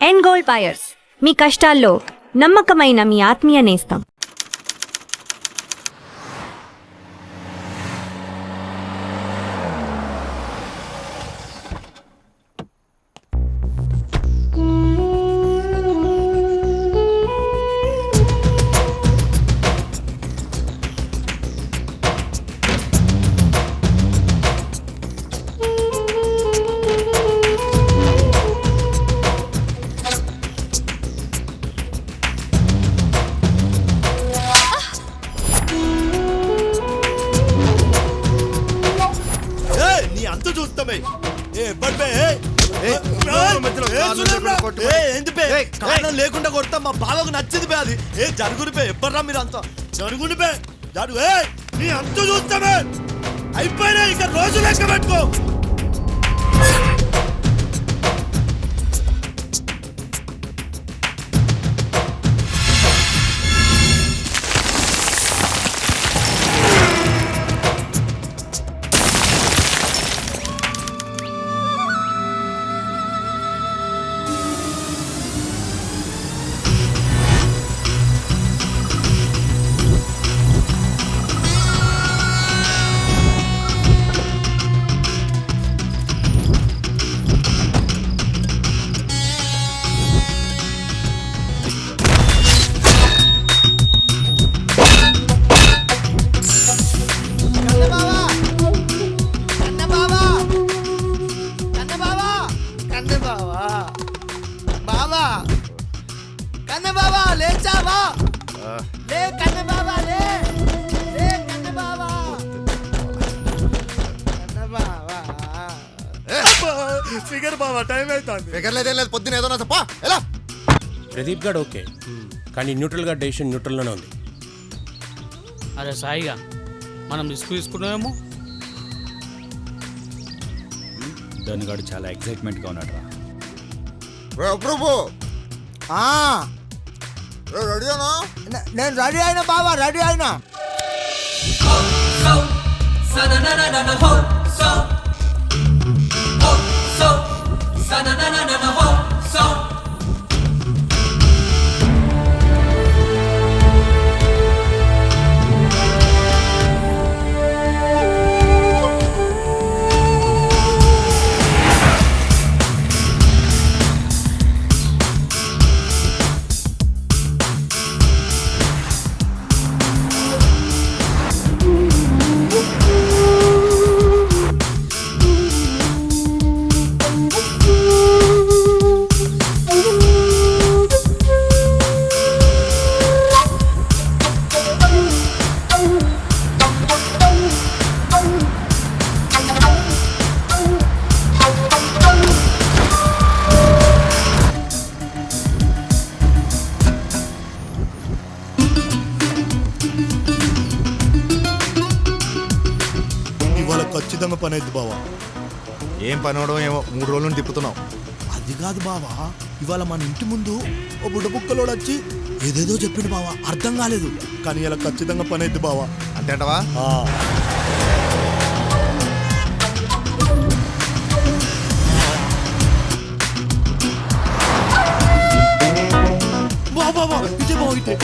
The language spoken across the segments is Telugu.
ఎండ్ గోల్డ్ బయర్స్, మీ కష్టాల్లో నమ్మకమైన మీ ఆత్మీయ నేస్తం. లేకుండా కొడతా మా బావకు నచ్చింది పే అది. జరుగుని పే ఎవ్వర్రా మీరు అంతా జరుగుని పే జరుగు. నీ అంత చూస్తామే అయిపోయినా ఇక రోజు లెక్క పెట్టుకో. ఫిగర్ బావా టైం అవుతుంది. ఫిగర్ లేదేం లేదు, పొద్దున ఏదో చెప్పా ఎలా. ప్రదీప్ గారు ఓకే, కానీ న్యూట్రల్ గా డెసిషన్ న్యూట్రల్లోనే ఉంది. అరే సాయిగా మనం రిస్క్ తీసుకున్నామేమో. దానిగాడు చాలా ఎక్సైట్మెంట్గా ఉన్నాడు రా. ప్రభు రెడీ అయినా? నేను రెడీ అయినా బావా, రెడీ అయినా. ఖచ్చితంగా పని అయింది బావా. ఏం పని అవడం ఏమో, 3 రోజులు తిప్పుతున్నావు. అది కాదు బావా, ఇవాళ మన ఇంటి ముందు ఓ బుడ్డ బుక్కలోడు వచ్చి ఏదేదో చెప్పిండు బావా, అర్థం కాలేదు. కానీ ఇలా ఖచ్చితంగా పని అయింది బావా. అంతేంటవా? బావా ఇటే బావ ఇటే.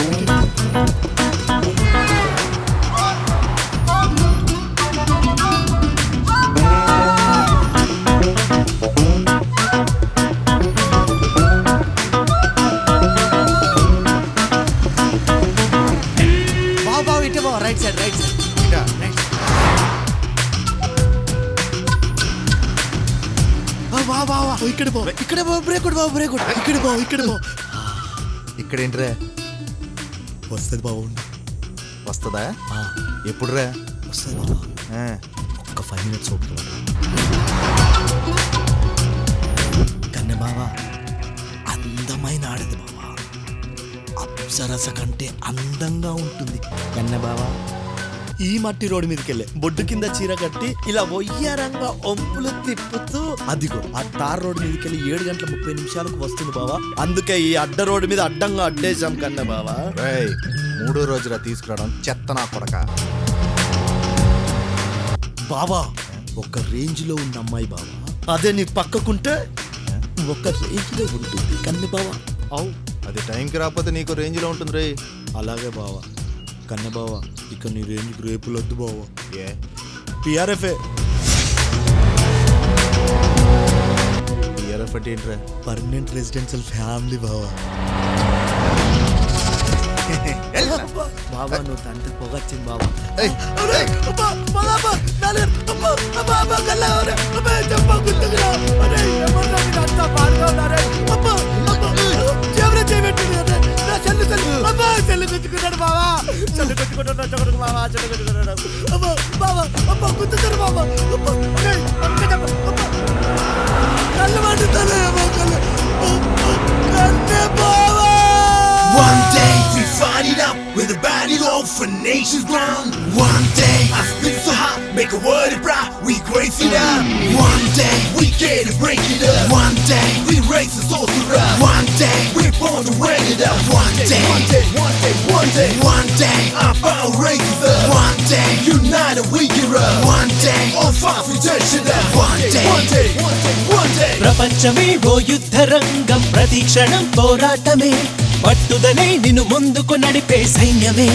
రైట్ సైడ్ రైట్ సైడ్ ఇక్కడ బావ, ఇక్కడ బావ, బ్రేక్ కొడు బావ, బ్రేక్ కొడు. ఇక్కడ బావ, ఇక్కడ బావ. ఇక్కడ ఏంటిరా? వస్తుంది బావ, వస్తుందా? ఎప్పుడు రా వస్తుంది బావ? ఒక్క 5 minutes ఓకే కన్నె బావ. అందమైన ఆడది బావ, అప్సరస కంటే అందంగా ఉంటుంది కన్నె బావ. ఈ మట్టి రోడ్డు మీదకి వెళ్ళే బొడ్డు కింద చీర కట్టి ఇలా ఒయ్యారంగా ఒంపులు తిప్పుతూ అదిగో ఆ తార్ రోడ్డు మీదకి వెళ్ళి 7:30 వస్తుంది బావా. అందుకే ఈ అడ్డ రోడ్డు మీద అడ్డంగా అడ్డేసాం కన్నా బావా. 3 రోజులా తీసుకురావడం చెత్త నా కొడక. బావా ఒక రేంజ్ లో ఉన్న అమ్మాయి బావా, అదే నీ పక్కకుంటే ఒక రేంజ్లో ఉంటుంది కన్నె బావ. అవు అది టైంకి రాకపోతే నీకు రేంజ్లో ఉంటుంది రే. అలాగే బావ. కన్నె బావ, ఇక నీ రేంజ్కి రేపులు వద్దు బావ. ఏ పిఆర్ఎఫ్ఏ పిఆర్ఎఫ్ అంటే ఏంట్రా? పర్మనెంట్ రెసిడెన్షియల్ ఫ్యామిలీ బావ. బాబా నువ్వు తండ్రి పొగచ్చింది బాబా. ఏయ్, ఏయ్, One day we find it out with a battle over nation's ground. One day I spit so hot, make a word it proud, we grace it up. One day we get to break it up. One day we raise the sorcerer. One day we're born to wake it up. One day, one day our power raises up. One day united we get up. One day all five we touch it up. One day. ప్రపంచమే ఓ యుద్ధ రంగం, ప్రతి క్షణం పోరాటమే, పట్టుదలే నిన్ను ముందుకు నడిపే సైన్యమే.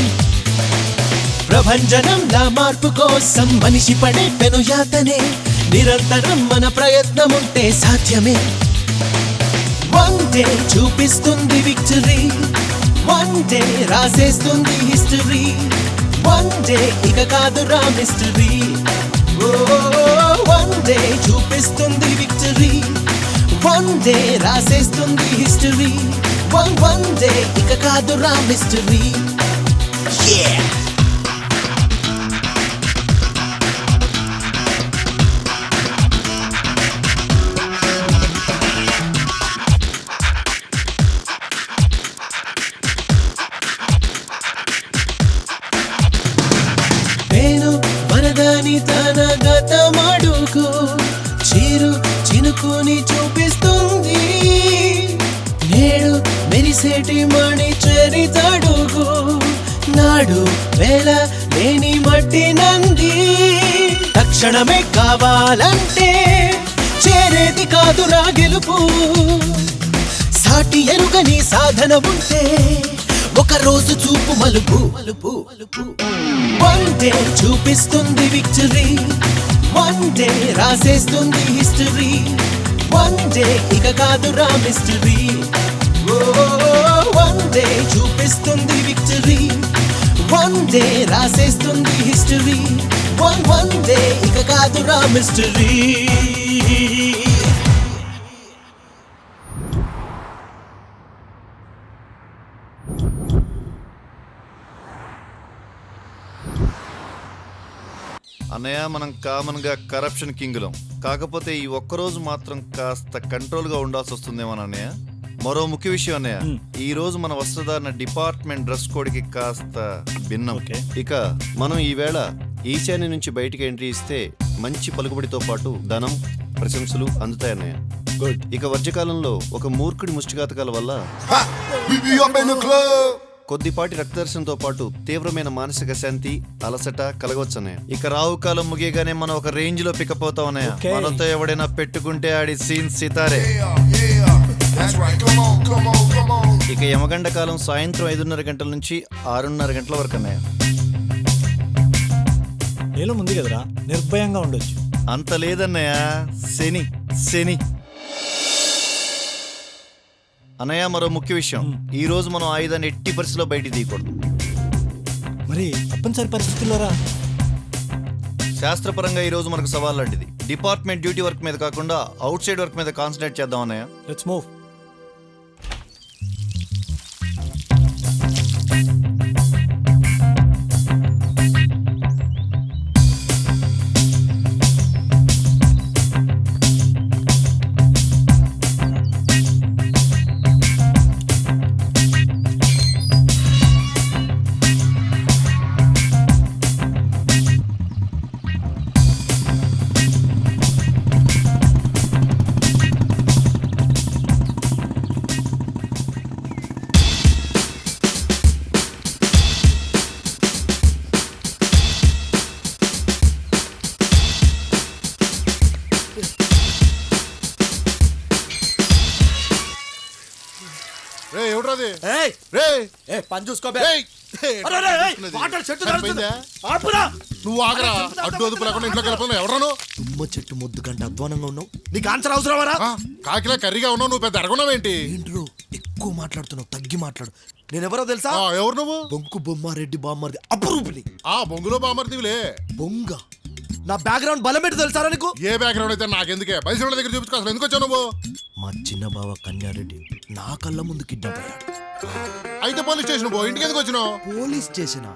ప్రభంజనంలా మార్పు కోసం మనిషి పడే పెనుయాతనే, నిరంతరం మన ప్రయత్నముంటే సాధ్యమే. వన్ డే చూపిస్తుంది విక్టరీ, వన్ డే రాసేస్తుంది హిస్టరీ, వన్ డే ఇక కాదురా మిస్టరీ. వన్ డే చూపిస్తుంది విక్టరీ, వన్ డే రాసేస్తుంది హిస్టరీ, వన్ డే ఇక కాదురా మిస్టరీ. నేను వరదాని తన గతమడుగు చీరు చినుకుని చూపిస్తుంది, నేడు మెరిసేటి మణి చరితడుగు, నాడు వేళ లేని మట్టి నంది. తక్షణమే కావాలంటే చేరేది కాదురా గెలుపు, సాటి ఎరుగని సాధన ఉంటే ఒక రోజు చూపు మలుపు. వన్ డే చూపిస్తుంది విక్టరీ, వన్ డే రాసేస్తుంది హిస్టరీ, వన్ డే ఇక కాదురా మిస్టరీ. వన్ డే చూపిస్తుంది విక్టరీ, వన్ డే రాసేస్తుంది హిస్టరీ, వన్ డే ఇక కాదురా మిస్టరీ. అన్నయ్య మనం కామన్ గా కరప్షన్ కింగ్లం, కాకపోతే ఈ ఒక్కరోజు మాత్రం కాస్త కంట్రోల్ గా ఉండాల్సి వస్తుందేమో అన్నయ్య. మరో ముఖ్య విషయం అన్నయ్య, ఈ రోజు మన వస్త్రధారణ డిపార్ట్మెంట్ డ్రెస్ కోడ్ కి కాస్త భిన్నం. ఇక మనం ఈవేళ ఈశాన్య నుంచి బయటికి ఎంట్రీ ఇస్తే మంచి పలుకుబడితో పాటు ధనం ప్రశంసలు అందుతాయన్నయ్య. గుడ్. ఇక వర్షకాలంలో ఒక మూర్ఖుడి ముష్టిఘాతకాల వల్ల కొద్దిపాటి రక్తదర్శనంతో పాటు తీవ్రమైన మానసిక శాంతి అలసట కలగవచ్చనే. ఇక రావుకాలం ముగియగానే మనం ఒక రేంజ్ లో పికప్ అవుతామనే. మనతో ఎవడైనా పెట్టుకుంటే ఆడి సీన్ సితారే. ఇక యమగండ కాలం సాయంత్రం 5:30 గంటల నుంచి 6:30 గంటల వరకు అన్నయ్య. ఏలో ముందు కదరా, నిర్భయంగా ఉండొచ్చు. అంత లేదన్నయ్య, శని శని అన్నయ్య. మరో ముఖ్య విషయం, ఈ రోజు మనం ఆయుధాన్ని ఎట్టి పరిస్థితిలో బయటికి తీయకూడదు. మరి తప్పనిసరి పరిస్థితుల్లోరా శాస్త్రపరంగా ఈ రోజు మనకు సవాల్ లాంటిది. డిపార్ట్మెంట్ డ్యూటీ వర్క్ మీద కాకుండా అవుట్ సైడ్ వర్క్ మీద కాన్సన్ట్రేట్ చేద్దాం అన్నయ్య. Let's move. రే ఎవడ్రాది ఏయ్ రే ఏ పని చూసుకోబే ఏయ్! అరే, అరే, ఏయ్, వాటర్ చెట్టు సరిపోయిందా? ఆపురా నువ్వు ఆగరా అడ్డు అదుపు లేకుండా ఇంట్లోకి వెళ్ళిపోతున్నావు ఎవరాను తుమ్మ చెట్టు ముద్దు కంటే అధ్వానంగా ఉన్నావు నీకు ఆన్సర్ అవసరమారా కాకిలా కర్రీగా ఉన్నావు నువ్వు పెద్ద అడగొన్నావేంటి ఏంట్రో ఎక్కువ మాట్లాడుతున్నావు తగ్గి మాట్లాడు నేనెవరో తెలుసా ఎవరు నువ్వు బొంకు బొమ్మారెడ్డి బామ్మర్ది అపురూపిని ఆ బొంగులో బామర్దివిలే బొంగ నా బ్యాక్గ్రౌండ్ బలం పెట్టి తెలుసారా నీకు ఏ బ్యాక్గ్రౌండ్ అయితే నాకెందుకే బయట దగ్గర చూపించుకో అసలు ఎందుకు వచ్చావు నువ్వు మా చిన్న బావ కన్యారెడ్డి నా కళ్ళ ముందు కిడ్నాప్ అయ్యాడు అయితే పోలీస్ స్టేషన్ పో ఇంటికి ఎందుకు వచ్చినావు పోలీస్ స్టేషన్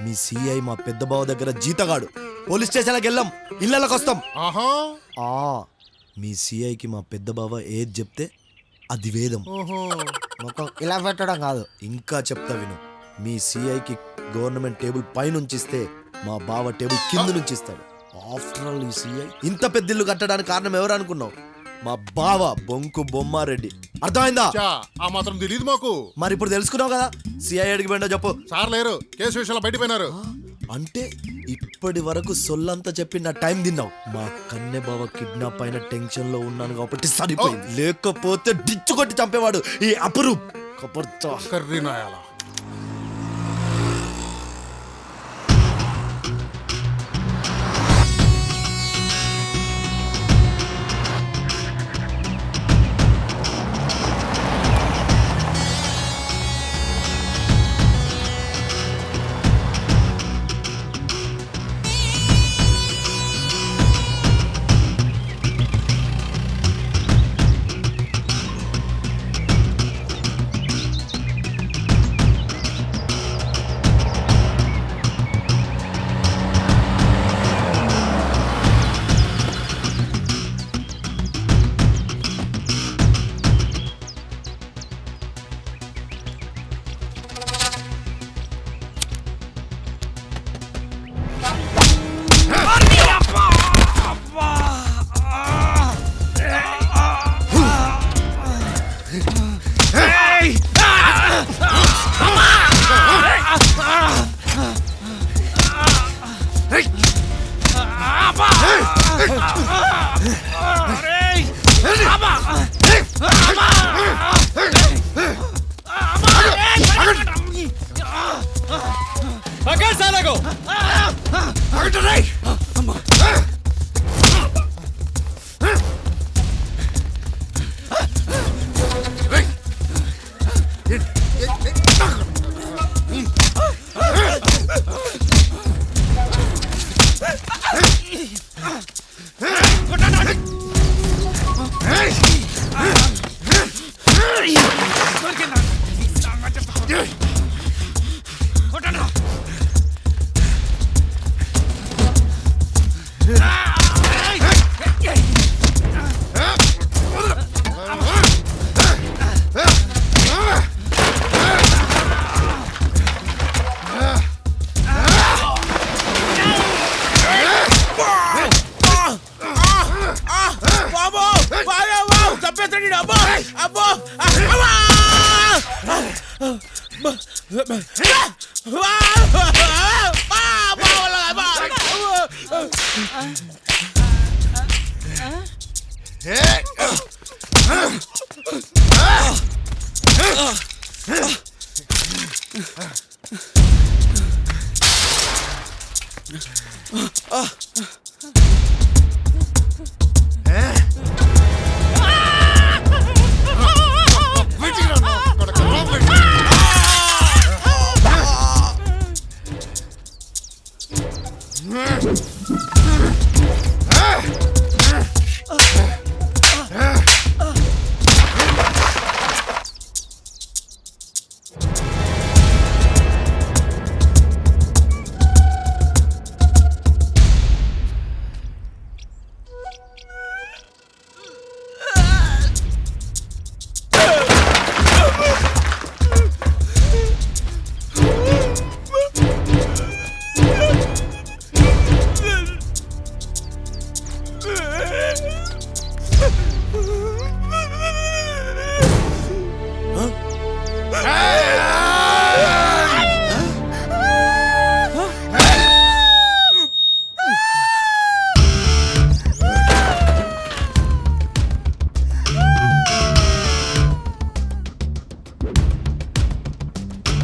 మీ సిఐ మా పెద్ద బావ దగ్గర జీతగాడు పోలీస్ స్టేషన్కి వెళ్ళాం ఇళ్ళకి వస్తాం ఆహా ఆ మీ సిఐకి మా పెద్ద బావ ఏది చెప్తే అది వేదం ఓహో మొత్తం ఇలా పెట్టడం కాదు ఇంకా చెప్తా విను మీ సిఐకి గవర్నమెంట్ టేబుల్ పైన ఉంచిస్తే మా బావ టేబుల్ కింద నుంచి ఇస్తాడు ఆఫ్టర్ ఆల్ ఈ సిఐ ఇంత పెద్ద ఇల్లు కట్టడానికి కారణం ఎవరు అనుకున్నావు మా బావ బొంకు బొమ్మారెడ్డి అర్థమైందా చా ఆ మాత్రం తెలియదు మాకు మరి ఇప్పుడు తెలుసుకున్నావు కదా సిఐ అడిగి పోయిందో చెప్పు సార్ లేరు కేసు విషయంలో బయటపోయినారు అంటే ఇప్పటి వరకు సొల్లంతా చెప్పి నా టైం తిన్నావు మా కన్నె బావ కిడ్నాప్ అయిన టెన్షన్ లో ఉన్నాను కాబట్టి సరిపోయింది లేకపోతే డిచ్చు కొట్టి చంపేవాడు ఈ అపురూప్ కబర్దా కర్రీ నాయాల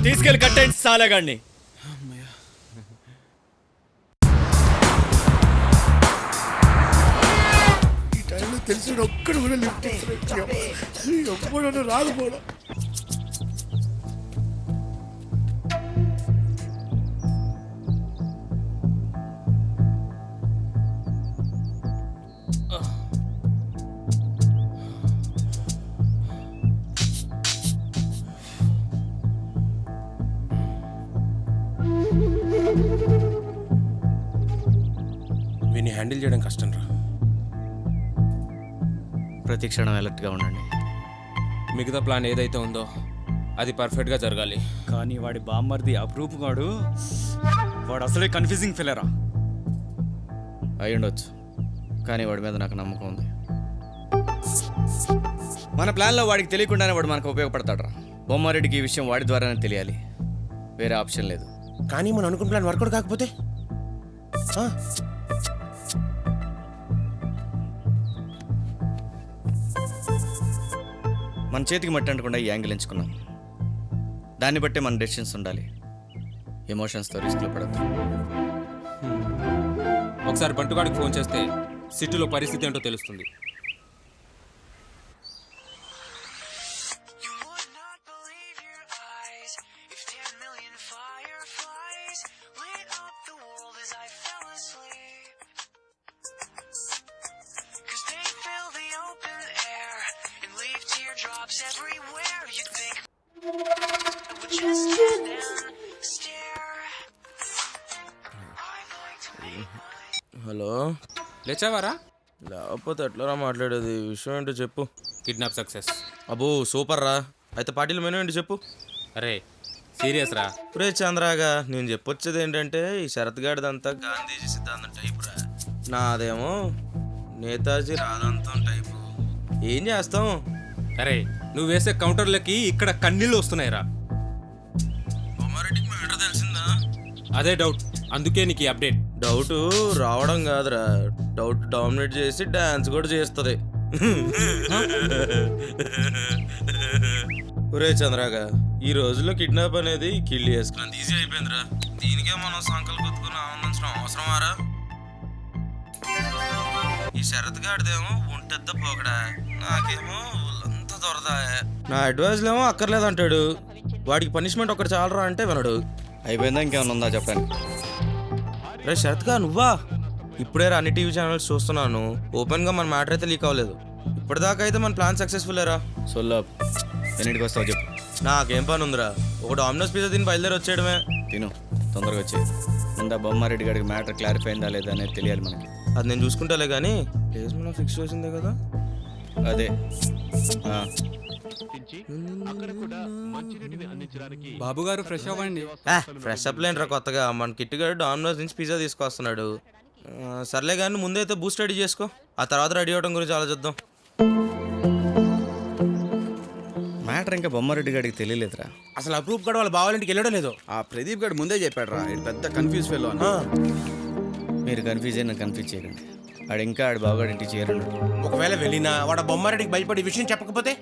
తీసుకెళ్ళి కట్టండి సాలగాడిని. ఈ టైంలో తెలిసిన ఒక్కడు కూడా లిఫ్ట్ ఎప్పుడు రాకపోవడం. వీని హ్యాండిల్ చేయడం కష్టం రా. ప్రతి క్షణం అలర్ట్గా ఉండండి. మిగతా ప్లాన్ ఏదైతే ఉందో అది పర్ఫెక్ట్గా జరగాలి. కానీ వాడి బామ్మర్ది అప్రూప్ వాడు అసలే కన్ఫ్యూజింగ్ ఫిల్లరా. అయి ఉండొచ్చు, కానీ వాడి మీద నాకు నమ్మకం ఉంది. మన ప్లాన్లో వాడికి తెలియకుండానే వాడు మనకు ఉపయోగపడతాడు. బొమ్మారెడ్డికి ఈ విషయం వాడి ద్వారానే తెలియాలి, వేరే ఆప్షన్ లేదు. కానీ మనం అనుకున్న ప్లాన్ వర్కౌట్ కాకపోతే మన చేతికి మట్టి అంటకుండా ఈ యాంగిల్ ఎంచుకున్నాం. దాన్ని బట్టే మన డెసిషన్స్ ఉండాలి. ఎమోషన్స్తో రిస్క్లో పడద్దు. ఒకసారి బంటుగాడికి ఫోన్ చేస్తే సిటీలో పరిస్థితి ఏంటో తెలుస్తుంది. హలో, లేచావారా? లేకపోతే ఎట్లా మాట్లాడేది? విషయం ఏంటో చెప్పు. Kidnap success. అబ్బో సూపర్ రా. అయితే పార్టీలు మెనూ ఏంటి చెప్పు. అరే సీరియస్ రా. రే చంద్రాగా, నేను చెప్పొచ్చేది ఏంటంటే ఈ శరత్ గాడిదంతా గాంధీజీ సిద్ధాంతం టైపు రా. నాదేమో నేతాజీ రాదంతం టైపు. ఏం చేస్తాం? అరే నువ్వు వేసే కౌంటర్లకి ఇక్కడ కన్నీళ్ళు వస్తున్నాయిరా. బొమ్మారెడ్డికి మ్యాటర్ తెలిసిందా? అదే డౌట్, అందుకే నీకు ఈ అప్డేట్. డౌట్ రావడం కాదురా, డౌట్ డామినేట్ చేసి డాన్స్ కూడా చేస్తుంది. ఒరే చంద్రాగా, ఈ రోజుల్లో కిడ్నాప్ అనేది కిల్లి చేసుకున్నంత ఈజీ అయిపోయిందిరా. దీనికే మనం సంకలు కొట్టుకుని ఆనందించడం అవసరమారా? ఈ శరత్ గాడిదేమో ఒంటెద్ద పోకడా, నాకేమో అంత దొరదా. నా అడ్వైజ్లో ఏమో అక్కర్లేదంటాడు. వాడికి పనిష్మెంట్ ఒకటి చాలరా అంటే వినడు. అయిపోయిందా? ఇంకేమన్నా ఉందా చెప్పండి. రే శరత్గా, నువ్వా? ఇప్పుడే అన్ని టీవీ ఛానల్స్ చూస్తున్నాను. ఓపెన్గా మన మ్యాటర్ అయితే లీక్ అవ్వలేదు. ఇప్పటిదాకా అయితే మన ప్లాన్ సక్సెస్ఫుల్ రా. సొల్లా, ఎన్నింటికి వస్తావు చెప్పు. నాకేం పని ఉందిరా, ఒక డామినోస్ పిజ్జా తిని బయలుదేరి వచ్చేయడమే. తిను, తొందరగా వచ్చేది. ముందా బొమ్మారెడ్డి గారికి మ్యాటర్ క్లారిఫై అయిందా లేదా అనేది తెలియాలి మనకి. అది నేను చూసుకుంటాలే కానీ ప్లేస్ మనం ఫిక్స్ చేసిందే కదా. అదే బాబు గారు ఫ్రెష్ అవ్వండి. ఫ్రెష్ అప్ లేంట్రా కొత్తగా. మన కిట్టుగాడు డామినోస్ నుంచి పిజ్జా తీసుకొస్తున్నాడు. సర్లే కానీ ముందైతే బూస్ట్ రెడీ చేసుకో, ఆ తర్వాత రెడీ అవడం గురించి ఆలోచిద్దాం. మ్యాటర్ ఇంకా బొమ్మారెడ్డి గారికి తెలియలేదురా. అసలు అప్రూప్ కూడా వాళ్ళ బావాలింటికి వెళ్ళడం లేదు. ఆ ప్రదీప్ గారు ముందే చెప్పాడు రా, పెద్ద కన్ఫ్యూజ్ ఫెలో అని. మీరు కన్ఫ్యూజ్ అయినా కన్ఫ్యూజ్ చేయకండి. ఆడు ఇంకా ఆడు బావగాడి ఇంటికి చేరడు. ఒకవేళ వెళ్ళినా వాడు బొమ్మారెడ్డికి భయపడి విషయం చెప్పకపోతే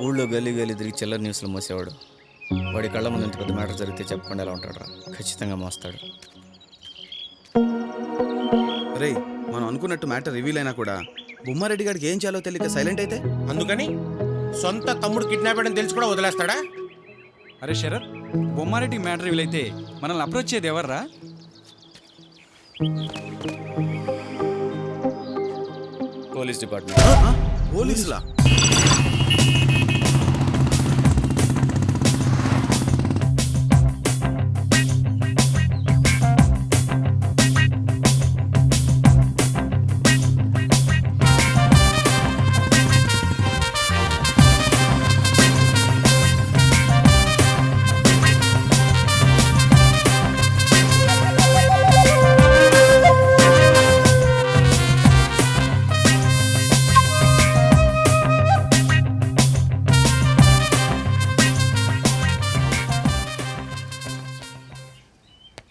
ఊళ్ళో గల్లీ గల్లీ తిరిగి చిల్లర న్యూస్లో మోసేవాడు. వాడి కళ్ళ ముందు ఇంత పెద్ద మ్యాటర్ జరిగితే చెప్పకుండా ఎలా ఉంటాడు రా? ఖచ్చితంగా మోస్తాడు. రే, మనం అనుకున్నట్టు మ్యాటర్ రివీల్ అయినా కూడా బొమ్మారెడ్డి గారికి ఏం చేయాలో తెలియక సైలెంట్ అయితే అందుకని సొంత తమ్ముడు కిడ్నాప్ అయ్యడం తెలిసి కూడా వదిలేస్తాడా? అరే శరత్, బొమ్మారెడ్డి మ్యాటర్ రివీల్ అయితే మనల్ని అప్రోచ్ చేయదు ఎవర్రా? Police department. పోలీసులా?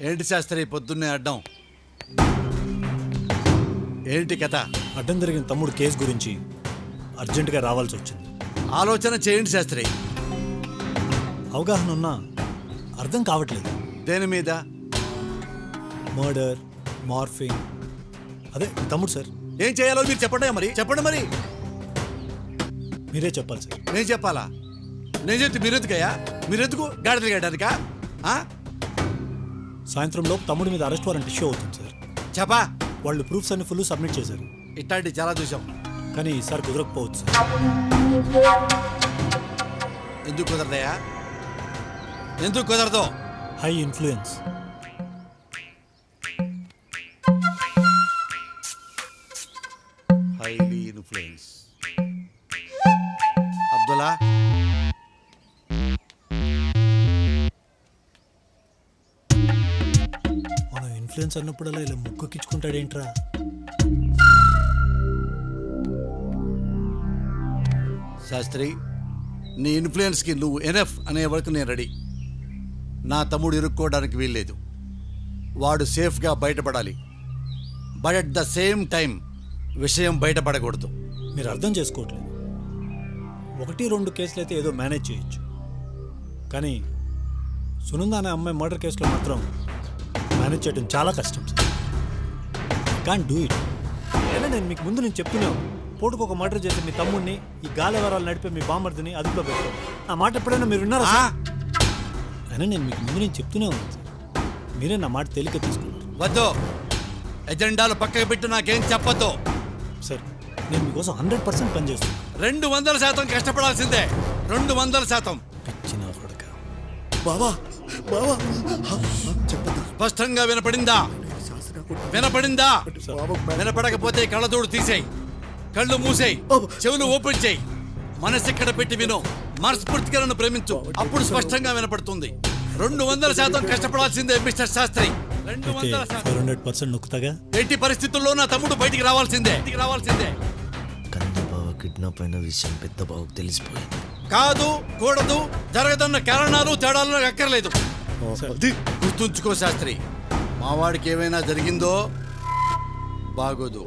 ఏంటి శాస్త్రి పొద్దున్నే అడ్డం? ఏంటి కథ? అడ్డం జరిగిన తమ్ముడు కేసు గురించి అర్జెంటుగా రావాల్సి వచ్చింది. ఆలోచన చేయండి శాస్త్రి. అవగాహన ఉన్నా అర్థం కావట్లేదు. దేని మీద? Murder, morphing. అదే తమ్ముడు సార్. ఏం చేయాలో మీరు చెప్పండి మరి, చెప్పండి మరి. మీరే చెప్పాలి సార్. నేను చెప్పాలా? నేను చెప్తే మీరెందుకయ్యా? మీరెందుకు గాడిదలు గడ్డానికా? సాయంత్రం లోపు తమ్ముడి మీద అరెస్ట్ వారెంట్ ఇష్యూ అవుతుంది సార్. చెప్పా. వాళ్ళు ప్రూఫ్స్ అన్ని ఫుల్ సబ్మిట్ చేశారు. ఇట్లాంటి చాలా చూసాం. కానీ ఈసారి కుదరకపోవచ్చు సార్. ఎందుకు కుదరదయ్యా? ఎందుకు కుదరదు? High influence. Highly influence. Abdullah, మనం ఇన్ఫ్లుయెన్స్ అన్నప్పుడల్లా ఇలా ముక్కుకిచ్చుకుంటాడేంట్రా? శాస్త్రి, నీ ఇన్ఫ్లుయెన్స్కి నువ్వు ఎనఫ్ అనే వరకు నేను రెడీ. నా తమ్ముడు ఇరుక్కోవడానికి వీల్లేదు. వాడు సేఫ్గా బయటపడాలి. But at the same time విషయం బయటపడకూడదు. మీరు అర్థం చేసుకోవట్లేదు. 1-2 కేసులు అయితే ఏదో మేనేజ్ చేయొచ్చు. కానీ సునంద అనే అమ్మాయి మర్డర్ కేసులో మాత్రం మేనేజ్ చేయడం చాలా కష్టం సార్. Can't do it. అయినా నేను మీకు ముందు నేను చెప్తున్నాను, పోటుకు ఒక మర్డర్ చేసి మీ తమ్ముడిని, ఈ గాలివరాలు నడిపే మీ బామర్దిని అదుపులో పెట్టాను. ఆ మాట ఎప్పుడైనా మీరు విన్నారా సార్? అయినా నేను మీకు ముందు నేను చెప్తూనే ఉన్నాను సార్. మీరే నా మాట తేలిక తీసుకున్నారు. వద్దు, ఎజెండాలు పక్కకు పెట్టి నాకేం చెప్పొద్దు. సార్, నేను మీకోసం 100% పనిచేస్తాను. 200% కష్టపడాల్సిందే. 200%. పిచ్చిన కొడక. బావా, బావా, చెప్పదు. స్పష్టంగా వినపడిందా? వినపడిందా? వినపడకపోతే కళ్ళదోడు తీసేయి, కళ్ళు మూసేయి, చెవులు ఓపెన్ చేయి, మనసు ఇక్కడ పెట్టి విను. మనస్ఫూర్తిగా నన్ను ప్రేమించు, అప్పుడు స్పష్టంగా వినపడుతుంది. 200% కష్టపడాల్సిందే మిస్టర్ శాస్త్రి. 200% నొక్కుతాగా. ఎట్టి పరిస్థితుల్లో నా తమ్ముడు బయటికి రావాల్సిందే. కన్నబావ కిడ్నాప్ అయిన విషయం పెద్ద బావకు తెలిసిపోయింది. కాదు, కూడదు, జరగదన్న కారణాలు తేడాలు నాకు అక్కర్లేదు. గుర్తుంచుకో శాస్త్రి, మావాడికి ఏమైనా జరిగిందో బాగోదు.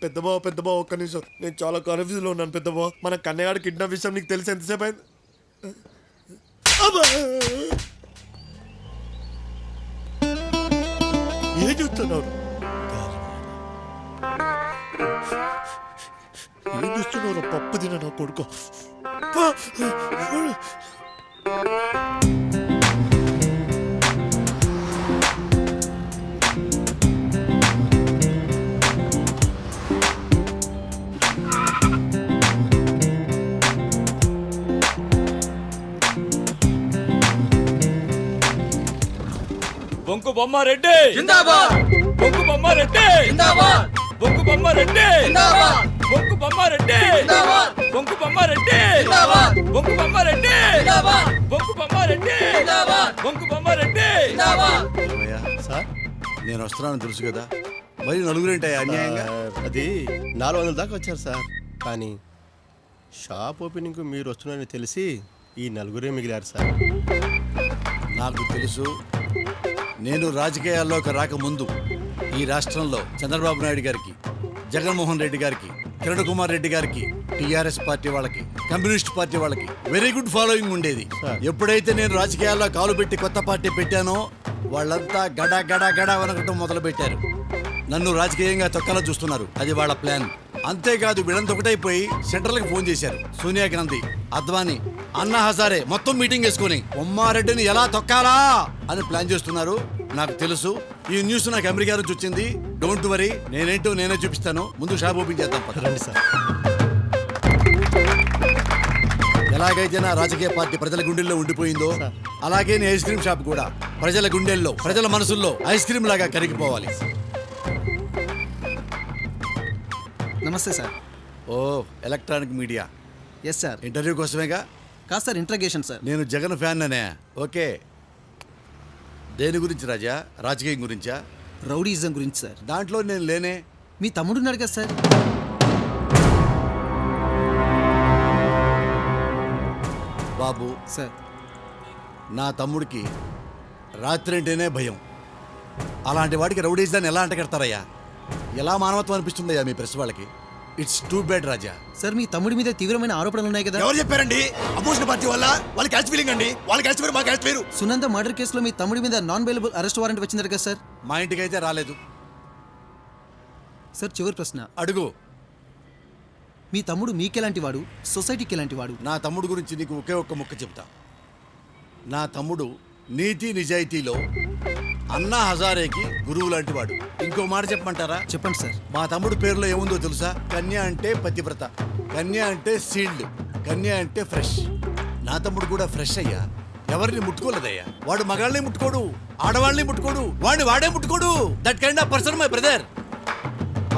పెద్దబావ ఒక్క నిమిషం, నేను చాలా కన్ఫ్యూజ్ లో ఉన్నాను. పెద్దబావ, మన కన్నయ్యాడు కిడ్నాప్ విషయం నీకు తెలిసి ఎంతసేపు అయింది? ఏం చూస్తున్నావు? ఏం చూస్తున్నావు? పప్పు తిన నా కొడుకు. బొంకు బొమ్మారెడ్డి జిందాబాద్. బొంకు బొమ్మారెడ్డి జిందాబాద్. బొంకు బొమ్మారెడ్డి జిందాబాద్. బొంకు బొమ్మారెడ్డి జిందాబాద్. బొంకు బొమ్మారెడ్డి జిందాబాద్. బొంకు బొమ్మారెడ్డి జిందాబాద్. బొంకు బొమ్మారెడ్డి జిందాబాద్. బొంకు బొమ్మారెడ్డి జిందాబాద్. సార్, నేను వస్తున్నాను తెలుసు కదా, మరి నలుగురేంటాయి అన్యాయంగా? అది 400 దాకా వచ్చారు సార్. కానీ షాప్ ఓపెనింగ్ మీరు వస్తున్నారని తెలిసి ఈ 4 మిగిలారు సార్. నాకు తెలుసు. నేను రాజకీయాల్లోకి రాకముందు ఈ రాష్ట్రంలో చంద్రబాబు నాయుడు గారికి, జగన్మోహన్ రెడ్డి గారికి, కిరణ్ కుమార్ రెడ్డి గారికి, టీఆర్ఎస్ పార్టీ వాళ్ళకి, కమ్యూనిస్ట్ పార్టీ వాళ్ళకి వెరీ గుడ్ ఫాలోయింగ్ ఉండేది. ఎప్పుడైతే నేను రాజకీయాల్లో కాలు పెట్టి కొత్త పార్టీ పెట్టానో వాళ్ళంతా గడా గడా గడా వనకటం మొదలు పెట్టారు. నన్ను రాజకీయంగా తొక్కలా చూస్తున్నారు. అది వాళ్ళ ప్లాన్. అంతేకాదు, వీళ్ళంతా ఒకటైపోయి సెంట్రల్కి ఫోన్ చేశారు. సోనియా గాంధీ, అద్వానీ, అన్నా హజారే మొత్తం మీటింగ్ వేసుకుని బొమ్మారెడ్డిని ఎలా తొక్కాలా అని ప్లాన్ చేస్తున్నారు. నాకు తెలుసు. ఈ న్యూస్ నాకు అమెరికా నుంచి వచ్చింది. డోంట్ వరీ, నేనేంటో నేనే చూపిస్తాను. ముందు షాప్ ఓపెన్ చేద్దాం. రండి సార్. ఎలాగైతే నా రాజకీయ పార్టీ ప్రజల గుండెల్లో ఉండిపోయిందో అలాగే నీ ఐస్ క్రీమ్ షాప్ కూడా ప్రజల గుండెల్లో, ప్రజల మనసుల్లో ఐస్ క్రీమ్ లాగా కరిగిపోవాలి. నమస్తే సార్. ఓ, electronic media. Yes sir. Interview కోసమేగా? కాదు సార్, ఇంట్రగేషన్ సార్. నేను జగన్ ఫ్యాన్ అనే. ఓకే, దేని గురించి రాజా? రాజకీయం గురించా? రౌడీయిజం గురించి సార్. దాంట్లో నేను లేనే. మీ తమ్ముడున్నాడు కదా సార్. బాబు సార్, నా తమ్ముడికి రాత్రి అంటేనే భయం. అలాంటి వాడికి రౌడీజాన్ని ఎలా అంటగడతారయ్యా? ఎలా మానవత్వం అనిపిస్తుందయ్యా మీ ప్రెస్ వాళ్ళకి? It's too bad Raja. Sir మీ తమ్ముడి మీద తీవ్రమైన ఆరోపణలు ఉన్నాయి కదా. ఎవరు చెప్పారండి? అపోజిషన్ పార్టీ వల్ల వాళ్ళ క్యాస్ట్ ఫీలింగ్ అండి. వాళ్ళ క్యాస్ట్ పేరు, మా క్యాస్ట్ పేరు. సునంద మర్డర్ కేసులో మీ తమ్ముడి మీద నాన్ బెయిలబుల్ అరెస్ట్ వారెంట్ వచ్చిందట కదా సార్. మా ఇంటికైతే రాలేదు. సార్ చివరి ప్రశ్న అడుగు. మీ తమ్ముడు మీకెలాంటి వాడు, సొసైటీకి ఎలాంటి వాడు? నా తమ్ముడు గురించి నీకు ఒకే ఒక్క ముక్క చెప్తా. నా తమ్ముడు నీతి నిజాయితీలో అన్నా హజారేకి గురువు లాంటి వాడు. ఇంకో మాట చెప్పమంటారా? చెప్పండి సార్. మా తమ్ముడు పేరులో ఏముందో తెలుసా? కన్య అంటే పతివ్రత, కన్య అంటే సీల్డ్, కన్య అంటే ఫ్రెష్. నా తమ్ముడు కూడా ఫ్రెష్ అయ్యా. ఎవరిని ముట్టుకోలేదయ్యా. వాడు మగాళ్ళని ముట్టుకోడు, ఆడవాళ్ళని ముట్టుకోడు, వాడిని వాడే ముట్టుకోడు. That kind of person my brother.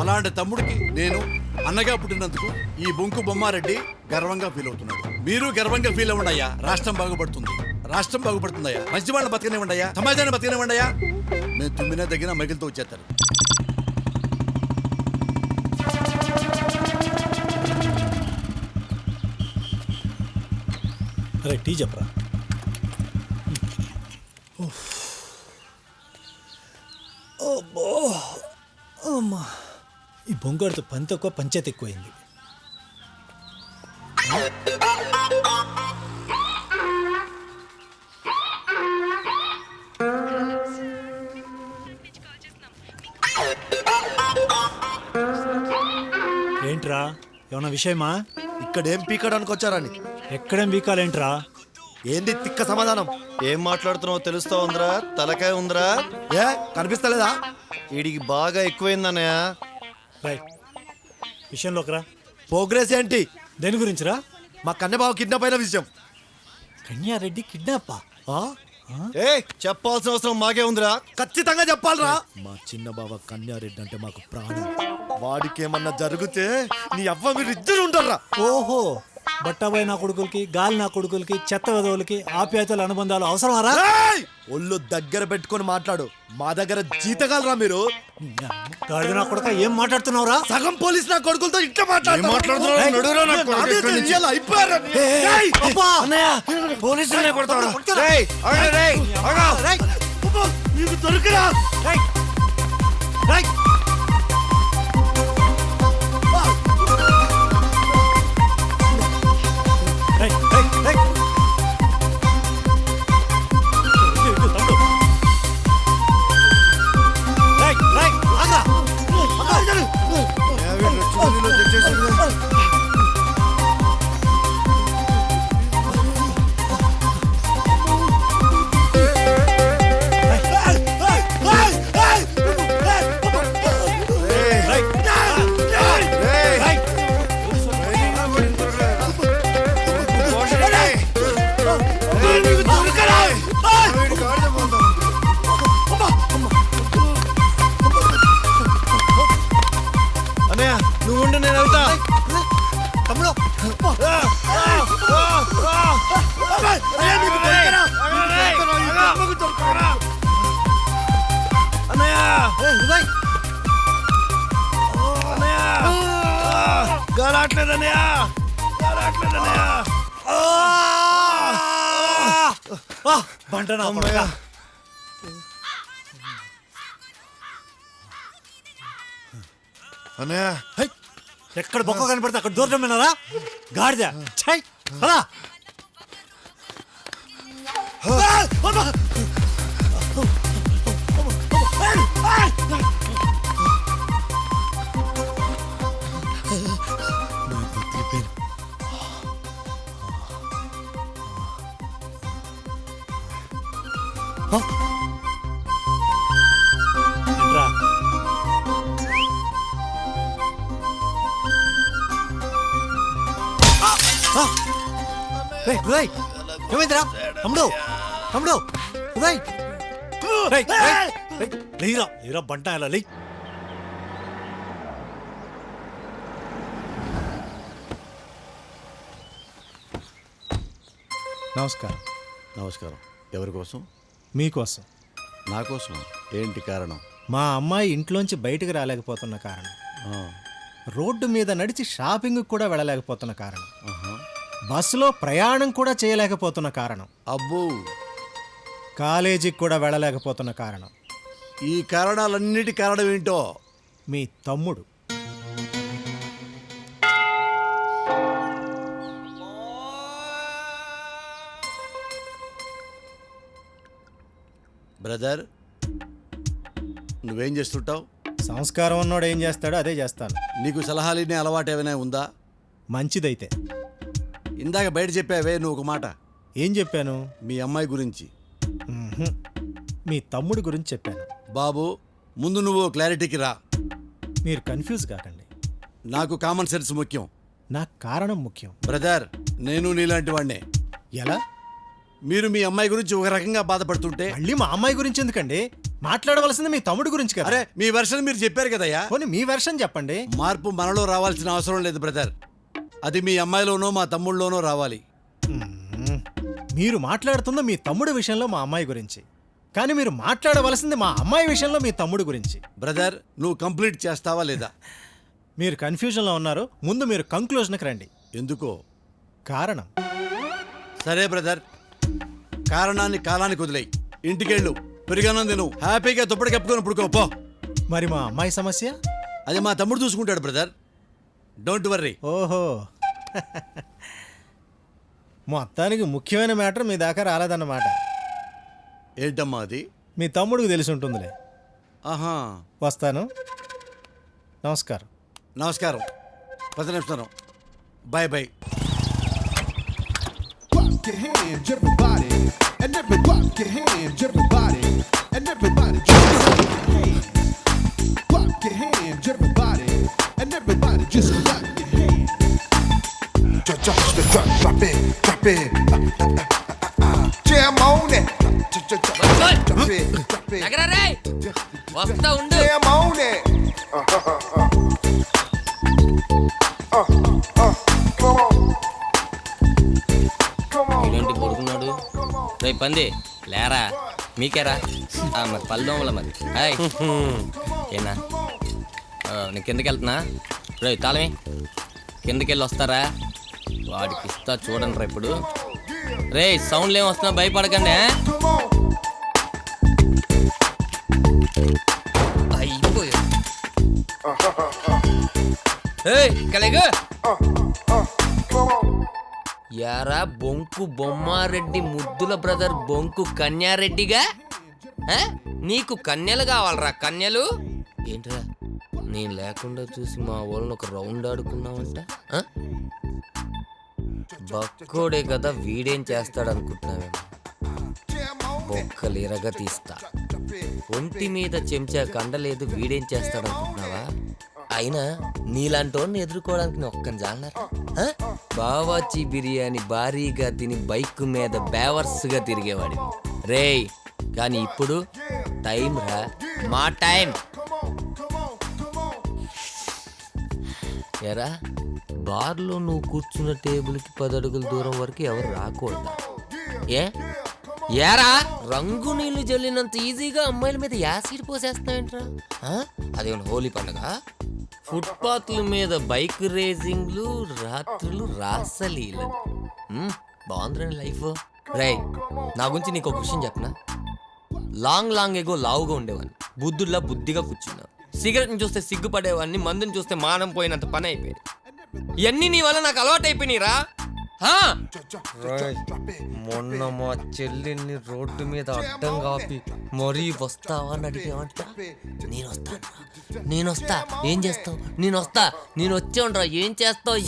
అలాంటి తమ్ముడికి నేను అన్నగా పుట్టినందుకు ఈ బొంకు బొమ్మారెడ్డి గర్వంగా ఫీల్ అవుతున్నాడు. మీరు గర్వంగా ఫీల్ అవ్వండి అయ్యా. రాష్ట్రం బాగుపడుతుంది, రాష్ట్రం బాగుపడుతుందయ్యా. మంచి వాళ్ళని బతకనివ్వండి అయ్యా, సమాజాన్ని బతకనివ్వండి అయ్యా. మేము తుమ్మినా తగిన మగిలితో వచ్చేస్తారు. అరే టీ చెప్పరా. అమ్మా, ఈ బొంగాడితో పని తక్కువ, పంచాయతీ ఎక్కువైంది. ఏంట్రా, ఏమన్నా విషయమా? ఇక్కడ ఏం పీకడానికి వచ్చారని. ఎక్కడేం బీకాలేంట్రా? ఏంది తిక్క సమాధానం? ఏం మాట్లాడుతున్నావో తెలుస్తా ఉందిరా? తలకాయ ఉందిరా? ఏ కనిపిస్తలేదా? వీడికి బాగా ఎక్కువైందన్నయ్య. రైట్, విషయంలోకి రా. ప్రోగ్రెస్ ఏంటి? దేని గురించిరా? మా కన్నెబాబు కిడ్నాప్ అయిన విషయం. కన్యారెడ్డి కిడ్నాపా? ఏ చెప్పాల్సిన అవసరం మాకే ఉందిరా. ఖచ్చితంగా చెప్పాలరా. మా చిన్న బావ కన్యారెడ్డి అంటే మాకు ప్రాణం. వాడికి ఏమన్నా జరిగితే నీ అవ్వ మీరు ఇద్దరు ఉంటారా? ఓహో, బట్టాబాయ్ నా కొడుకులకి, గాలి నా కొడుకులకి, చెత్త వెదవులకి ఆప్యాయతల అనుబంధాలు అవసరమారా? ఒళ్ళు దగ్గర పెట్టుకొని మాట్లాడు. మా దగ్గర జీతగాలరా మీరు. గాడిద నా కొడుక, ఏం మాట్లాడుతున్నావురా? సగం పోలీస్ నా కొడుకులతో ఇట్లా మాట్లాడుతున్నావు. పోలీసులనే కొడతావురా? నీకు దొరికిరా. అన్నయ్య నువ్వు ఉండు, నేను వెళ్తా. తమ్ముడు గాలాట్లేదన్నయ్య, గాలాట్లేదన్నయ్య. బంట నా కొడుకా. అన్నయ్య ఎక్కడ బొక్క కనపడితే అక్కడ దూరం విన్నారా? గాడిద ఛై, అలా ఉదయ్, ఏమైందిరా? తమ్ముడు, తమ్ముడు, ఉదయ్, లేరా లేరా, బంట ఎలా లే. నమస్కారం. నమస్కారం. ఎవరి కోసం? మీకోసం. నా కోసం. ఏంటి కారణం? మా అమ్మాయి ఇంట్లోంచి బయటకు రాలేకపోతున్న కారణం, రోడ్డు మీద నడిచి షాపింగ్ కూడా వెళ్ళలేకపోతున్న కారణం, బస్సులో ప్రయాణం కూడా చేయలేకపోతున్న కారణం, అబ్బో, కాలేజీకి కూడా వెళ్ళలేకపోతున్న కారణం. ఈ కారణాలన్నిటి కారణం ఏంటో? మీ తమ్ముడు. బ్రదర్ నువ్వేం చేస్తుంటావు? సంస్కారం ఉన్నోడు ఏం చేస్తాడో అదే చేస్తాను. నీకు సలహాలు ఇనే అలవాటు ఏమైనా ఉందా? మంచిదైతే. ఇందాక బయట చెప్పావే నువ్వు ఒక మాట. ఏం చెప్పాను? మీ అమ్మాయి గురించి. మ్మ్హ్మ్. మీ తమ్ముడి గురించి చెప్పాను. బాబు ముందు నువ్వు క్లారిటీకి రా. మీరు కన్ఫ్యూజ్ కాకండి. నాకు కామన్ సెన్స్ ముఖ్యం. నాకు కారణం ముఖ్యం. బ్రదర్ నేను నీలాంటి వాడినే. ఎలా? మీరు మీ అమ్మాయి గురించి ఒక రకంగా బాధపడుతుంటే మళ్ళీ మా అమ్మాయి గురించి ఎందుకండి? మాట్లాడవలసింది మీ తమ్ముడి గురించి కదా. అరే మీ వెర్షన్ మీరు చెప్పారు కదయ్యా. పోనీ మీ వెర్షన్ చెప్పండి. మార్పు మనలో రావాల్సిన అవసరం లేదు బ్రదర్. అది మీ అమ్మాయిలోనో మా తమ్ముళ్ళలోనో రావాలి. మ్మ్. మీరు మాట్లాడుతున్న మీ తమ్ముడి విషయంలో మా అమ్మాయి గురించి, కానీ మీరు మాట్లాడవలసింది మా అమ్మాయి విషయంలో మీ తమ్ముడి గురించి. బ్రదర్ నువ్వు కంప్లీట్ చేస్తావా లేదా? మీరు కన్ఫ్యూజన్లో ఉన్నారు. ముందు మీరు కంక్లూజన్కి రండి. ఎందుకో కారణం. సరే బ్రదర్, కారణాన్ని కాలానికి వదిలేయి. ఇంటికెళ్ళు, పెరిగానం తిను, హ్యాపీగా దుప్పటి కప్పుకొని పుడుకోపో. మరి మా అమ్మాయి సమస్య? అది మా తమ్ముడు చూసుకుంటాడు బ్రదర్. Don't worry. ఓహో, మొత్తానికి ముఖ్యమైన మ్యాటర్ మీ దాకా రాలేదన్నమాట. ఏంటమ్మా అది? మీ తమ్ముడికి తెలిసి ఉంటుందిలే. ఆహా, వస్తాను. నమస్కారం. నమస్కారం. 10 నిమిషం. Bye bye. Clap your hands, everybody, and everybody, your hands, everybody, and everybody, just clap your hands. Clap your hands, everybody, and everybody, just clap your hands. Drop it, drop it, jam on it. Drop it, drop it. Jam on it. Come on. ఏంటి పడుకున్నాడు? రేపు పంది లేరా, మీకేరా మరి పల్లెదోమల మరి. హాయ్ ఏనా నేను కిందకి వెళ్తున్నా. రే తాళమే, కిందకి వెళ్ళి వస్తారా? వాడికి ఇస్తా చూడండి రా ఇప్పుడు. రే సౌండ్లు ఏం వస్తున్నా భయపడకండి. అయిపోయా కలేగా యారా బొంకు బొమ్మారెడ్డి ముద్దుల బ్రదర్ బొంకు కన్యారెడ్డిగా? నీకు కన్యలు కావాలరా? కన్యలు ఏంట్రా? నేను లేకుండా చూసి మా వాళ్ళని ఒక రౌండ్ ఆడుకున్నావంట. బక్కోడే కదా, వీడేం చేస్తాడనుకుంటున్నావేమో. బొక్కలు ఎరగ తీస్తా. ఒంటి మీద చెంచా కండలేదు, వీడేం చేస్తాడనుకుంటున్నావా? అయినా నీలాంటోని ఎదుర్కోవడానికి నేను ఒక్కని జాలరా? బావాచి బిర్యానీ భారీగా తిని బైక్ మీద బేవర్స్గా తిరిగేవాడి రేయ్. కానీ ఇప్పుడు టైం రా, మా టైం. ఎరా బార్లో నువ్వు కూర్చున్న టేబుల్కి 10 అడుగుల దూరం వరకు ఎవరు రాకూడదా? ఏరా రంగు నీళ్లు జల్లినంత ఈజీగా అమ్మాయిల మీద యాసిడ్ పోసేస్తావేంట్రా? అదేమన్నా హోలీ పండుగ? ఫుట్పాత్ల మీద బైక్ రేసింగ్లు, రాత్రులు రాసలీలు. బాగుందిరండి లైఫ్. రే నా గురించి నీకు ఒక విషయం చెప్పనా? లాంగ్ ఎగో లావుగా ఉండేవాడిని, బుద్ధుల్లా బుద్ధిగా కూర్చున్నావు. సిగరెట్ని చూస్తే సిగ్గుపడేవాడిని, మందుని చూస్తే మానం పోయినంత పని అయిపోయింది. ఇవన్నీ నీ వల్ల నాకు అలవాటు అయిపోయినాయిరా. మొన్న మా చెల్లిని రోడ్డు మీద అడ్డం కాపి మరీ వస్తావా అని అడిగేవంట. నేను వస్తా. ఏం చేస్తావు? నేను వచ్చే ఉండరా. ఏం చేస్తావు?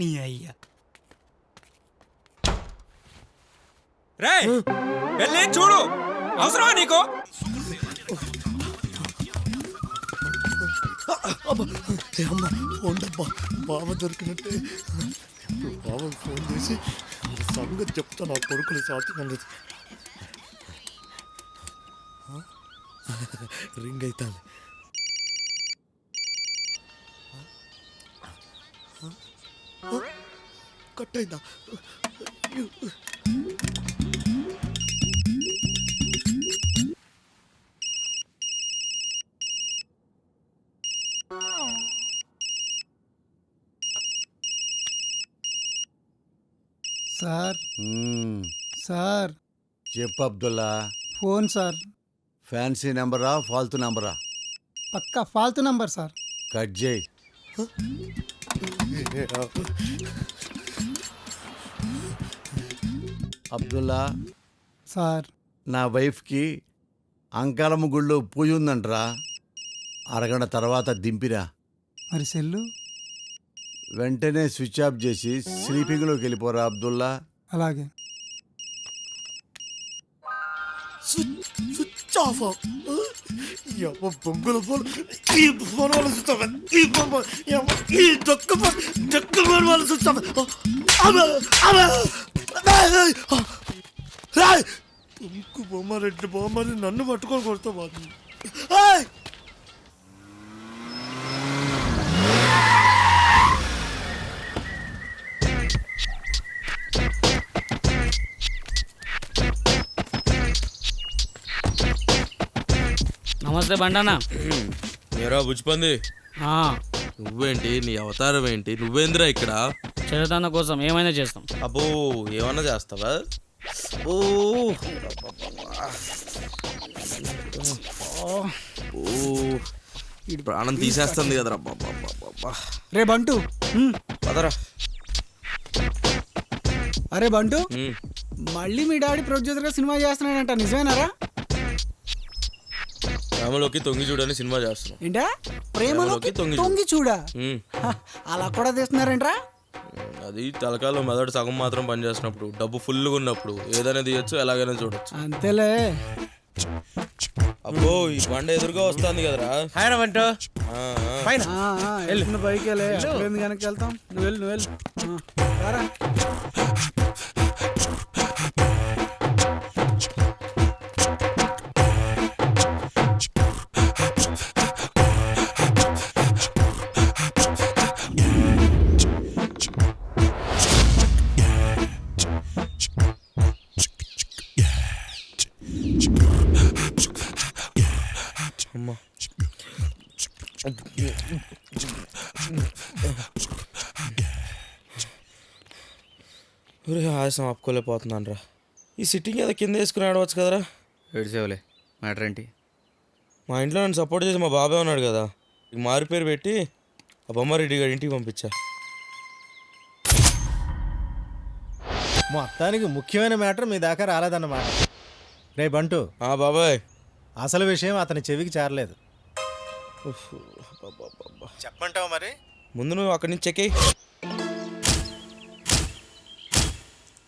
నీ అయ్యా రే వెళ్ళి చూడు, అవసరమా నీకు? అమ్మ ఫోన్ డబ్బా బావ దొరికినట్టే. బావ ఫోన్ చేసి సంగతి చెప్తా, నా కొడుకులు సాధ్యం లేదు. రింగ్ అవుతుంది. కట్ అయిందా? సార్ సార్ చెప్పు అబ్దుల్లా. ఫోన్ సార్, ఫ్యాన్సీ నెంబరా ఫాల్తు నెంబరా? పక్కా ఫాల్తు నంబర్ సార్. కట్ చేయి. అబ్దుల్లా, సార్ నా వైఫ్కి అంకాలమ్మ గుళ్ళో పూజ ఉందంటరా, అరగంట తర్వాత దింపిరా. మరి సెల్లు? వెంటనే స్విచ్ ఆఫ్ చేసి స్లీపింగ్లోకి వెళ్ళిపోరా అబ్దుల్లా. అలాగే. Switch off. బొంగుల ఫోన్, ఈ ఫోన్ వాళ్ళు స్విచ్ ఆఫ్, ఈ ఫోన్ ఈ డొక్క ఫోన్ వాళ్ళు స్విచ్ ఆఫ్. ఇంకు బొమ్మారెడ్డి బొమ్మని నన్ను పట్టుకొని కొడతా బాధ. నమస్తే బండనా. మీరా బుచ్చిపంది, నువ్వేంటి, నీ అవతారం ఏంటి, నువ్వేంద్రా ఇక్కడ? చరితన్న కోసం ఏమైనా చేస్తాం. అబ్బో, ఏమన్నా చేస్తావా? ఓ ప్రాణం తీసేస్తుంది కదరా. రే బంటు, పదరా. అరే బంటు, మళ్ళీ మీ డాడీ ప్రొడ్యూసర్గా సినిమా చేస్తున్నాడంట, నిజమేనారా? ప్రేమలోకి తొంగి చూడని సినిమా చేస్తున్నాం. ఏంటా? ప్రేమలోకి తొంగి చూడా? అలా కూడా తీస్తున్నారేంట్రా? అది తలకాయలో మెదడు సగం మాత్రం పనిచేసినప్పుడు, డబ్బు ఫుల్గా ఉన్నప్పుడు ఏదైనా తీయచ్చు, ఎలాగైనా చూడొచ్చు. అంతేలే. అబ్బో, ఈ బండ ఎదురుగా వస్తుంది కదరా. బైక్ వెనక్కి వెళ్తాం. నువ్వు వెళ్ళు. ఆయాసం ఆపుకోలేకపోతున్నాను రా. ఈ సిట్టింగ్ ఏదో కింద వేసుకుని ఆడవచ్చు కదరా. ఏడ్చేవలే, మ్యాటర్ ఏంటి? మా ఇంట్లో నన్ను సపోర్ట్ చేసి మా బాబాయ్ ఉన్నాడు కదా, ఈ మారు పేరు పెట్టి ఆ బొమ్మారెడ్డి గారి ఇంటికి పంపించా. మొత్తానికి ముఖ్యమైన మ్యాటర్ మీ దాకా రాలేదన్నమాట. రే బంటు, బాబాయ్, అసలు విషయం అతని చెవికి చేరలేదు. చెప్పమంటావు మరి? ముందు నువ్వు అక్కడి నుంచి చెక్కి.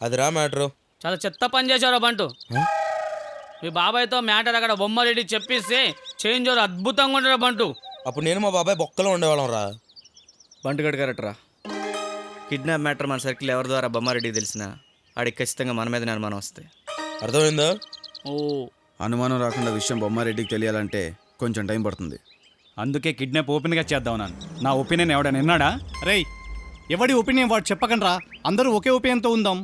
అది రా మ్యాటరు. చాలా చెత్త పని చేశారు బంటు. మీ బాబాయ్తో మ్యాటర్ అక్కడ బొమ్మారెడ్డి చెప్పిస్తే చేంజ్ అద్భుతంగా ఉంటాడు బంటు. అప్పుడు నేను మా బాబాయ్ బొక్కలో ఉండేవాళ్ళం రా. బంటుగడ్ కరెక్టరా. కిడ్నాప్ మ్యాటర్ మన సర్కిల్ ఎవరి ద్వారా బొమ్మారెడ్డికి తెలిసినా ఆడికి ఖచ్చితంగా మన మీదనే అనుమానం వస్తాయి. అర్థమైందా? ఓ, అనుమానం రాకుండా విషయం బొమ్మారెడ్డికి తెలియాలంటే కొంచెం టైం పడుతుంది. అందుకే కిడ్నాప్ ఓపెన్గా చేద్దాం. నా ఒపీనియన్ ఎవడని విన్నాడా? రేయ్, ఎవడి ఒపీనియన్ వాడు చెప్పకండ్రా, అందరూ ఒకే ఒపీనియన్తో ఉందాం.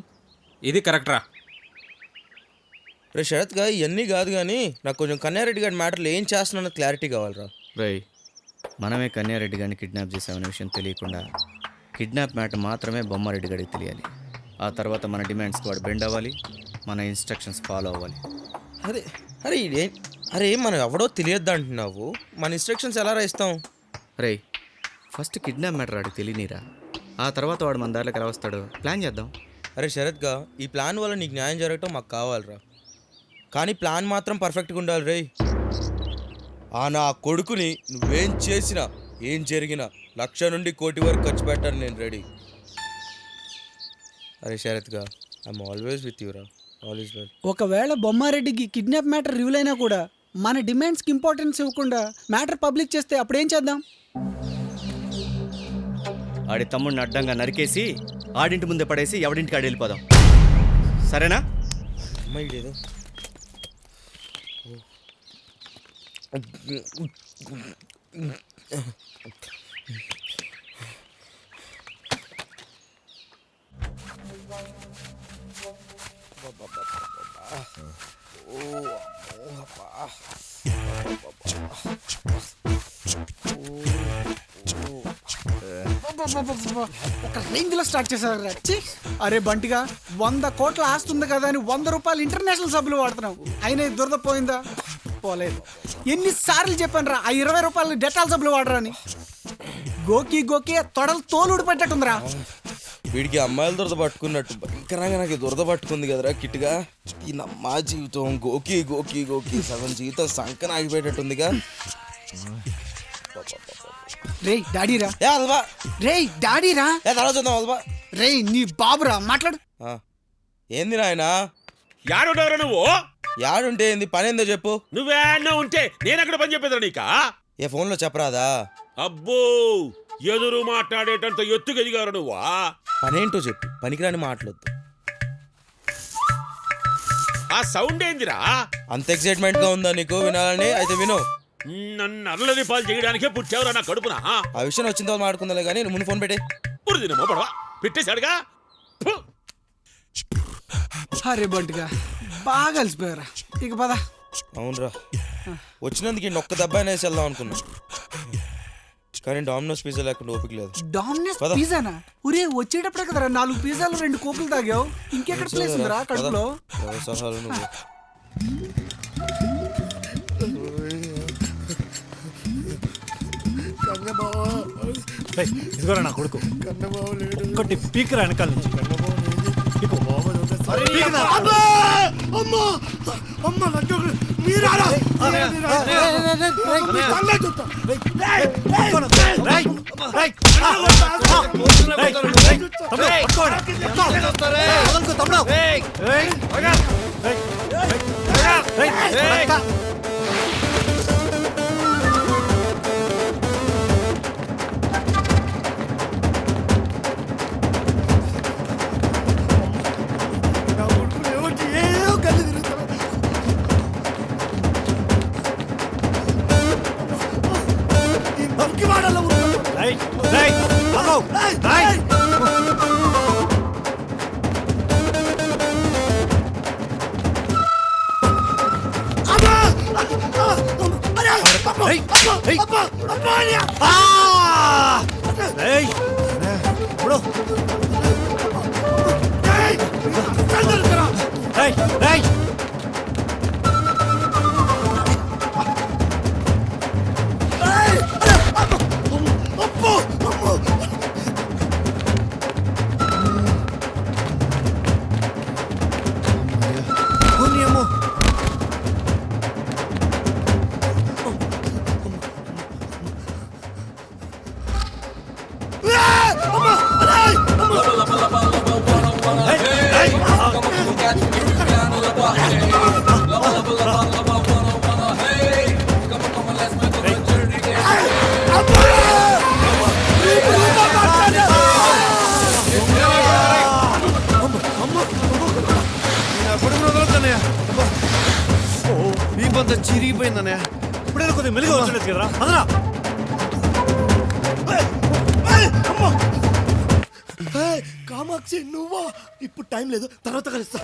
ఇది కరెక్టరా. రే శరత్గా, ఇవన్నీ కాదు కానీ నాకు కొంచెం కన్యారెడ్డి గారి మ్యాటర్లో ఏం చేస్తున్నా క్లారిటీ కావాలరా. రేయ్, మనమే కన్యారెడ్డి గారిని కిడ్నాప్ చేసామనే విషయం తెలియకుండా కిడ్నాప్ మ్యాటర్ మాత్రమే బొమ్మారెడ్డి గారికి తెలియాలి. ఆ తర్వాత మన డిమాండ్స్కి వాడు బెండ్ అవ్వాలి, మన ఇన్స్ట్రక్షన్స్ ఫాలో అవ్వాలి. అరే అరే అరే మనం ఎవడో తెలియద్దు అంటున్నావు, మన ఇన్స్ట్రక్షన్స్ ఎలా రాయిస్తాం? రేయ్, ఫస్ట్ కిడ్నాప్ మ్యాటర్ వాడికి తెలియనిరా, ఆ తర్వాత వాడు మన దారిలోకి ఎలా వస్తాడో ప్లాన్ చేద్దాం. అరే శరత్గా, ఈ ప్లాన్ వల్ల నీకు న్యాయం జరగటం మాకు కావాలరా, కానీ ప్లాన్ మాత్రం పర్ఫెక్ట్గా ఉండాలి. రేయ్, నా కొడుకుని నువ్వేం చేసినా ఏం జరిగినా 1,00,000 నుండి 1,00,000 వరకు ఖర్చు పెట్టాను నేను రెడీ. అరే శరత్గా ఐఎమ్ ఆల్వేస్ విత్ యూరా, ఆల్ ఈస్ వెల్. ఒకవేళ బొమ్మారెడ్డికి కిడ్నాప్ మ్యాటర్ రివీల్ అయినా కూడా మన డిమాండ్స్కి ఇంపార్టెన్స్ ఇవ్వకుండా మ్యాటర్ పబ్లిక్ చేస్తే అప్పుడేం చేద్దాం? ఆడి తమ్ముడిని అడ్డంగా నరికేసి ఆడింటి ముందే పడేసి ఎవడింటికి ఆడి వెళ్ళిపోదాం, సరేనా? అమ్మాయి లేదు. ఒక రేంజ్ లో స్టార్ట్ చేశారు. అరే బంటిగా 100 కోట్ల ఆస్తి ఉంది కదా అని 100 రూపాయలు ఇంటర్నేషనల్ సబ్బులు వాడుతున్నావు, అయినా ఇది దురద పోయిందా? పోలేదు. ఎన్నిసార్లు చెప్పాను రా ఆ 20 రూపాయలు డెటాల్ సబ్బులు వాడరా అని. గోకి గోకి తొడలు తోలు ఊడిపెట్టేట్టుందిరా. వీడికి అమ్మాయిల దురద పట్టుకున్నట్టు భయంకరంగా నాకు దురద పట్టుకుంది కదరా కిట్గా. ఈ నమ్మా జీవితం గోకి గోకి గోకి సగం జీవితం సంకన ఆగిపోయేటట్టుందిగా. రే డాడీరా, ఏ అల్వా రే డాడీరా, ఏ తర్వాత చూద్దాం అల్వా. రే నీ బాబురా, మాట్లాడు. ఏంది నాయన? యాడుండవరా నువ్వు? యాడుంటే ఏంది, పని ఏందో చెప్పు. నువ్వేనా ఉంటే నేనెక్కడ పని చెప్పేదా నీకా? ఏ ఫోన్లో చెప్పరాదా? అబ్బో, ఎదురు మాట్లాడేటంత ఎత్తుకు ఎదిగారు నువ్వా? పనేంటో చెప్పు, పనికిరాని మాట్లాడద్దు. ఆ సౌండ్ ఏందిరా? అంత ఎక్సైట్మెంట్ గా ఉందా నీకు వినాలని? అయితే విను. నన్ను అల్లరి పాలు చేయడానికే పుట్టావురా నా కడుపున. ఆ విషయం వచ్చిన తర్వాత మాట్లాడుకుందా కానీ ముందు ఫోన్ పెట్టే. పురిదినమో పడవా పెట్టేశాడుగా. అరే బంటిగా బాగా కలిసిపోయారా, ఇక పద. అవునరా, వచ్చినందుకు ఒక్క దెబ్బ అనేసి వెళ్దాం అనుకున్నా, కానీ డామినోస్ పిజ్జా లేకుండా ఓపిక లేదు. డామినోస్ పిజ్జానా? ఒరే వచ్చేటప్పుడే కదరా 4 పిజ్జాలు 2 కోకులు తాగావు, ఇంకెక్కడ ప్లేస్ ఉందిరా కడుపులో? సహాలు నువ్వు. ఇదిగోరా నా కొడుకు, ఒక్కటి పీకరా వెనకాల నుంచి. చిరిగిపోయిందనే. ఇప్పుడే కొద్దిగా మెలుగు వచ్చలేదు కదరా, అదరా. కామాక్షి నువ్వా? ఇప్పుడు టైం లేదు, తర్వాత కలుస్తా.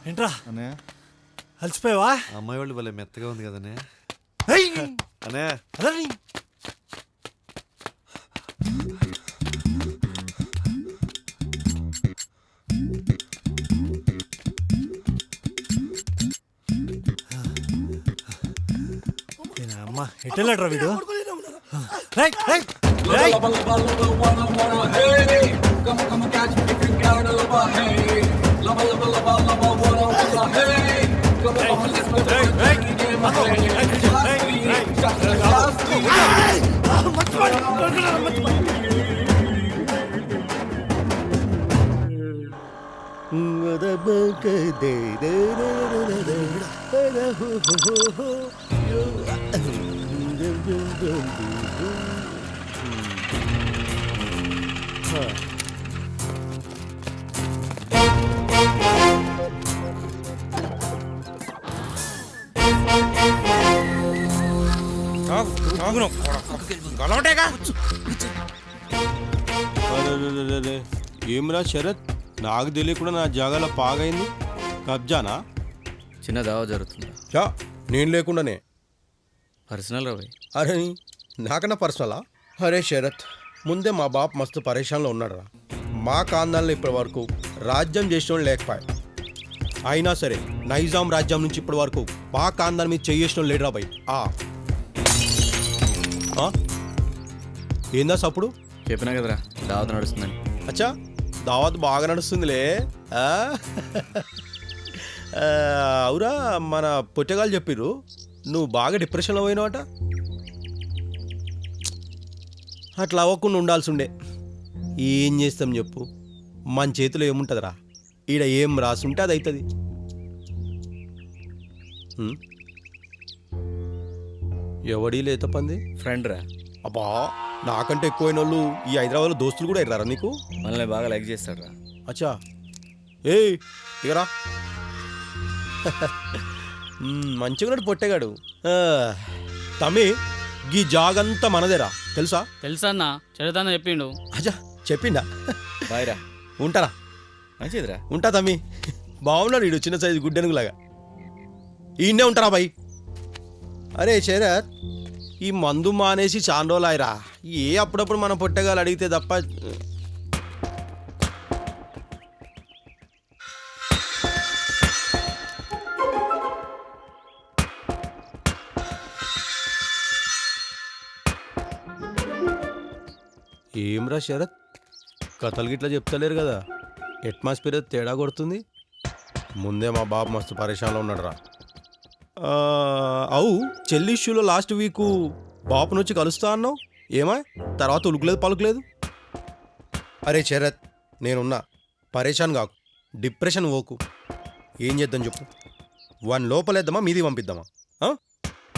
ఏంట్రా అనే అలసిపోయావా? అమ్మాయి వాళ్ళు భలే మెత్తగా ఉంది కదనే. అనే అమ్మా ఎట్టెళ్ళాడ్రా వీడు రైట్ రైట్ రైట్ ఏమిరా శరత్, నాకు తెలియకుండా నా జాగాలో పాగైంది. కబ్జానా? చిన్న దావా జరుగుతుందా? చా, నేను లేకుండానే. పర్సనల్ రా భయ్. అరే నాకన్నా పర్సనలా? అరే శరత్, ముందే మా బాప్ మస్తు పరేషాన్లో ఉన్నాడురా. మా కాందాల్లో ఇప్పటి వరకు రాజ్యం చేసిన లేకపోయా. అయినా సరే నైజాం రాజ్యం నుంచి ఇప్పటి వరకు మా కాందాల మీద చేసిన లేడురా భయ్. ఏందా సప్పుడు? చెప్పినా కదరా దావత్ నడుస్తుందని. అచ్చా, దావత్ బాగా నడుస్తుందిలే. అవురా, మన పొట్టగాళ్ళు చెప్పిర్రు నువ్వు బాగా డిప్రెషన్లో పోయినావట. అట్లా అవ్వకుండా ఉండాల్సి ఉండే. ఏం చేస్తాం చెప్పు, మన చేతిలో ఏముంటుందిరా? ఈడ ఏం రాసి ఉంటే అది అవుతుంది. ఎవడీ లేత పంది? ఫ్రెండ్ రా. అబ్బా, నాకంటే ఎక్కువైన వాళ్ళు ఈ హైదరాబాద్లో దోస్తులు కూడా ఎర్రారా నీకు? మనల్ని బాగా లైక్ చేస్తాడు రా. అచ్చా, ఏయ్ ఇగరా మంచిగా పొట్టేగాడు. తమ్మి, గీ జాగంతా మనదేరా, తెలుసా? తెలుసా అన్న, చదువుతానని చెప్పిండు. అచ్చా, చెప్పిండా? బాయ్రా. ఉంటారా? మంచిదిరా. ఉంటా తమ్మి. బాగున్నాడు వీడు, చిన్న సైజు గుడ్డెనుగులాగా. ఈయనే ఉంటారా బాయ్? అరే శరత్, ఈ మందు మానేసి చాలా రోజులు ఆయరా. అప్పుడప్పుడు మన పొట్టగాలు అడిగితే తప్ప. ఏమ్రా శరత్, కథలు గిట్లా చెప్తలేరు కదా? అట్మాస్ఫియర్ తేడా కొడుతుంది. ముందే మా బాబు మస్తు పరేషాన్లో ఉన్నాడు రా. అవు, చెల్లి ఇష్యూలో లాస్ట్ వీకు బాపును వచ్చి కలుస్తా అన్నావు. ఏమా తర్వాత ఉలుకులేదు పలుకులేదు? అరే శరత్, నేనున్నా, పరేషాన్ కాకు, డిప్రెషన్ పోకు. ఏం చేద్దాం చెప్పు? వన్ లోపలేద్దామా, మీది పంపిద్దామా?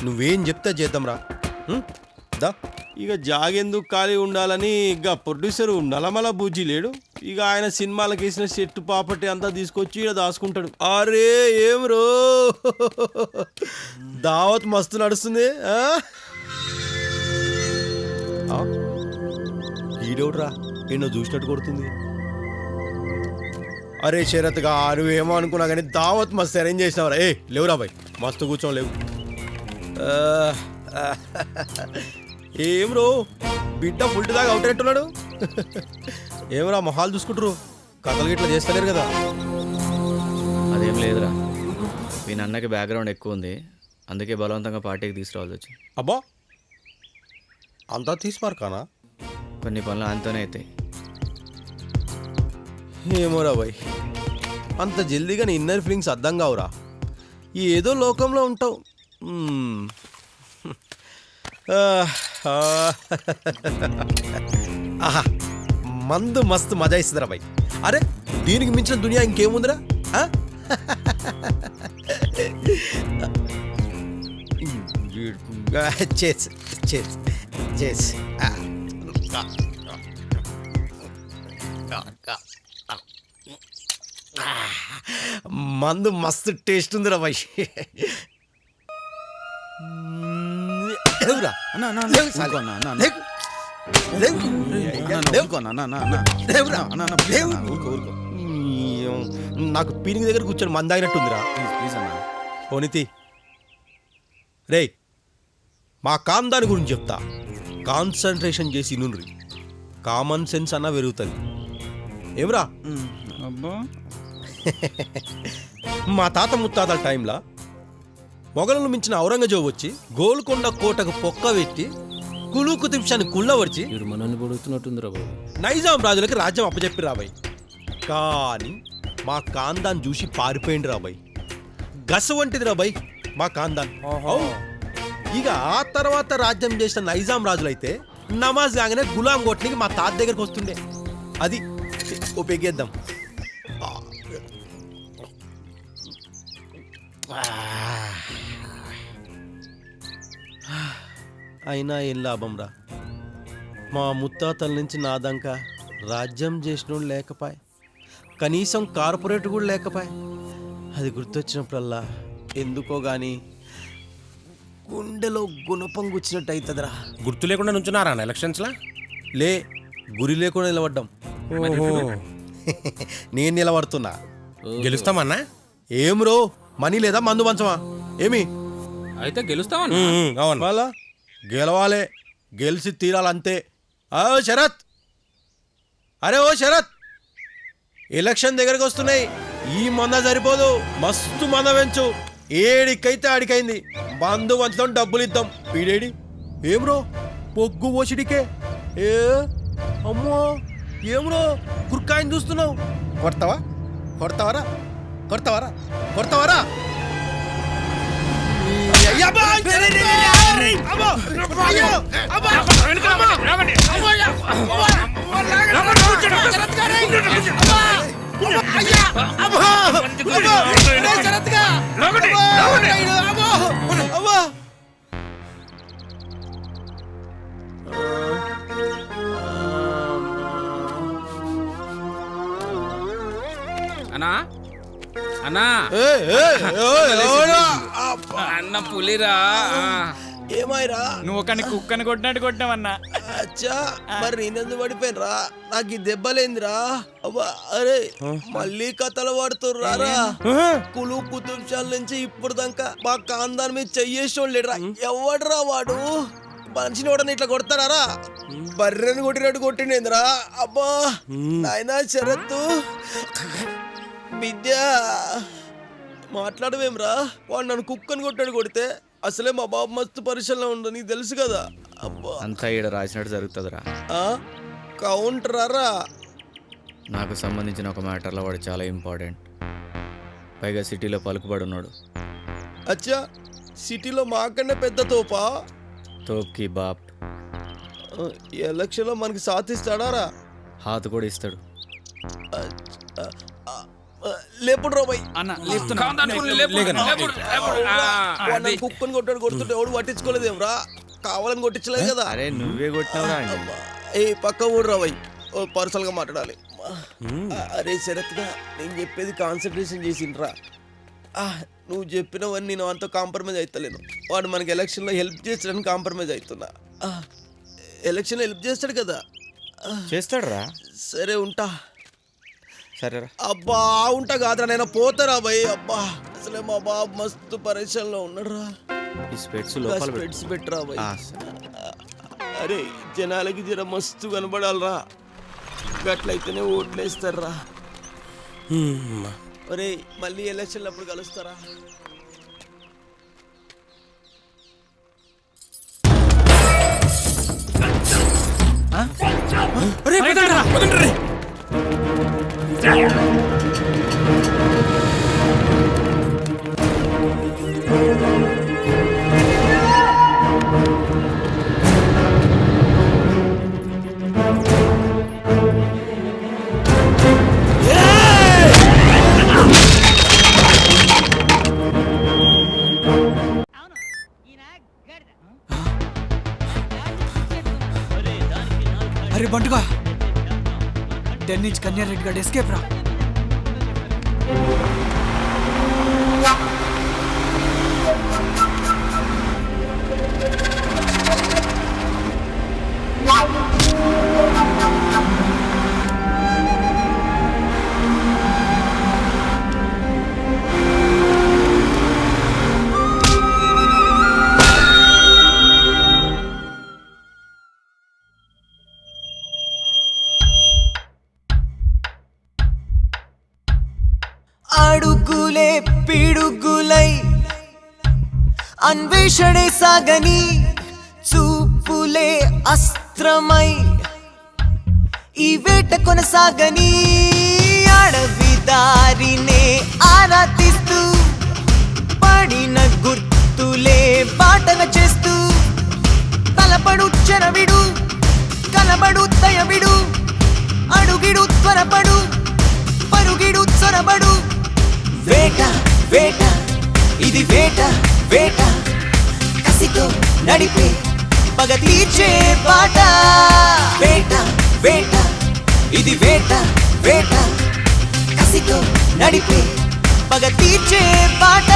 నువ్వేం చెప్తే చేద్దాంరా. దా, ఇక జాగెందుకు ఖాళీ ఉండాలని ఇక ప్రొడ్యూసరు నలమల బూజీ లేడు. ఇక ఆయన సినిమాలకు వేసిన సెట్ పాపటి అంతా తీసుకొచ్చి ఇక్కడ దాచుకుంటాడు. అరే ఏం రో, దావత్ మస్తు నడుస్తుంది. ఈడోడ్రా, ఎన్నో చూసినట్టు కొడుతుంది. అరే శరత్గా, నువ్వేమో అనుకున్నా కానీ దావత్ మస్తు అరేంజ్ చేసినావురా. లేవురా బాయ్, మస్తు కూర్చోం లేవు. ఏం రో, బిడ్డ ఫుల్ దాకా అవుట్ అయినట్టున్నాడు. ఏమరా మొహాలు చూసుకుంటారు, కథలు గిట్లా చేస్తలేరు కదా? అదేం లేదురా, మీ నాన్నకి బ్యాక్గ్రౌండ్ ఎక్కువ ఉంది, అందుకే బలవంతంగా పార్టీకి తీసుకురావాల్సి వచ్చింది. అబ్బా, అంతా తీసుమార్కానా? కొన్ని పనులు ఆయనతోనే అవుతాయి. ఏమోరా బాయ్, అంత జల్దీగా నీ ఇన్నర్ ఫీలింగ్స్ అర్థం కావురా. ఏదో లోకంలో ఉంటావు. ఆహా, మందు మస్తు మజా ఇస్తుందిరా బాయ్. అరే, దీనికి మించిన దునియా ఇంకేముందిరా? చేసి చేసి చేసి మందు మస్తు టేస్ట్ ఉందిరా బాయ్. నాకు పీనింగ్ దగ్గర కూర్చొని మందాగినట్టుందిరా. పోనీతి రే, మా కాందాని గురించి చెప్తా. కాన్సన్ట్రేషన్ చేసి నుండ్రి, కామన్ సెన్స్ అన్న పెరుగుతుంది. ఏమ్రా? మా తాత ముత్తాతల టైంలో మొఘలను మించిన ఔరంగజేబు వచ్చి గోల్కొండ కోటకు పొక్క పెట్టి కులు కుతుబ్షాని కుళ్ళవరిచి మనల్ని పొడుగుతున్నట్టుందిరా బాబు. నైజాం రాజులకి రాజ్యం అప్పచెప్పి రాబాయ్. కానీ మా కాందాన్ చూసి పారిపోయింది రాబాయ్. గస వంటిది రాబాయ్ మా కాందాన్. అవు. ఇక ఆ తర్వాత రాజ్యం చేసిన నైజాం రాజులైతే నమాజ్ కాగానే గులాం కొట్టికి మా తాత దగ్గరకు వస్తుండే. అది ఉపయోగిద్దాం. అయినా ఏం లాభం రా, మా ముత్తాతల నుంచి నాదంకా రాజ్యం చేసినోడు లేకపాయ్, కనీసం కార్పొరేట్ కూడా లేకపాయ్. అది గుర్తొచ్చినప్పుడల్లా ఎందుకో గాని గుండెలో గుణపం గుచ్చినట్టు అవుతుందిరా. గుర్తు లేకుండా నుంచున్నారా ఎలక్షన్స్లా? లే, గురి లేకుండా నిలబడ్డాం. నేను నిలబడుతున్నా. గెలుస్తామన్నా? ఏం రో, మనీ లేదా మందు పంచమా? ఏమి అయితే గెలుస్తామన్నా. అవును, వాళ్ళ గెలవాలే, గెలిచి తీరాలంతే. శరత్, అరే ఓ శరత్, ఎలక్షన్ దగ్గరకు వస్తున్నాయి. ఈ మంద సరిపోదు, మస్తు మంద పెంచు. ఏడికైతే ఆడికైంది. మందు పంచుతాం, డబ్బులు ఇద్దాం. వీడేడి ఏం రో, పొగ్గు పోసిడికే. ఏ అమ్మో, ఏమ్రో గుర్కాయని చూస్తున్నావు? కొడతావా? కొడతావరా? కొడతావరా? కొడతావరా? అన్నా అన్నా అన్న పులిరా. ఏమైరా? నువ్వు ఒక కుక్కని కొట్టినట్టు కొట్టావన్నా. అచ్చా, మరి నేనెందుకు పడిపోయినరా? నాకు ఈ దెబ్బలేందిరా? అబ్బా, అరే మళ్ళీ కథలు పడుతుర్రారా. కులు కుతుబ్షాల నుంచి ఇప్పుడు దాకా మా కాందాన్ మీద చెయ్యేసోళ్ళు లేడరా. ఎవడరా వాడు? మనిషిని వాడని ఇట్లా కొడతారా? బర్రెని కొట్టినట్టు కొట్టిండేందిరా. అబ్బా నాయనా శరత్తు, విద్య మాట్లాడవేమ్రా? వాడు నన్ను కుక్కని కొట్టాడు కొడితే. అసలే మా బాబు మస్తు పరిశీలన ఉండు, నీకు తెలుసు కదా. అబ్బా, అంతా ఈడ రాసినట్టు జరుగుతుందిరా. కౌంటరా? నాకు సంబంధించిన ఒక మ్యాటర్లో వాడు చాలా ఇంపార్టెంట్. పైగా సిటీలో పలుకుబడి ఉన్నాడు. అచ్చా, సిటీలో మాకన్నా పెద్ద తోపా? తోప్కి బాప్. ఎలక్షన్లో మనకి సాధిస్తాడారా? హాత్ కూడా ఇస్తాడు. లేపుడు రోబై అన్న కుక్కని కొట్టాడు కొడుతుంటే ఎవడు పట్టించుకోలేదేమ్రా? కావాలని కొట్టించలేదు కదా. అరే నువ్వే కొట్టినవరా? ఏ పక్క ఊడు రాబోయ్, పర్సనల్ గా మాట్లాడాలి. అరే శరత్గా, నేను చెప్పేది కాన్సన్ట్రేషన్ చేసిండ్రా. నువ్వు చెప్పినవన్నీ నేను అంత కాంప్రమైజ్ అవుతలేను. వాడు మనకి ఎలక్షన్లో హెల్ప్ చేస్తాడని కాంప్రమైజ్ అవుతున్నా. ఎలక్షన్లో హెల్ప్ చేస్తాడు కదా? చేస్తాడురా. సరే ఉంటా. సరేరా. అబ్బా ఉంటా కాదురా, నేను పోతారా భయ్. అబ్బా అసలే మా బాబు మస్తు పరేషాన్లో ఉన్నాడురా. స్పెట్స్ పెట్టరా భయ్. అరే జనాలకి జర మస్తు కనబడాలరా, గట్లయితేనే ఓట్లేస్తారా. అరే మళ్ళీ ఎలక్షన్లు అప్పుడు కలుస్తారా? అరే బంటుగా, 10 ఇంచ్ కన్యారెడ్డి గారు ఎస్కేప్ రా. అడుగులే పిడుగులై అన్వేషణే సాగని చూపులే అస్త్రమై ఈ వేట కొనసాగని అడవి దారినే ఆరాధిస్తూ పడిన గుర్తులే బాటగా చేస్తూ తలపడు చెరవిడు కలబడు దయవిడు అడుగిడు త్వరపడు పరుగిడు చొరబడు వేట వేట ఇది వేట వేట కసితో నడిపే పగ తీర్చే బాట వేట వేట ఇది వేట వేట కసితో నడిపే పగ తీర్చే బాట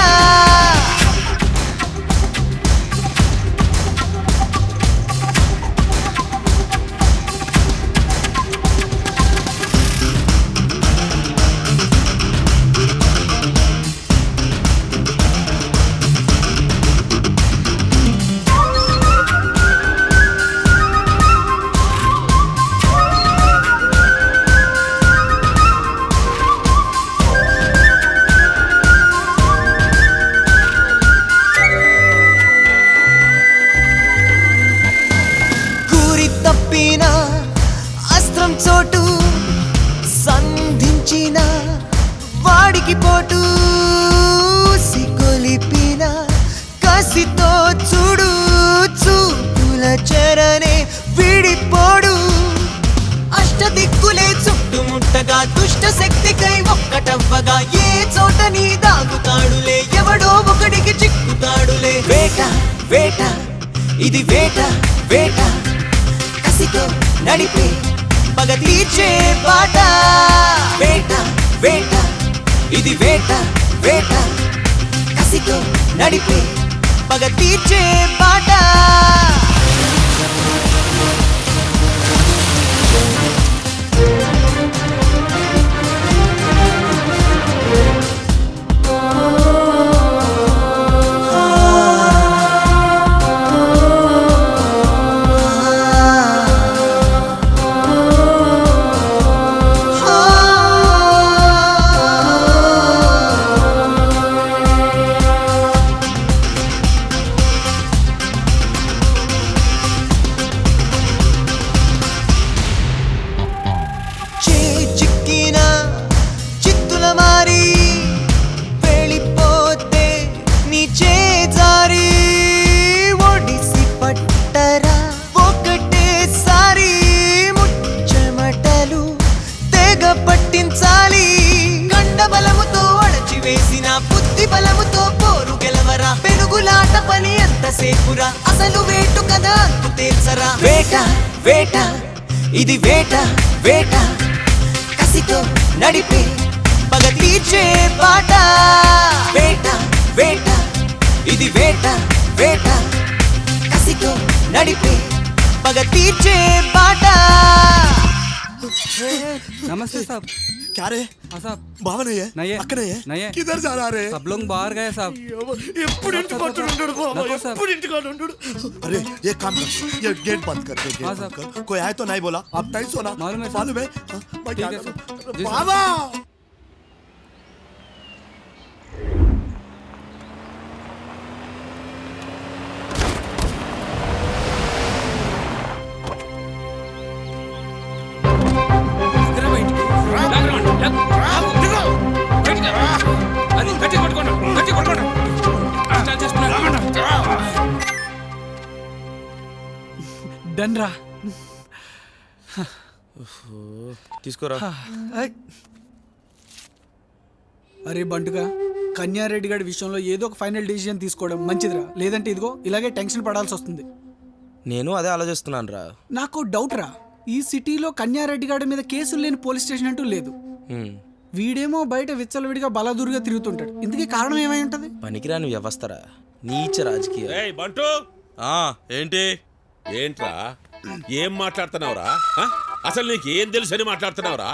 అస్త్రం చోటు సంధించిన వాడికి పోటు సిగొలిపిన కసితో చూడు చూపుల చరణే విడిపోడు అష్టదిక్కులే చుట్టుముట్టగా దుష్ట శక్తికై ఒక్కటవ్వగా ఏ చోట నీ దాగుతాడులే ఎవడో ఒకడికి చిక్కుతాడులే వేట వేట ఇది వేట వేట కసితో నడిపే పగ తీర్చే బాట వేట వేట ఇది వేట వేట కసితో నడిపే పగ తీర్చే బాట పట్టించాలి కండబలముతో అణచివేసిన బుద్ధి బలముతో పోరు గెలవరా పెనుగులాట పని ఎంతసేపురా అసలు వేటు కదా అంతు తేల్చరా వేట వేట ఇది వేట వేట కసితో నడిపే పగ తీర్చే బాట వేట వేట ఇది వేట వేట కసితో నడిపే పగ తీర్చే బాట नमस्ते साहब। क्या रे हाँ साहब। बाबा नहीं है नहीं है अक्का नहीं है नहीं है किधर जा रहा रे सब लोग बाहर गए साहब ఎప్పుడు ఇంటికి వస్తుంటాడు బాబా नको साहब। ఎప్పుడు ఇంటికి వస్తుంటాడు अरे ये काम कर ये गेट बंद कर दे हाँ गेट साहब। बंद कर कोई आए तो नहीं बोला आप नहीं सोना मालूम है साहब। मालूम है हाँ, मैं क्या ठीक है करूं? साहब। अरे जी साहब। बाबा డన్ రా తీసుకోరా అరే బంటుగా కన్యారెడ్డి గారి విషయంలో ఏదో ఒక ఫైనల్ డిసిజన్ తీసుకోవడం మంచిదిరా లేదంటే ఇదిగో ఇలాగే టెన్షన్ పడాల్సి వస్తుంది నేను అదే ఆలోచిస్తున్నాను రా నాకు డౌట్ రా ఈ సిటీలో కన్యారెడ్డి గారి మీద కేసులు లేని పోలీస్ స్టేషన్ అంటూ లేదు వీడేమో బయట విచ్చలవిడిగా బలదూరుగా తిరుగుతుంటాడు ఇందుకే కారణం ఏమై ఉంటది పనికిరాని వ్యవస్థరా నీచ రాజకీయ ఏయ్ బంటు ఏంటి ఏంట్రా ఏం మాట్లాడుతున్నావురా అసలు నీకు ఏం తెలుసు అని మాట్లాడుతున్నావురా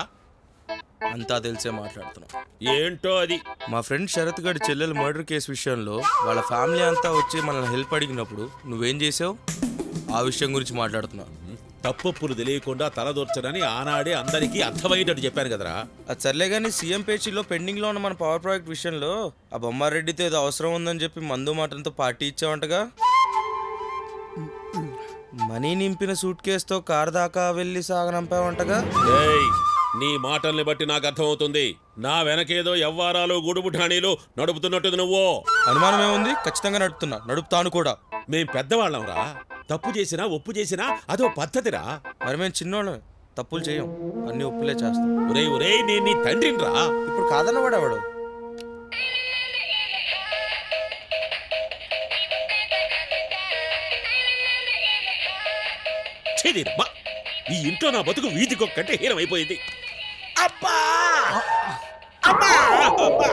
అంతా తెలిసే మాట్లాడుతున్నాం ఏంటో అది మా ఫ్రెండ్ శరత్ గడి చెల్లెలు మర్డర్ కేసు విషయంలో వాళ్ళ ఫ్యామిలీ అంతా వచ్చి మనల్ని హెల్ప్ అడిగినప్పుడు నువ్వేం చేసావు ఆ విషయం గురించి మాట్లాడుతున్నావు తప్పొప్పులు తెలియకుండా తలదూర్చనని ఆనాడే అందరికీ అర్థమయ్యేటట్టు చెప్పాను కదరా. అది సర్లే కానీ సీఎం పేచీలో పెండింగ్లో ఉన్న మన పవర్ ప్రాజెక్ట్ విషయంలో ఆ బొమ్మారెడ్డితో ఏదో అవసరం ఉందని చెప్పి మందు మాటలతో పార్టీ ఇచ్చావంటగా. మనీ నింపిన సూట్ కేసుతో కార్ దాకా వెళ్ళి సాగనంపావంటగా. ఏయ్, నీ మాటల్ని బట్టి నాకు అర్థమవుతుంది నా వెనకేదో ఎవ్వారాలు గూడుపు ఠాణీలు నడుపుతున్నట్టు నువ్వు. అనుమానం ఏముంది? ఖచ్చితంగా నడుపుతాను కూడా. మేం పెద్దవాళ్ళంరా, తప్పు చేసినా ఒప్పు చేసినా అదో పద్ధతిరా. మరి మేము చిన్నోళ్ళం, తప్పులు చేయం, అన్ని ఒప్పులే చేస్తాం. ఒరేయ్ ఒరేయ్, నేను నీ తండ్రినిరా. ఇప్పుడు కాదన్నవాడు ఎవడు? ఛీదీరమ్మా, ఈ ఇంట్లో నా బతుకు వీధికొక్కటే హీనమైపోయింది. అబ్బా అబ్బా అబ్బా.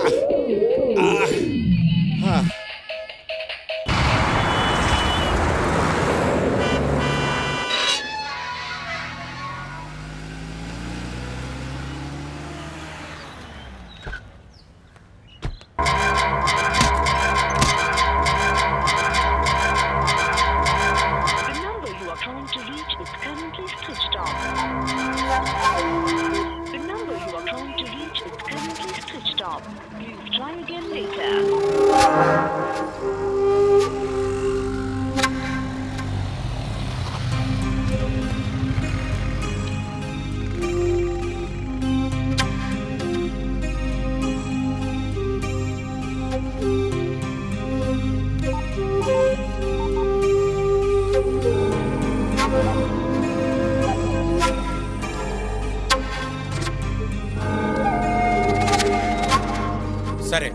సరే,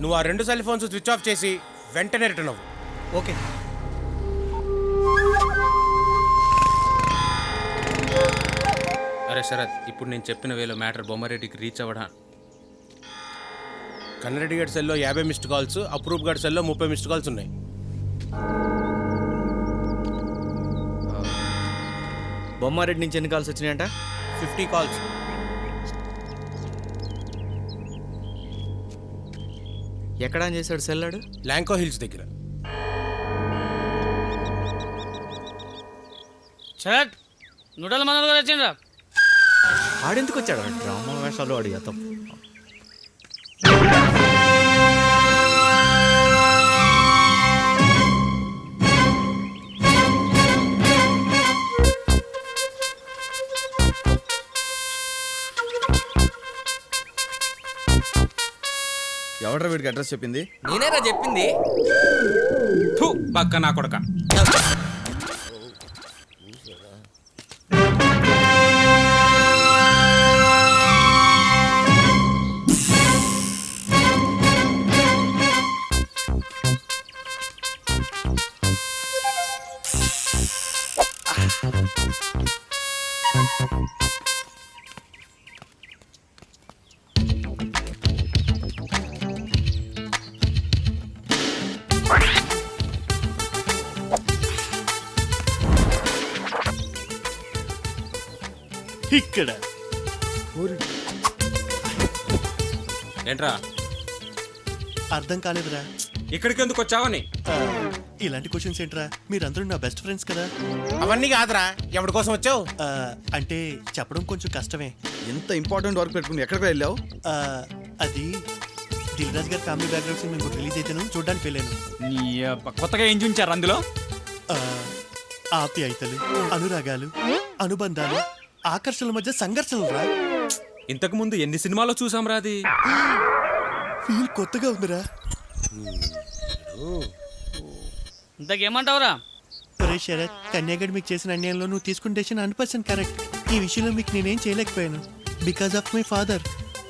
నువ్వు ఆ 2 సెల్ ఫోన్స్ స్విచ్ ఆఫ్ చేసి వెంటనే రిటర్న్ అవ్వు. ఓకే. అరే శరత్, ఇప్పుడు నేను చెప్పిన వేలో మ్యాటర్ బొమ్మారెడ్డికి రీచ్ అవ్వడా? కన్నరెడ్డి గారి సెల్లో 50 మిస్డ్ కాల్స్, అప్రూవ్ గారి సెల్లో 30 మిస్డ్ కాల్స్ ఉన్నాయి. బొమ్మారెడ్డి నుంచి ఎన్ని కాల్స్ వచ్చినాయంట? 50 కాల్స్. ఎక్కడ చేశాడు సెల్లాడు? ల్యాంకో హిల్స్ దగ్గర. శరత్, నూటల మంది కూడా వచ్చిండ్రా. ఆడెందుకు వచ్చాడు? డ్రామా వేషాలు ఆడి అతం. ఎవడ్రా వీడికి అడ్రస్ చెప్పింది? నేనేరా చెప్పింది. పక్క నా కొడక. ఇక్కడ ఏంట్రా అర్థం కాలేదురా. ఇక్కడికి ఎందుకు వచ్చావని? ఇలాంటి క్వశ్చన్స్ ఏంట్రా? మీరందరూ నా బెస్ట్ ఫ్రెండ్స్ కదా. అవన్నీ కాదురా, ఎవరి కోసం వచ్చావు? అంటే చెప్పడం కొంచెం కష్టమే. ఎంత ఇంపార్టెంట్ వర్క్ పెట్టుకుని ఎక్కడికి వెళ్ళావు? అది దిల్ రాజు గారి ఫ్యామిలీ బ్యాక్గ్రౌండ్స్ మేము రిలీజ్ అయితేను చూడడానికి వెళ్ళాను. నీ కొత్తగా ఏం చూపించారు అందులో? ఆప్యాయతలు, అనురాగాలు, అనుబంధాలు, ఆకర్షణల మధ్య సంఘర్షణలు రా. ఇంతకు ముందు ఎన్ని సినిమాలో చూసాం రా అది. ఫీల్ కొత్తగా ఉందిరా. ఇంతకేమంటావురా? ఒరే శరత్, కన్యాగడ్ మీకు చేసిన అన్యాయంలో నువ్వు తీసుకున్న డెసిషన్ 100% కరెక్ట్. ఈ విషయంలో మీకు నేనేం చేయలేకపోయాను బికాజ్ ఆఫ్ మై ఫాదర్.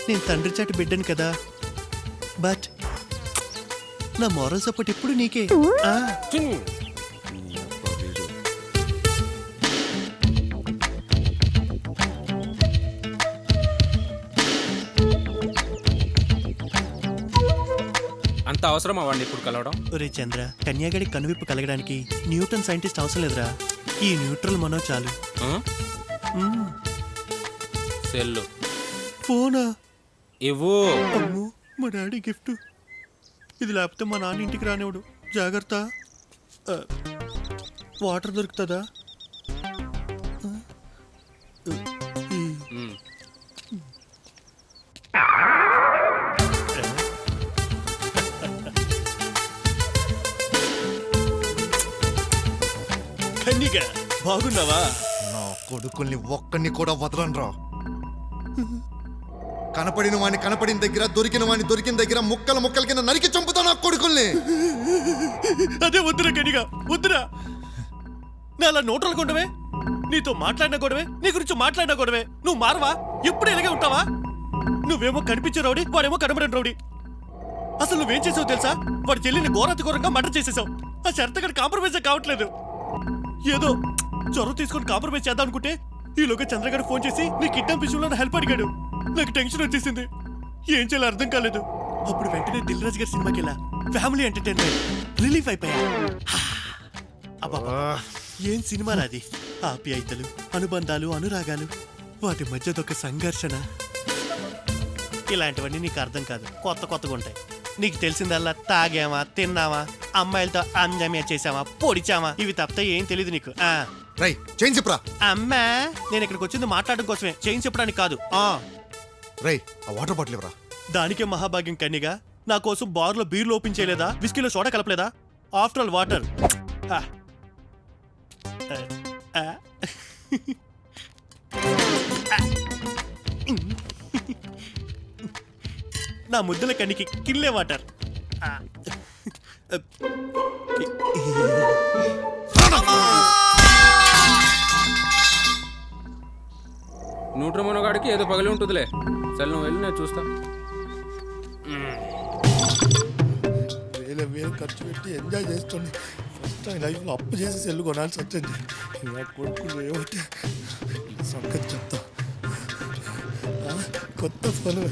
నేను తండ్రి చాటు బిడ్డను కదా. బట్ నా మోరల్ సపోర్ట్ ఎప్పుడు నీకే. అంత అవసరం అవ్వండి ఇప్పుడు కలవడం? ఒరే చంద్ర, కన్యాగడి కనువిప్పు కలగడానికి న్యూటన్ సైంటిస్ట్ అవసరం లేదురా. ఈ న్యూట్రల్ మనో చాలు. సెల్లు ఫోనా? ఇవ్వు. అమ్మో, మా డాడీ గిఫ్ట్. ఇది లేకపోతే మా నాన్న ఇంటికి రానివాడు. జాగ్రత్త. వాటర్ దొరుకుతుందా? కన్నిక బాగున్నావా? నా కొడుకుల్ని ఒక్కడిని కూడా వదలనరా. కనపడిన వాడిని కనపడిన దగ్గర, దొరికిన వాడిని దొరికిన దగ్గర ముక్కల ముక్కల కింద నరికి చంపుతా నా కొడుకుల్ని. అదే వద్దురా కన్నిక, వద్దురా. నా అలా నోట్రలు కొండవే, నీతో మాట్లాడిన గొడవే, నీ గురించి మాట్లాడిన గొడవే. నువ్వు మారవా? ఎప్పుడు ఇలాగే ఉంటావా? నువ్వేమో కనిపించే రౌడీ, వాడేమో కనబడిన రౌడీ. అసలు నువ్వేం చేసావు తెలుసా? వాడి చెల్లిని ఘోరాతి ఘోరంగా మర్డర్ చేసేసావు. ఆ శరతగడ కాంప్రమైజ్ కావట్లేదు. ఏదో చొరవ తీసుకొని కాంప్రమైజ్ చేద్దాం అనుకుంటే ఈలోగా చంద్రగారు ఫోన్ చేసి నీ కిడ్నాప్ విషయంలో హెల్ప్ అడిగాడు. నాకు టెన్షన్ వచ్చేసింది, ఏం చేయాలో అర్థం కాలేదు. అప్పుడు వెంటనే దిల్ రాజు గారి సినిమాకి వెళ్ళా. ఫ్యామిలీ ఎంటర్టైన్మెంట్, రిలీఫ్ అయిపోయా. అబ్బా, ఏం సినిమా నాది! ఆప్యాయతలు, అనుబంధాలు, అనురాగాలు, వాటి మధ్యదొక సంఘర్షణ. ఇలాంటివన్నీ నీకు అర్థం కాదు, కొత్త కొత్తగా ఉంటాయి. నీకు తెలిసిందల్లా తాగామా, తిన్నామా, అమ్మాయిలతో అంజామియా చేసామా, పొడిచామా, ఇవి తప్పితే ఏం తెలీదు నీకు. చేంజ్ చెప్పరా. అమ్మా, నేను ఇక్కడికి వచ్చింది మాట్లాడడం కోసమే, చేంజ్ చెప్పడానికి కాదు. రై, ఆ వాటర్ బాటిల్ ఇవ్వరా. దానికే మహాభాగ్యం కన్నిగా. నా కోసం బార్లో బీర్లు ఓపెన్ చేయలేదా, విస్కీలో సోడా కలపలేదా? After all water. నా ముద్దుల కన్నికి కిల్లే వాటర్. నూట్రమోనగాడికి ఏదో పగలి ఉంటుందిలే. సరే నువ్వు వెళ్ళి నేను చూస్తా. వేల వేలు ఖర్చు పెట్టి ఎంజాయ్ చేస్తుంది. ఫస్ట్ టైం లైఫ్లో అప్పు చేసి సెల్లు కొనాల్సి వచ్చింది. నా కొడుకు ఏమిటి సంగతి చెప్తా. కొత్త ఫోన్.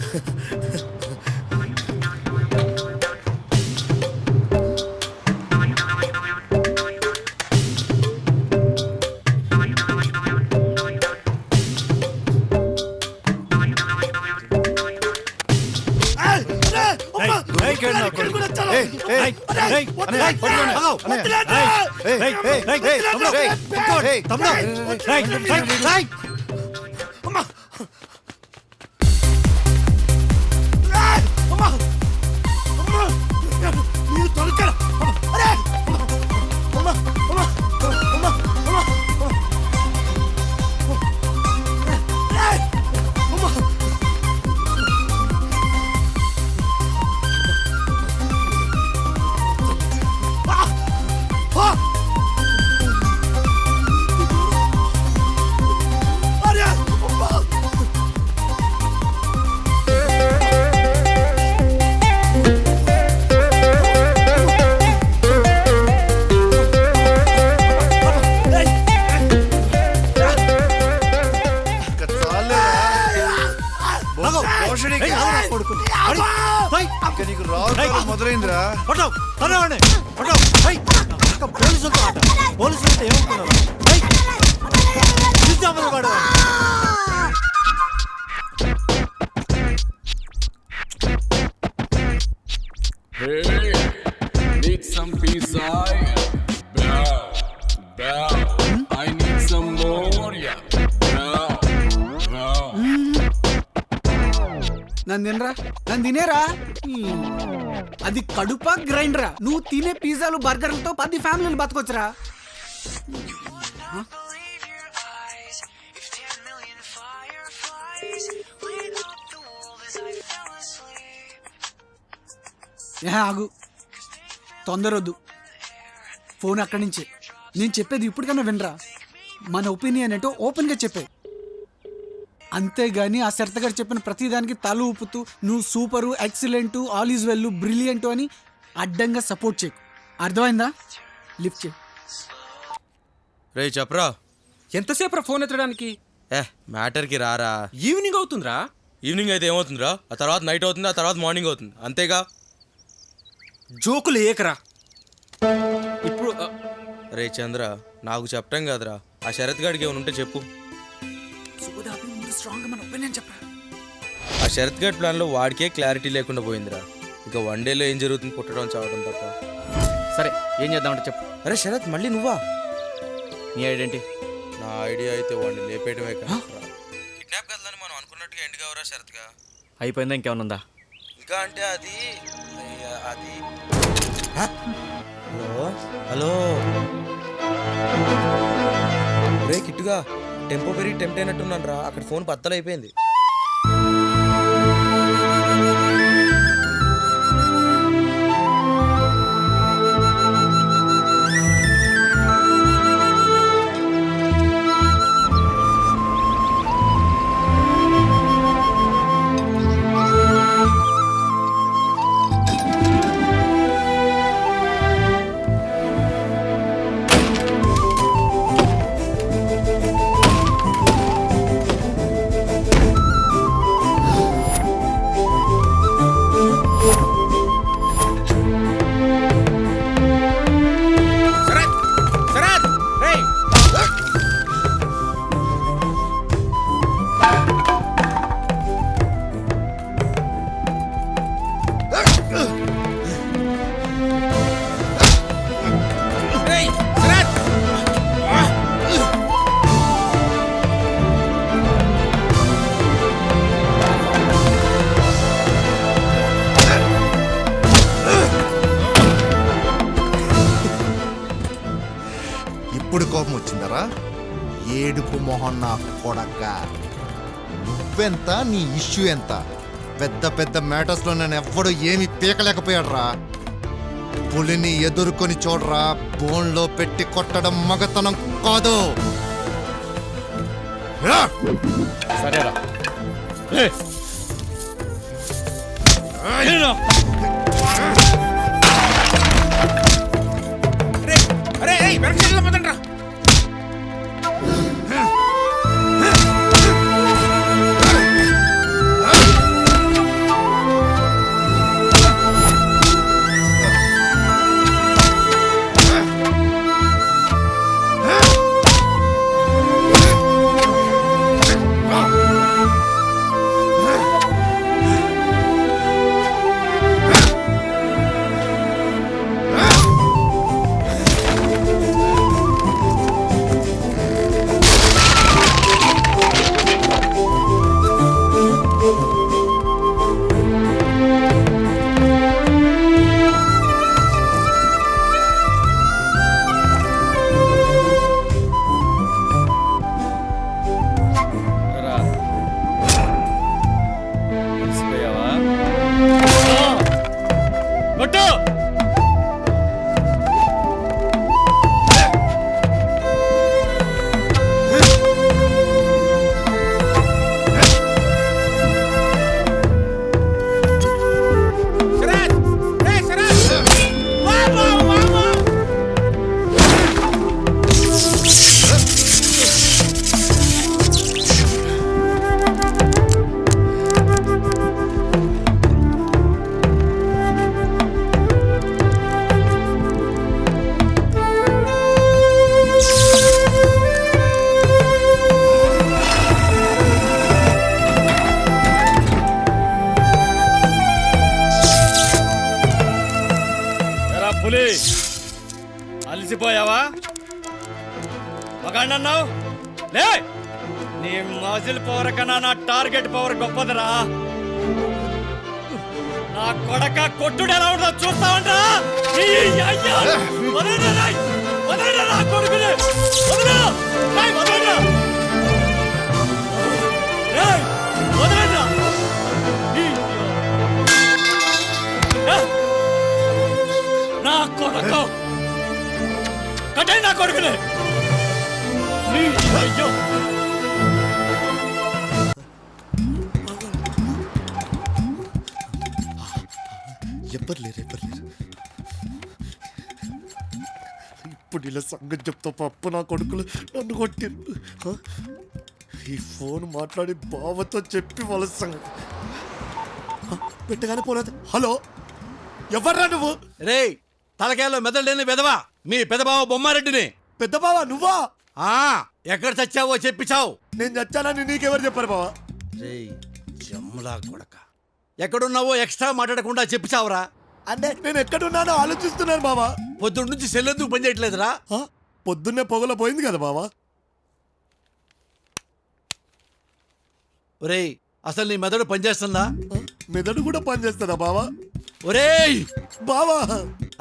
నీకు రావు మొదలైందిరా. పోలీసులతో ఆట. పోలీసులతో ఏమనుకున్నావు? వాడు Need some pizza. Bow, bow. I need some more. Yeah. Bow, bow. నన్ను తినరా, నన్ను తినేరా. అది కడుపా గ్రైండరా? నువ్వు తినే పిజ్జాలు బర్గర్లతో 10 ఫ్యామిలీలు బతకొచ్చురా. ఆగు, తొందరొద్దు. ఫోన్ అక్కడి నుంచి. నేను చెప్పేది ఇప్పటికన్నా వినరా. మన ఒపీనియన్ ఏంటో ఓపెన్గా చెప్పే. అంతేగాని ఆ శరతగారు చెప్పిన ప్రతిదానికి తల ఊపుతూ నువ్వు super, excellent, all is well, brilliant అని అడ్డంగా సపోర్ట్ చేయకు. అర్థమైందా? లిఫ్ట్ చేయి. రే చెప్పరా. ఎంతసేపు ఫోన్ ఎత్తడానికి? మ్యాటర్కి రారా. ఈవినింగ్ అవుతుందిరా. ఈవినింగ్ అయితే ఏమవుతుందిరా? ఆ తర్వాత నైట్ అవుతుంది, ఆ తర్వాత మార్నింగ్ అవుతుంది, అంతేగా. జోకులు ఏకరా. ఇప్పుడు రే చంద్ర, నాకు చెప్పటం కాదురా, ఆ శరత్ గాడికి ఏమైనా ఉంటే చెప్పు. ఆ శరత్ గాడి ప్లాన్లో వాడికే క్లారిటీ లేకుండా పోయిందిరా. ఇక 1 డేలో ఏం జరుగుతుంది, పుట్టడం చావడం తప్ప. సరే ఏం చేద్దామంటే చెప్పు. అరే శరత్, మళ్ళీ నువ్వా? నీ ఐడెంటిటీ? నా ఐడియా అయితే వాడిని లేపేయటమే కదా. కిడ్నాప్ కదలని మనం అనుకున్నట్టుగా ఎండ్ కావరా శరత్గా? అయిపోయిందా? ఇంకేమైనా ఉందా? ఇంకా అంటే అది హలో హలో రే కిట్టుగా టెంపో పెరిగి టెంప్ట్ అయినట్టున్నాను రా, అక్కడ ఫోన్ బద్దలైపోయింది. ఇప్పుడు కోపం వచ్చిందరా? ఏడుపు మొహం నా కొడక. నువ్వెంత, నీ ఇష్యూ ఎంత? పెద్ద పెద్ద మ్యాటర్స్లో నేను ఎవ్వడు ఏమీ పీకలేకపోయాడు రా. పులిని ఎదుర్కొని చూడరా, బోన్లో పెట్టి కొట్టడం మగతనం కాదు. సరేరా పులి, అలసిపోయావా? మగాణ్ణన్నావు లే. నీ మాజిల్ పవర్ కన్నా నా టార్గెట్ పవర్ గొప్పదిరా. నా కొడక కొట్టుడు ఎలా ఉంటుందో చూస్తావంటా? నా కొడుకుని నా కొడుకు కట్టే, నా కొడుకుని అయ్యో. ఎవ్వరు లేరు. ఇప్పుడు ఇలా సంగతి చెప్తా పప్పు, నా కొడుకులు నన్ను కొట్టిరు. ఈ ఫోన్ మాట్లాడి బావతో చెప్పి వాళ్ళ సంగతి పెట్టగానే పోలేదు. హలో, ఎవర్రా నువ్వు? రే తలకాయలో మెదడులేని పెదవా, మీ పెదబావ బొమ్మారెడ్డిని. పెద్ద బావా నువ్వా? ఎక్కడ చచ్చావో చెప్పి చావు. నేను చచ్చానని నీకెవరు చెప్పారు బావా? రే జమ్ములా కొడక, ఎక్కడున్నావో ఎక్స్ట్రా మాట్లాడకుండా చెప్పి చావురా. అంటే నేను ఎక్కడున్నానో ఆలోచిస్తున్నాను బావా. పొద్దున్న నుంచి సెల్లెందుకు పని చేయట్లేదురా? పొద్దున్నే పొగలో పోయింది కదా బావా. ఒరేయ్ అసలు నీ మెదడు పనిచేస్తుందా? మెదడు కూడా పనిచేస్తుందా బావా? ఒరేయ్ బావా,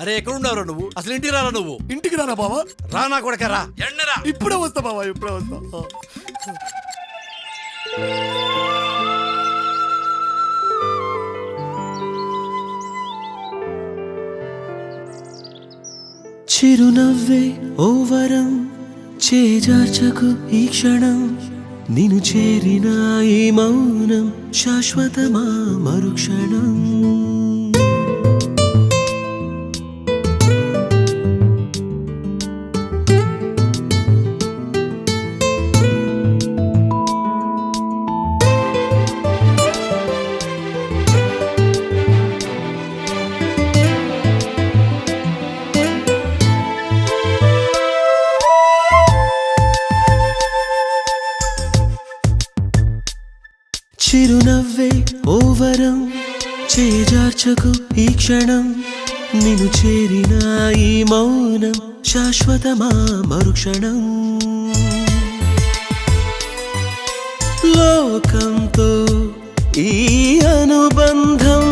అరే ఎక్కడున్నావు నువ్వు? అసలు ఇంటికి రారా నువ్వు? ఇంటికి రానా బావా? రానా కొడక రా. ఎండరా. ఇప్పుడే వస్తా బావా, ఇప్పుడే వస్తా. చిరునవ్వే ఓవరం చేజార్చకు ఈ క్షణం నిన్ను చేరిన ఈ మౌనం శాశ్వతమా మరుక్షణం చిరునవ్వే ఓవరం చేజార్చకు ఈ క్షణం నిన్ను చేరిన ఈ మౌనం శాశ్వతమా మరుక్షణం లోకంతో ఈ అనుబంధం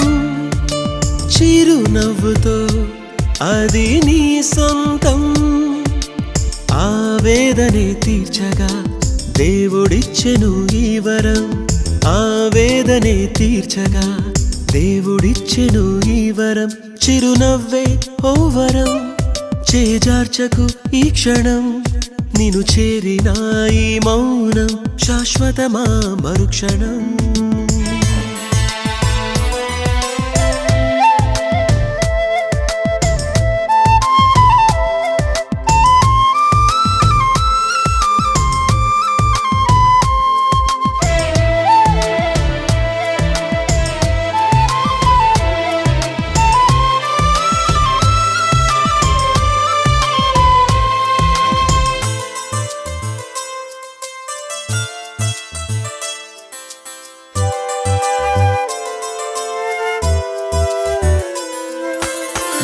చిరునవ్వుతో అది నీ సొంతం ఆవేదనే తీర్చగా దేవుడిచ్చెను ఈ వరం ఆవేదనే తీర్చగా దేవుడిచ్చెను ఈ వరం చిరునవ్వే ఓ వరం చేజార్చకు ఈ క్షణం నిన్ను చేరిన ఈ మౌనం శాశ్వతమా మరుక్షణం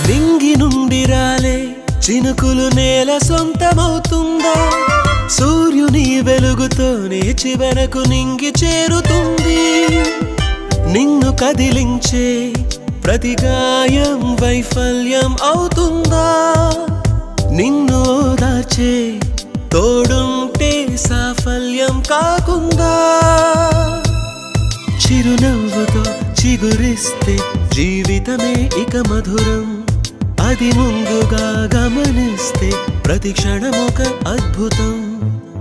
నింగి నుండి రాలే చినుకులు నేల సొంతమవుతుందా సూర్యుని వెలుగుతోనే చివరకు నింగి చేరుతుంది నిన్ను కదిలించే ప్రతి గాయం వైఫల్యం అవుతుందా నిన్ను ఓదార్చే తోడుంటే సాఫల్యం కాకుందా చిరునవ్వుతో చిగురిస్తే జీవితమే ఇక మధురం అది ముందుగా గమనిస్తే ప్రతి క్షణమొక అద్భుతం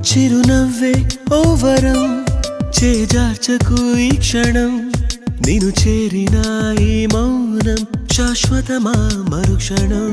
చిరునవ్వే ఓ వరం చేజార్చకు ఈ క్షణం నిన్ను చేరిన ఈ మౌనం శాశ్వతమా మరుక్షణం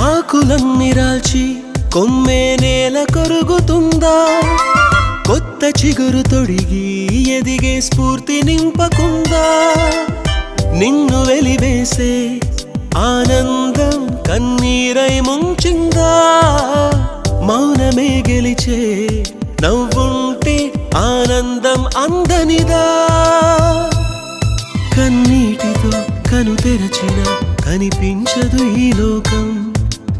ఆకులన్నీ రాల్చి కొమ్మే నేల కొరుగుతుందా కొత్త చిగురు తొడిగి ఎదిగే స్ఫూర్తి నింపకుందా నిన్ను వెలివేసే ఆనందం కన్నీరై ముంచిందా మౌనమే గెలిచే నవ్వుంటే ఆనందం అందనిదా కన్నీటితో కను తెరచిన కనిపించదు ఈ లోకం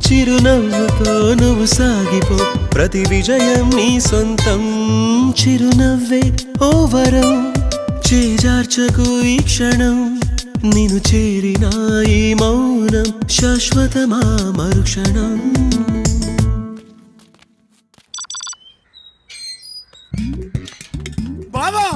చిరునవ్వుతో నువ్వు సాగిపో ప్రతి విజయం నీ సొంతం చిరునవ్వే ఓ వరం చేజార్చకు ఈ క్షణం నిన్ను చేరిన ఈ మౌనం శాశ్వతమా మరుక్షణం బావా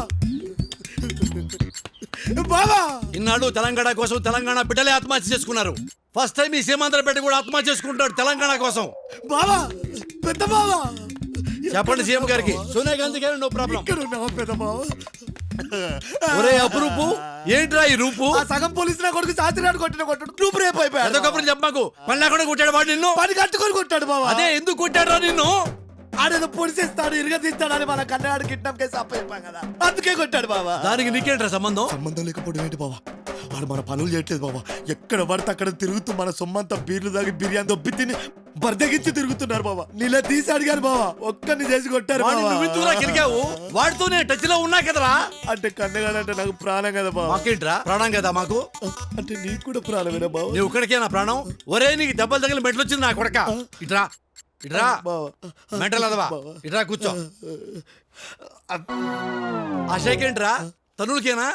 బావా ఇన్నాడు తెలంగాణ కోసం తెలంగాణ బిడ్డలే ఆత్మహత్య చేసుకున్నారు ఫస్ట్ టైం ఈ సీమాంధ్రపేట కూడా ఆత్మహత్య చేసుకుంటాడు తెలంగాణ కోసం బావా పెద్ద బావా చెప్పండి సీఎం గారికి సోనియా గాంధీ గారు నో ప్రాబ్లం ఇక్కడ ఉన్నావా పెద్ద బావా ఒరే అపురూపు, ఏంట్రా ఈ రూపు? ఆ సగం పోలీసు నా కొడుకు శాస్త్రి కొట్టిన కొట్టాడు నువ్వు రేపు అయిపోయాడు. అదొకప్పుడు చెప్పమాకు. పని లేకుండా కొట్టాడు వాడు నిన్ను. పని కట్టుకొని కొట్టాడు బావా. అదే ఎందుకు కొట్టాడో నిన్ను? ఆడేదో పొడిసేస్తాడు ఇరగదీస్తాడని మన కన్నయ్యాడు కిడ్నాప్ కేసు అప్పచెప్పాం కదా, అందుకే కొట్టాడు బావా. దానికి నీకేంట్రా సంబంధం? సంబంధం లేకపోవడం ఏంటి బావా? ఆడు మన పనులు చేయట్లేదు బావా. ఎక్కడ పడితే అక్కడ తిరుగుతూ మన సొమ్మంతా బీర్లు తాగి బిర్యానీ దొబ్బి తిని బర్దగించి తిరుగుతున్నారు బావా. నీలా తీసి అడిగాను బావా, ఒక్కరిని చేసి కొట్టారు వాడిని నువ్వు ఇంతూరా గిరిగావు? వాడితోనే టచ్ లో ఉన్నా కదరా. అంటే కన్నగాడంటే నాకు ప్రాణం కదా బావా. మాకేంట్రా ప్రాణం కదా మాకు? అంటే నీకు కూడా ప్రాణమేనా బావా? నువ్వు ఒక్కడికే నా ప్రాణం? ఒరే నీకు దెబ్బలు తగిలి మెట్లు వచ్చింది నా కొడక. ఇట్రా ఇట్రా మెంటల్ అదవా, ఇట్రా కూర్చో. ఆ షేక్ ఏంట్రా? తనులకేనా?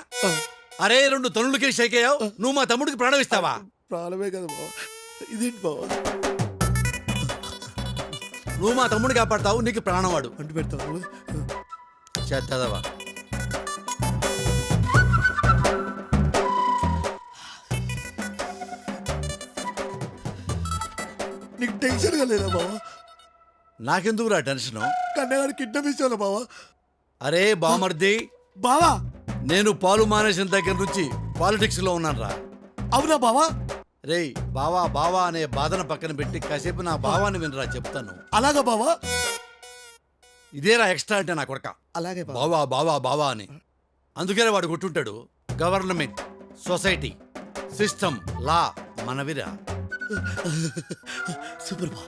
అరే 2 తనులకే షేక్ అయ్యావు. నువ్వు మా తమ్ముడికి ప్రాణం ఇస్తావా? ప్రాణమే కదా బావా. ఇదేంటి బావా? నువ్వు మా తమ్ముడిని కాపాడతావు, నీకు ప్రాణం వాడు అంటు పెడతావు. చేద్దవా. నీకు టెన్షన్ గా లేదా బావా? నాకెందుకురా టెన్షన్? కన్నగాడు కిడ్నాప్ విషయంలో బావా. అరే బామర్ది బావా, నేను పాలు మానేసిన దగ్గర నుంచి పాలిటిక్స్ లో ఉన్నాను రా. అవునా బావా? రేయ్ బావా బావా అనే బాధను పక్కన పెట్టి కాసేపు నా భావాన్ని వినరా చెప్తాను. అలాగా బావా? ఇదేరా ఎక్స్ట్రా అంటే నా కొడక. అలాగే బావా బావా బావా అని. అందుకనే వాడు కొట్టుంటాడు. గవర్నమెంట్, సొసైటీ, సిస్టమ్, లా మనవిరా. సూపర్ బా.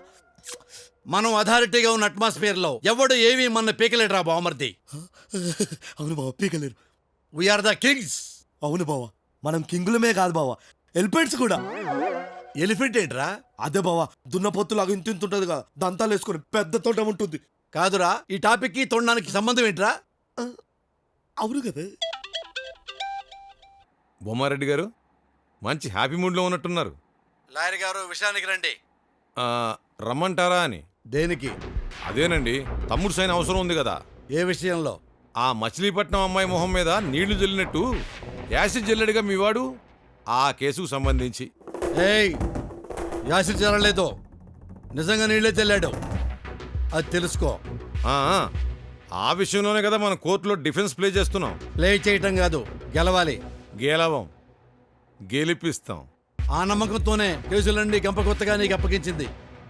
మనం అథారిటీగా ఉన్న అట్మాస్ఫియర్ లో ఎవడు ఏమీ మన పీకలేడురా బామర్ది. అవును బావా, పీకలేరు. We are the Kings. అవును బావా, మనం కింగులమే కాదు బావా, ఎలిఫెంట్స్ కూడా. ఎలిఫెంట్ ఏంట్రా? అదే బావా, దున్నపోతులాగా ఇంత ఉంటది కదా, దంతాలు వేసుకుని పెద్ద తోట ఉంటుంది. కాదురా, ఈ టాపిక్ కి తొండడానికి సంబంధం ఏంట్రా? అవును కదా. బొమ్మారెడ్డి గారు మంచి హ్యాపీ మూడ్లో ఉన్నట్టున్నారు. లాయర్ గారు విషయానికి రండి. రమ్మంటారా అని? దేనికి? అదేనండి, తమ్ముడు సైన్ అవసరం ఉంది కదా. ఏ విషయంలో? ఆ మచిలీపట్నం అమ్మాయి మొహం మీద నీళ్లు జల్లినట్టు యాసిడ్ జల్లెడిగా మీవాడు, ఆ కేసుకు సంబంధించి. ఏయ్, యాసిడ్ చల్లలేదు, నిజంగా నీళ్ళే చెల్లాడు. అది తెలుసుకో. ఆ విషయంలోనే కదా మనం కోర్టులో డిఫెన్స్ ప్లే చేస్తున్నాం. ప్లే చేయటం కాదు, గెలవాలి. గెలవం, గెలిపిస్తాం. ఆ నమ్మకంతోనే కేసులన్నీ గంప కొత్తగా నీకు అప్పగించింది.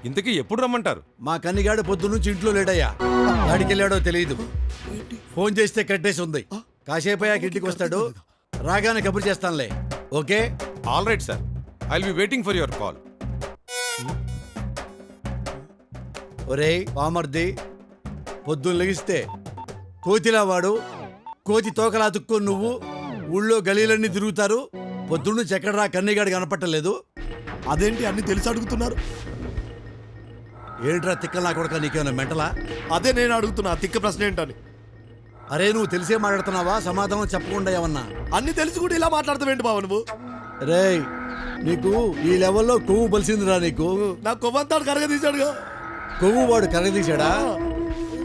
ఇంతకీ ఎప్పుడు రమ్మంటారు? మా కన్నిగాడు పొద్దున్నుంచి ఇంట్లో లేడయ్యా. ఎక్కడికెళ్ళాడో తెలియదు. ఫోన్ చేస్తే కట్టేసి ఉంది. కాసేపు అయ్యాక ఇంటికి వస్తాడు. రాగానే కబురు చేస్తానులే. Okay? All right sir, I will be waiting for your call. ఒరేయ్ పామర్ది, పొద్దున్న లెగిస్తే కోతిలా వాడు, కోతి తోకలా తుక్కొని నువ్వు, ఊళ్ళో గలీలన్నీ తిరుగుతారు. పొద్దున్నుంచి ఎక్కడరా కన్నీగాడు కనపట్టలేదు. అదేంటి అన్ని తెలిసి అడుగుతున్నారు? ఏంట్రా తిక్కలా కొడక, నీకేమైనా మెంటలా? అదే నేను అడుగుతున్నా, తిక్క ప్రశ్న ఏంటని. అరే నువ్వు తెలిసే మాట్లాడుతున్నావా? సమాధానం చెప్పకుండా ఏమన్నా? అన్ని తెలిసి కూడా ఇలా మాట్లాడతావేంటి బావ నువ్వు? రేయ్, నీకు ఈ లెవెల్లో కొవ్వు బలిసిందిరా. నీకు నా కొవ్వంతాడు కరగదీశాడుగా. కొవ్వు వాడు కరగదీశాడా?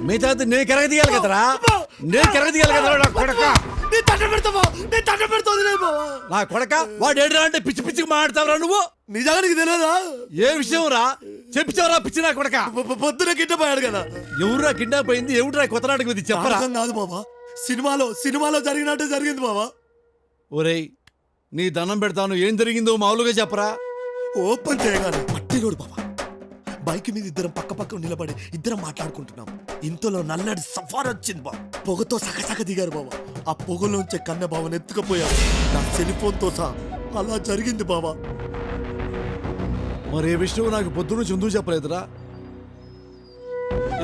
మిగతా నేను కరగదీయాలి కదరా. నేను కరగదీయాలి కదరా నా కొడక. నా కొడక వాడు ఏడురా అంటే పిచ్చి పిచ్చికి మాట్లాడతావురా నువ్వు. నిజానికి తెలియదా? ఏ విషయం రా? చెప్పిచావరా పిచ్చి నా కొడక. పొద్దున కిడ్నాప్ అయ్యాడు కదా. ఎవరురా కిడ్నాప్ అయింది? ఎవరురా కొత్త నాటకం ఇది చెప్పరా? కాదు బాబా, సినిమాలో జరిగినట్టే జరిగింది బాబా. ఒరేయ్ నీ దండం పెడతాను, ఏం జరిగిందో మామూలుగా చెప్పరా. ఓపెన్ చేయగానే పట్టిలోడు బాబా. బైక్ మీద ఇద్దరం పక్క నిలబడి ఇద్దరం మాట్లాడుకుంటున్నాం. ఇంతలో నల్లడి సఫార్ వచ్చింది బా. పొగతో సగసగ దిగారు బాబా. ఆ పొగలోంచే కన్న బావని ఎత్తుకపోయారు నా సెల్ఫోన్తో సహా. అలా జరిగింది బాబా. మరి ఏ విషయం నాకు పొద్దునుంచి ఎందుకు చెప్పలేదురా?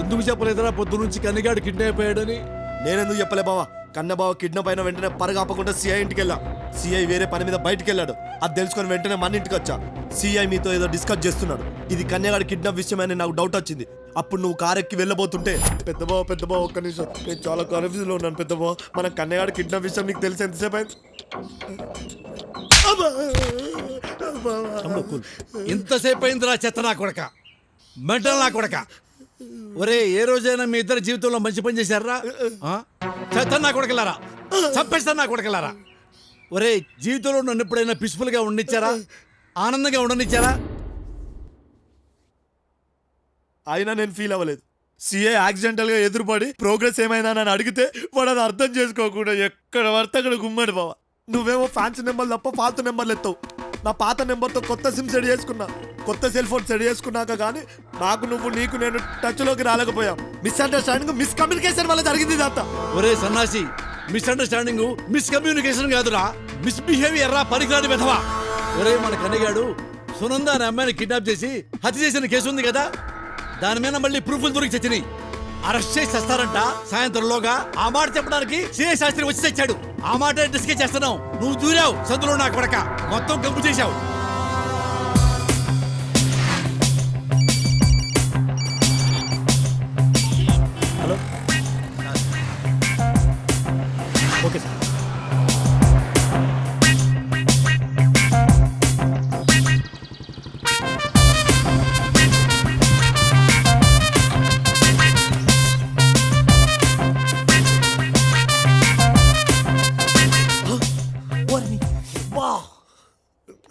ఎందుకు చెప్పలేదురా పొద్దునుంచి కన్నిగాడు కిడ్నాప్ అయ్యాడని? నేనెందుకు చెప్పలే బావా? కన్నబావ కిడ్నాప్ అయిన వెంటనే పరగాపకుండా సిఐ ఇంటికి వెళ్ళా. సిఐ వేరే పని మీద బయటికి వెళ్ళాడు. అది తెలుసుకొని వెంటనే మన ఇంటికి వచ్చా. సిఐ మీతో ఏదో డిస్కస్ చేస్తున్నాడు. ఇది కన్యగాడి కిడ్నాప్ విషయమని నాకు డౌట్ వచ్చింది. అప్పుడు నువ్వు కారెక్కి వెళ్ళబోతుంటే పెద్దబావ ఒక్క నిమిషం, నేను చాలా కన్ఫ్యూజ్ లో ఉన్నాను పెద్దబావ. మన కన్యగాడి కిడ్నాప్ విషయం నీకు తెలిసి ఎంతసేపు అయింది? ఇంతసేపు అయిందిరా చెత్త నా కొడక, మెంటల్ నా కొడక. ఒరే ఏ రోజైనా మీ ఇద్దరు జీవితంలో మంచి పని చేశారా? చెత్త నా కొడకలారా, చంపేస్తా నా కొడకలారా. ఒరే జీవితంలో నన్ను ఎప్పుడైనా పీస్ఫుల్గా ఉండనిచ్చారా? ఆనందంగా ఉండనిచ్చారా? అయినా నేను ఫీల్ అవ్వలేదు. సిఏ యాక్సిడెంటల్ గా ఎదురుపడి ప్రోగ్రెస్ ఏమైందా అని అడిగితే వాడు అది అర్థం చేసుకోకుండా ఎక్కడ పడితే అక్కడ గుమ్మడి బావా. నువ్వేమో ఫ్యాన్సీ నెంబర్ తప్ప ఫాల్తు నెంబర్లు ఎత్తావు. నా పాత నెంబర్తో కొత్త సిమ్ సెట్ చేసుకున్నా, కొత్త సెల్ ఫోన్ సెట్ చేసుకున్నాక కానీ నీకు నేను టచ్ లోకి రాలేకపోయాం. మిస్అండర్స్టాండింగ్, మిస్కమ్యూనికేషన్ వల్ల జరిగింది ఇదంతా. ఒరే సన్నాసి, మిస్అండర్స్టాండింగ్ మిస్కమ్యూనికేషన్ కాదురా, మిస్బిహేవియర్ రా, పరికరాని వెధవా. ఒరే మన కన్నగాడు సునంద అనే అమ్మాయిని కిడ్నాప్ చేసి హత్య చేసిన కేసు ఉంది కదా, దాని మీద మళ్ళీ ప్రూఫ్లు దొరికి చచ్చినాయి. అరెస్ట్ చేసి చేస్తారంట సాయంత్రంలోగా. ఆ మాట చెప్పడానికి సిఐ శాస్త్రి వచ్చి తెచ్చాడు. ఆ మాట డిస్కస్ చేస్తున్నావు, నువ్వు దూరావు సందులో నా కొడక, మొత్తం గంపు చేశావు. Hello, okay sir.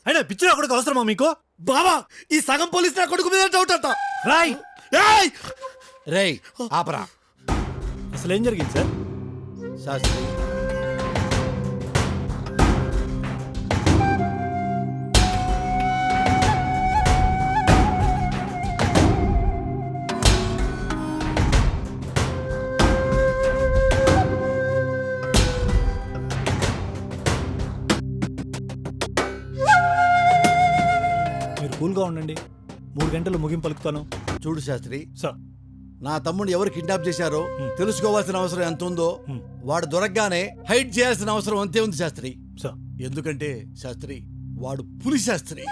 అయినా పిచ్చి నా కొడుకు అవసరమా మీకు? బావా, ఈ సగం పోలీస్ నా కొడుకు మీద డౌట్ అంట. రాయ్ రేయ్ ఆపరా. అసలు ఏం జరిగింది సార్? శాస్త్రి, మీరు కూల్గా ఉండండి, 3 గంటలు ముగింపు పలుకుతాను. చూడు శాస్త్రి, సార్ నా తమ్ముడు ఎవరు కిడ్నాప్ చేశారో తెలుసుకోవాల్సిన అవసరం ఎంత ఉందో వాడు దొరకగానే హైడ్ చేయాల్సిన అవసరం అంతే ఉంది శాస్త్రి. సార్ ఎందుకంటే శాస్త్రి వాడు పులి శాస్త్రి.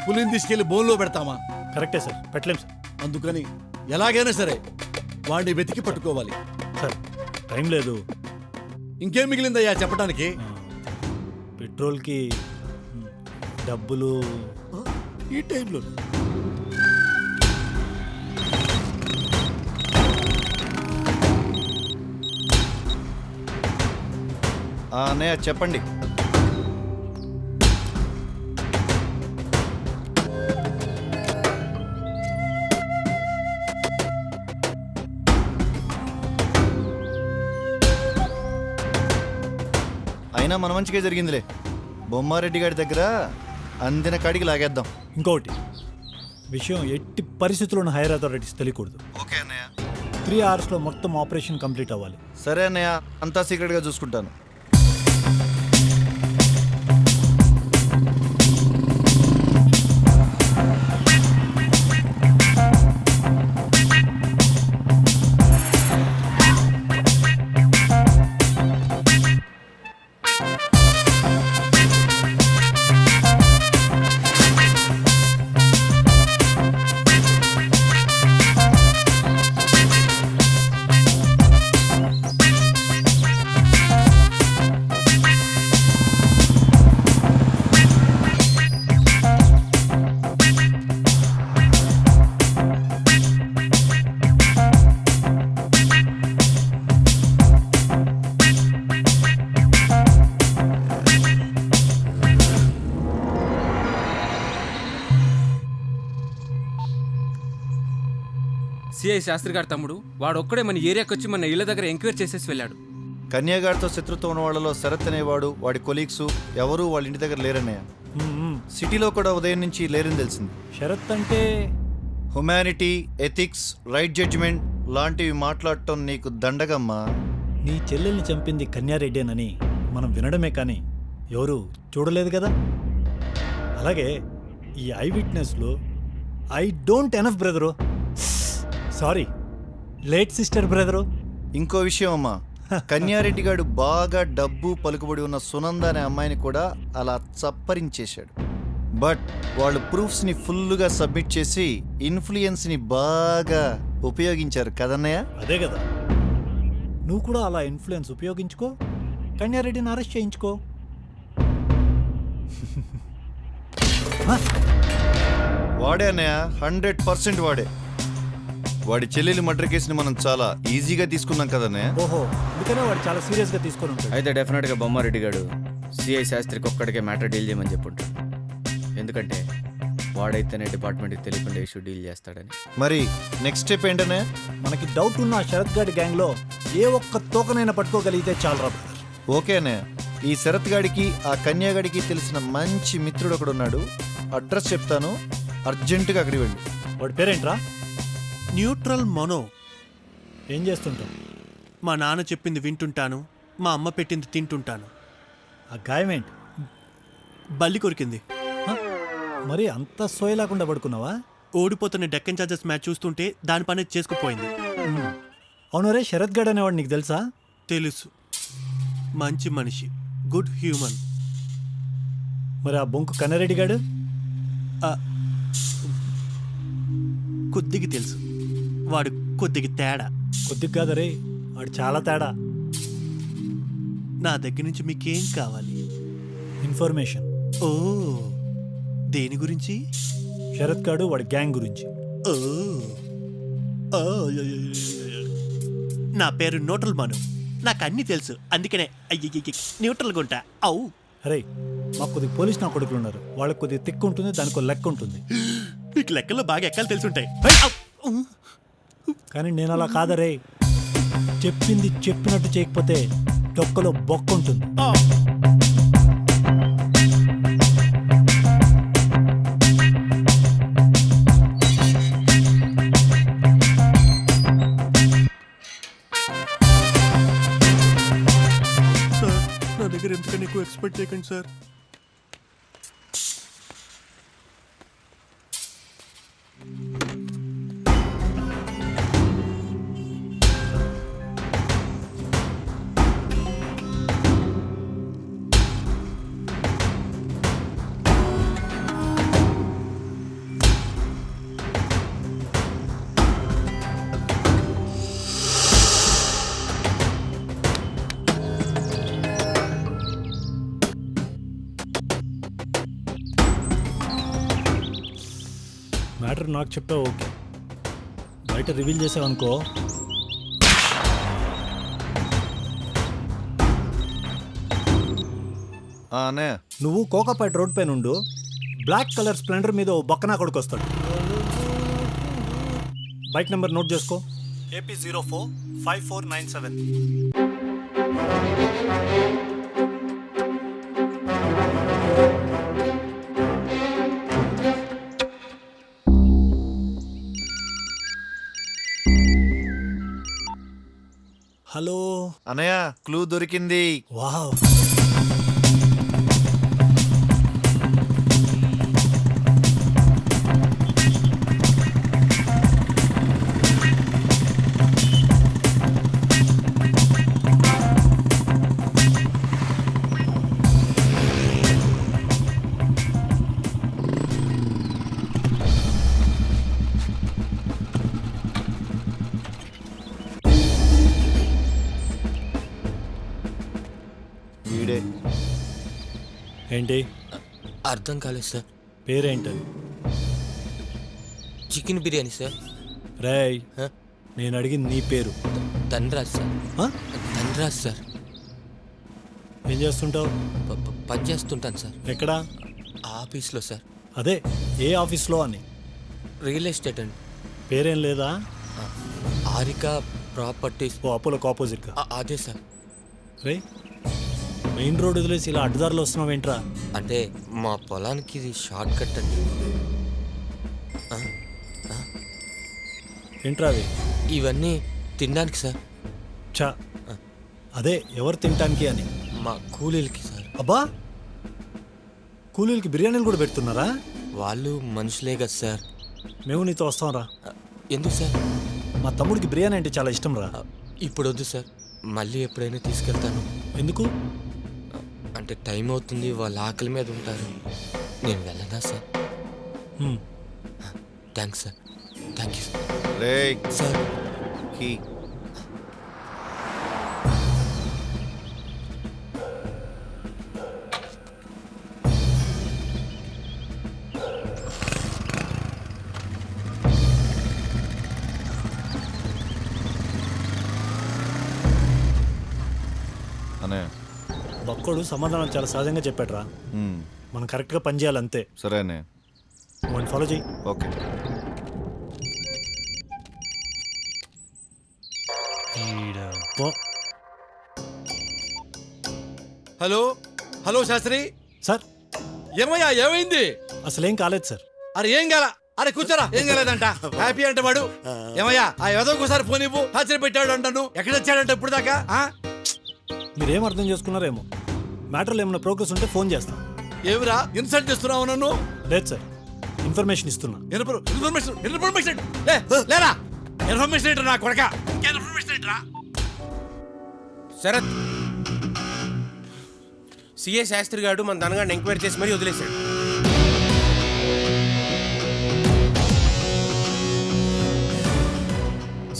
పులిని తీసుకెళ్లి బోన్లో పెడతామా? కరెక్టే సార్, పెట్టలేం సార్. అందుకని ఎలాగైనా సరే వాడిని వెతికి పట్టుకోవాలి. సార్ టైం లేదు. ఇంకేం మిగిలిందయ్యా చెప్పడానికి? పెట్రోల్కి డబ్బులు ఈ టైంలో అన్నయ్య చెప్పండి. అయినా మన మంచిగా జరిగిందిలే. బొమ్మారెడ్డి గారి దగ్గర అందిన కాడికి లాగేద్దాం. ఇంకొకటి విషయం, ఎట్టి పరిస్థితుల్లోనూ హైయర్ అథారిటీస్ తెలియకూడదు. ఓకే అన్నయ్య. 3 అవర్స్లో మొత్తం ఆపరేషన్ కంప్లీట్ అవ్వాలి. సరే అన్నయ్య, అంతా సీక్రెట్గా చూసుకుంటాను. సిఐ శాస్త్రి గారి తమ్ముడు వాడు ఒక్కడే మన ఏరియాకి వచ్చి మన ఇళ్ళ దగ్గర ఎంక్వైరీ చేసేసి వెళ్ళాడు. కన్యాగారితో శత్రుత్వం ఉన్న వాళ్ళలో శరత్ అనేవాడు, వాడి కొలీగ్స్ ఎవరు వాళ్ళ ఇంటి దగ్గర లేరన్నయ్య. సిటీలో కూడా ఉదయం నుంచి లేరని తెలిసింది. షరత్ అంటే హ్యుమానిటీ, ఎథిక్స్, రైట్ జడ్జిమెంట్ లాంటివి మాట్లాడటం నీకు దండగమ్మా. నీ చెల్లెల్ని చంపింది కన్యారెడ్డేనని మనం వినడమే కానీ ఎవరు చూడలేదు కదా. అలాగే ఈ ఐ విట్నెస్లో I don't enough brother, sorry late sister brother. ఇంకో విషయం అమ్మా, కన్యారెడ్డి గారు బాగా డబ్బు పలుకుబడి ఉన్న సునంద అనే అమ్మాయిని కూడా అలా చప్పరించేశాడు. బట్ వాళ్ళు ప్రూఫ్స్ని ఫుల్గా సబ్మిట్ చేసి ఇన్ఫ్లుయెన్స్ని బాగా ఉపయోగించారు కదన్నయ్య. అదే కదా, నువ్వు కూడా అలా ఇన్ఫ్లుయెన్స్ ఉపయోగించుకో, కన్యారెడ్డిని అరెస్ట్ చేయించుకో. వాడే అన్నయ్య, 100% వాడే. వాడి చెల్లెలి మర్డర్ కేసుని మనం చాలా ఈజీగా తీసుకున్నాం కదన్నయ్య. ఓహో, అందుకనే వాడు చాలా సీరియస్గా తీసుకొని ఉంటాడు. అయితే డెఫినెట్గా బొమ్మారెడ్డి గారు సిఐ శాస్త్రికి ఒక్కడికే మ్యాటర్ డీల్ చేయమని చెప్పుంటాడు. ఎందుకంటే వాడైతేనే డిపార్ట్మెంట్కి తెలియకుండా ఇష్యూ డీల్ చేస్తాడని. మరి నెక్స్ట్ స్టెప్ ఏంటనే? మనకి డౌట్ ఉన్న ఆ శరత్ గాడి గ్యాంగ్లో ఏ ఒక్క తోకనైనా పట్టుకోగలిగితే చాలరా బ్రదర్. ఓకేనే, ఈ శరత్ గాడికి ఆ కన్యాగాడికి తెలిసిన మంచి మిత్రుడు ఒకడు ఉన్నాడు. అడ్రస్ చెప్తాను, అర్జెంటుగా అక్కడికి వెళ్ళి. వాడి పేరేంట్రా? న్యూట్రల్ మనో. ఏం చేస్తుంటావు? మా నాన్న చెప్పింది వింటుంటాను, మా అమ్మ పెట్టింది తింటుంటాను. ఆ గాయం ఏంటి? బల్లి కొరికింది. మరి అంత సోయ లేకుండా పడుకున్నావా? ఓడిపోతున్న డెక్కన్ చార్జర్స్ మ్యాచ్ చూస్తుంటే దాని పని చేసుకుపోయింది. అవును రే, శరత్ గడ్ అనేవాడు నీకు తెలుసా? తెలుసు, మంచి మనిషి, గుడ్ హ్యూమన్. మరి ఆ బొంకు కన్నారెడ్డి గాడు? కొద్దిగా తెలుసు, వాడు కొద్దిగా తేడా. కొద్దిగా కాదరే, వాడు చాలా తేడా. నా దగ్గర నుంచి మీకేం కావాలి? ఇన్ఫర్మేషన్. ఓ, దేని గురించి? శరత్ గాడు వాడి గ్యాంగ్ గురించి. ఓ, నా పేరు న్యూట్రల్ మను, నాకు అన్నీ తెలుసు, అందుకనే న్యూట్రల్గా ఉంటా. అవు అరే, మాకు కొద్దిగా పోలీస్ నా కొడుకులు ఉన్నారు, వాళ్ళకి కొద్దిగా తిక్కు ఉంటుంది, దానికి లెక్క ఉంటుంది. మీకు లెక్కల్లో బాగా ఎక్కలు తెలుసుంటాయి. కానీ నేను అలా కాదరే, చెప్పింది చెప్పినట్టు చేయకపోతే డొక్కలో బొక్క ఉంటుంది. సార్, నా దగ్గర ఎందుకని ఎక్కువ ఎక్స్పెక్ట్ చేయకండి సార్. మ్యాటర్ నాకు చెప్పావు ఓకే, బయట రివీల్ చేసావనుకో నువ్వు కోకాపేట రోడ్ పైన ఉండు, బ్లాక్ కలర్ స్ప్లెండర్ మీద ఓ బక్కనా కొడుకు వస్తాడు. బైక్ నెంబర్ నోట్ చేసుకో, AP 045497. హలో అన్నయ్య, క్లూ దొరికింది. వావ్, వీడే. ఏంటి అర్థం కాలేదు సార్. పేరేంటది? Chicken biryani sir. రేయ్, నేను అడిగింది నీ పేరు. ధనరాజ్ సార్. ధనరాజ్ సార్. ఏం చేస్తుంటావు? పని చేస్తుంటాను సార్. ఎక్కడా? ఆఫీస్లో సార్. అదే, ఏ ఆఫీస్లో అని? రియల్ ఎస్టేట్ అండి. పేరేం లేదా? ఆరిక ప్రాపర్టీస్. ఓ, అపోలోకి ఆపోజిట్గా. అదే సార్. రే, మెయిన్ రోడ్ వదిలేసి ఇలా అడ్డదారిలో వస్తున్నావు ఏంట్రా? అంటే మా పొలానికి ఇది షార్ట్ కట్ అండి. ఏంట్రా అవి? ఇవన్నీ తినడానికి సార్. చా, అదే ఎవరు తినటానికి అని? మా కూలీలకి సార్. అబ్బా, కూలీలకి బిర్యానీలు కూడా పెడుతున్నారా? వాళ్ళు మనుషులే కదా సార్. మేము నీతో వస్తాం రా. ఎందుకు సార్? మా తమ్ముడికి బిర్యానీ అంటే చాలా ఇష్టం రా. ఇప్పుడు వద్దు సార్, మళ్ళీ ఎప్పుడైనా తీసుకెళ్తాను. ఎందుకు? అంటే టైం అవుతుంది, వాళ్ళ ఆకలి మీద ఉంటారు. నేను వెళ్ళనా sir? Thanks sir. Thank you sir. కీ అనే బక్కోడు సమాధానం చాలా సహజంగా చెప్పాడురా. మనం కరెక్ట్గా పని చేయాలి అంతే. సరేనే. వాడిని ఫాలో చేయి. Okay. Hello hello Shastri sir ఏమయ్యా ఏమైంది? అసలేం కాలేదు సార్. అరే ఏం కాల? అరే కూర్చోరా, ఏం కాలేదంట. హ్యాపీ అంటే వాడు ఏమయ్యా ఆ ఒకసారి ఫోన్ ఇవ్వు. హాజరు పెట్టాడు అంటాను. ఎక్కడ వచ్చాడంట ఇప్పుడు దాకా? మీరేం అర్థం చేసుకున్నారేమో. మ్యాటర్లో ఏమైనా ప్రోగ్రెస్ ఉంటే ఫోన్ చేస్తాం. ఏమిరా ఇన్సల్ట్ చేస్తున్నావు నన్ను? లేదు సార్, ఇన్ఫర్మేషన్ ఇస్తున్నా. ఇన్ఫర్మేషన్ లేరా? ఇన్ఫర్మేషన్ ఏంట్రా నా కొడక? ఇన్ఫర్మేషన్ ఏంట్రా? శరత్, సిఏ శాస్త్రి గారు మన ధనగాడిని ఎంక్వైరీ చేసి మరీ వదిలేశాడు.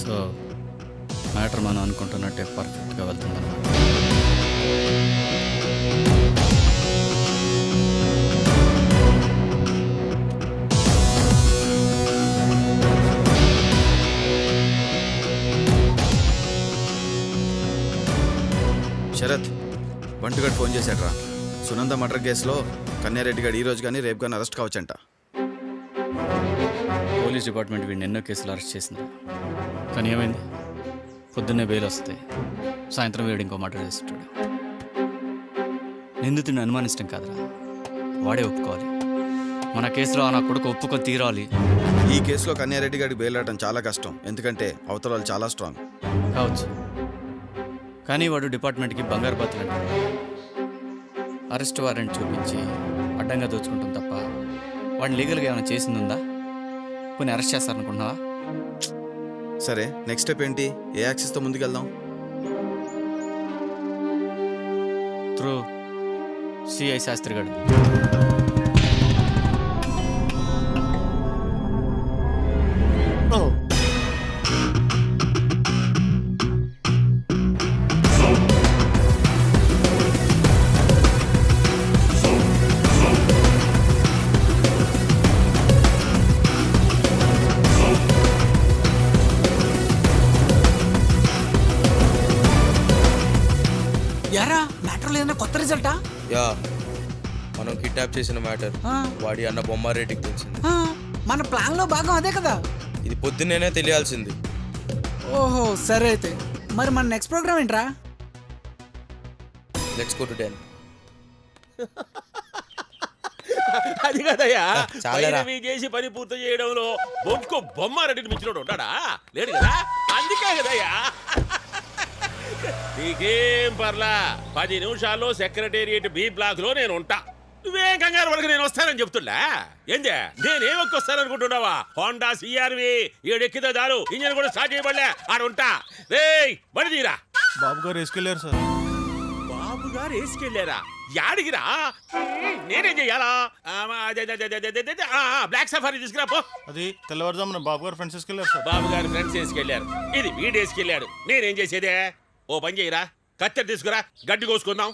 సో మ్యాటర్ మనం అనుకుంటున్నట్టే పర్ఫెక్ట్గా వెళ్తుందన్నమాట. శరత్, బంటుగాడు ఫోన్ చేశాడు రా. సునంద మర్డర్ కేసులో కన్యారెడ్డి గారు ఈ రోజు కానీ రేపు కానీ అరెస్ట్ కావచ్చంట. పోలీస్ డిపార్ట్మెంట్ వీడిని ఎన్నో కేసులు అరెస్ట్ చేసింది. కానీ ఏమైంది? పొద్దున్నే బెయిల్ వస్తాయి, సాయంత్రం వీడు ఇంకో మర్డర్ చేస్తుంటాడు. నిందితుడిని అనుమానించడం కాదురా, వాడే ఒప్పుకోవాలి. మన కేసులో నా కొడుకు ఒప్పుకొని తీరాలి. ఈ కేసులో కన్యారెడ్డి గారికి బెయిల్ రావడం చాలా కష్టం, ఎందుకంటే అవతల వాళ్ళు చాలా స్ట్రాంగ్. కావచ్చు, కానీ వాడు డిపార్ట్మెంట్కి బంగారు బాతులు అంటాడు. అరెస్ట్ వారెంట్ చూపించి అడ్డంగా దోచుకుంటాం తప్ప వాడిని లీగల్గా ఏమైనా చేసిందుందా? కొన్ని అరెస్ట్ చేస్తారనుకుంటున్నావా? సరే, నెక్స్ట్ స్టెప్ ఏంటి? ఏ యాక్సెస్తో ముందుకెళ్దాం? త్రూ సిఐ శాస్త్రి గారు. యారా మ్యాటర్లో ఏదైనా కొత్త రిజల్టా? యా, మనం కిడ్నాప్ చేసిన మ్యాటర్ వాడి అన్న బొమ్మారెడ్డికి తెలిసింది. మన ప్లాన్ లో భాగం అదే కదా. ఇది పొద్దున్నేనే తెలియాల్సింది. ఓహో సరే అయితే మరి మన నెక్స్ట్ ప్రోగ్రామ్ ఏంట్రా? Let's go to 10. అది కదయ్యా, చాలేరా. చేసి పని పూర్తి చేయడంలో బొంకు బొమ్మారెడ్డిని మించినోడు ఉంటాడా? లేడు కదా, అందుకే కదయ్యా. నీకేం పర్లా, 10 నిమిషాల్లో సెక్రటేరియట్ బి బ్లాక్ లో నేను ఉంటా. నువ్వేం కంగారు వరకు నేను వస్తానని చెప్తున్నా. ఏందే నేనేం వస్తాననుకుంటున్నావా? హోండా సిఆర్వి 7 ఎక్కితే చాలు, ఇంజన్ కూడా స్టార్ట్ చేయబడలే, ఆడ ఉంటా. రేయ్ బండి తీరా. బాబు గారు వేసుకెళ్ళారు సార్. బాబు గారు వేసుకెళ్ళారా? యాడిగిరా? నేనేం చెయ్యాలా? బ్లాక్ సఫారీ తీసుకురా పో. అది తెల్లవారుజామున బాబు గారు ఫ్రెండ్స్ వేసుకెళ్ళారు సార్. బాబు గారు ఫ్రెండ్స్ వేసుకెళ్ళారు, ఇది వీడు వేసుకెళ్ళాడు. నేనేం చేసేదే? ఓ పని చేయరా, కత్తెర తీసుకురా, గడ్డి కోసుకుందాం.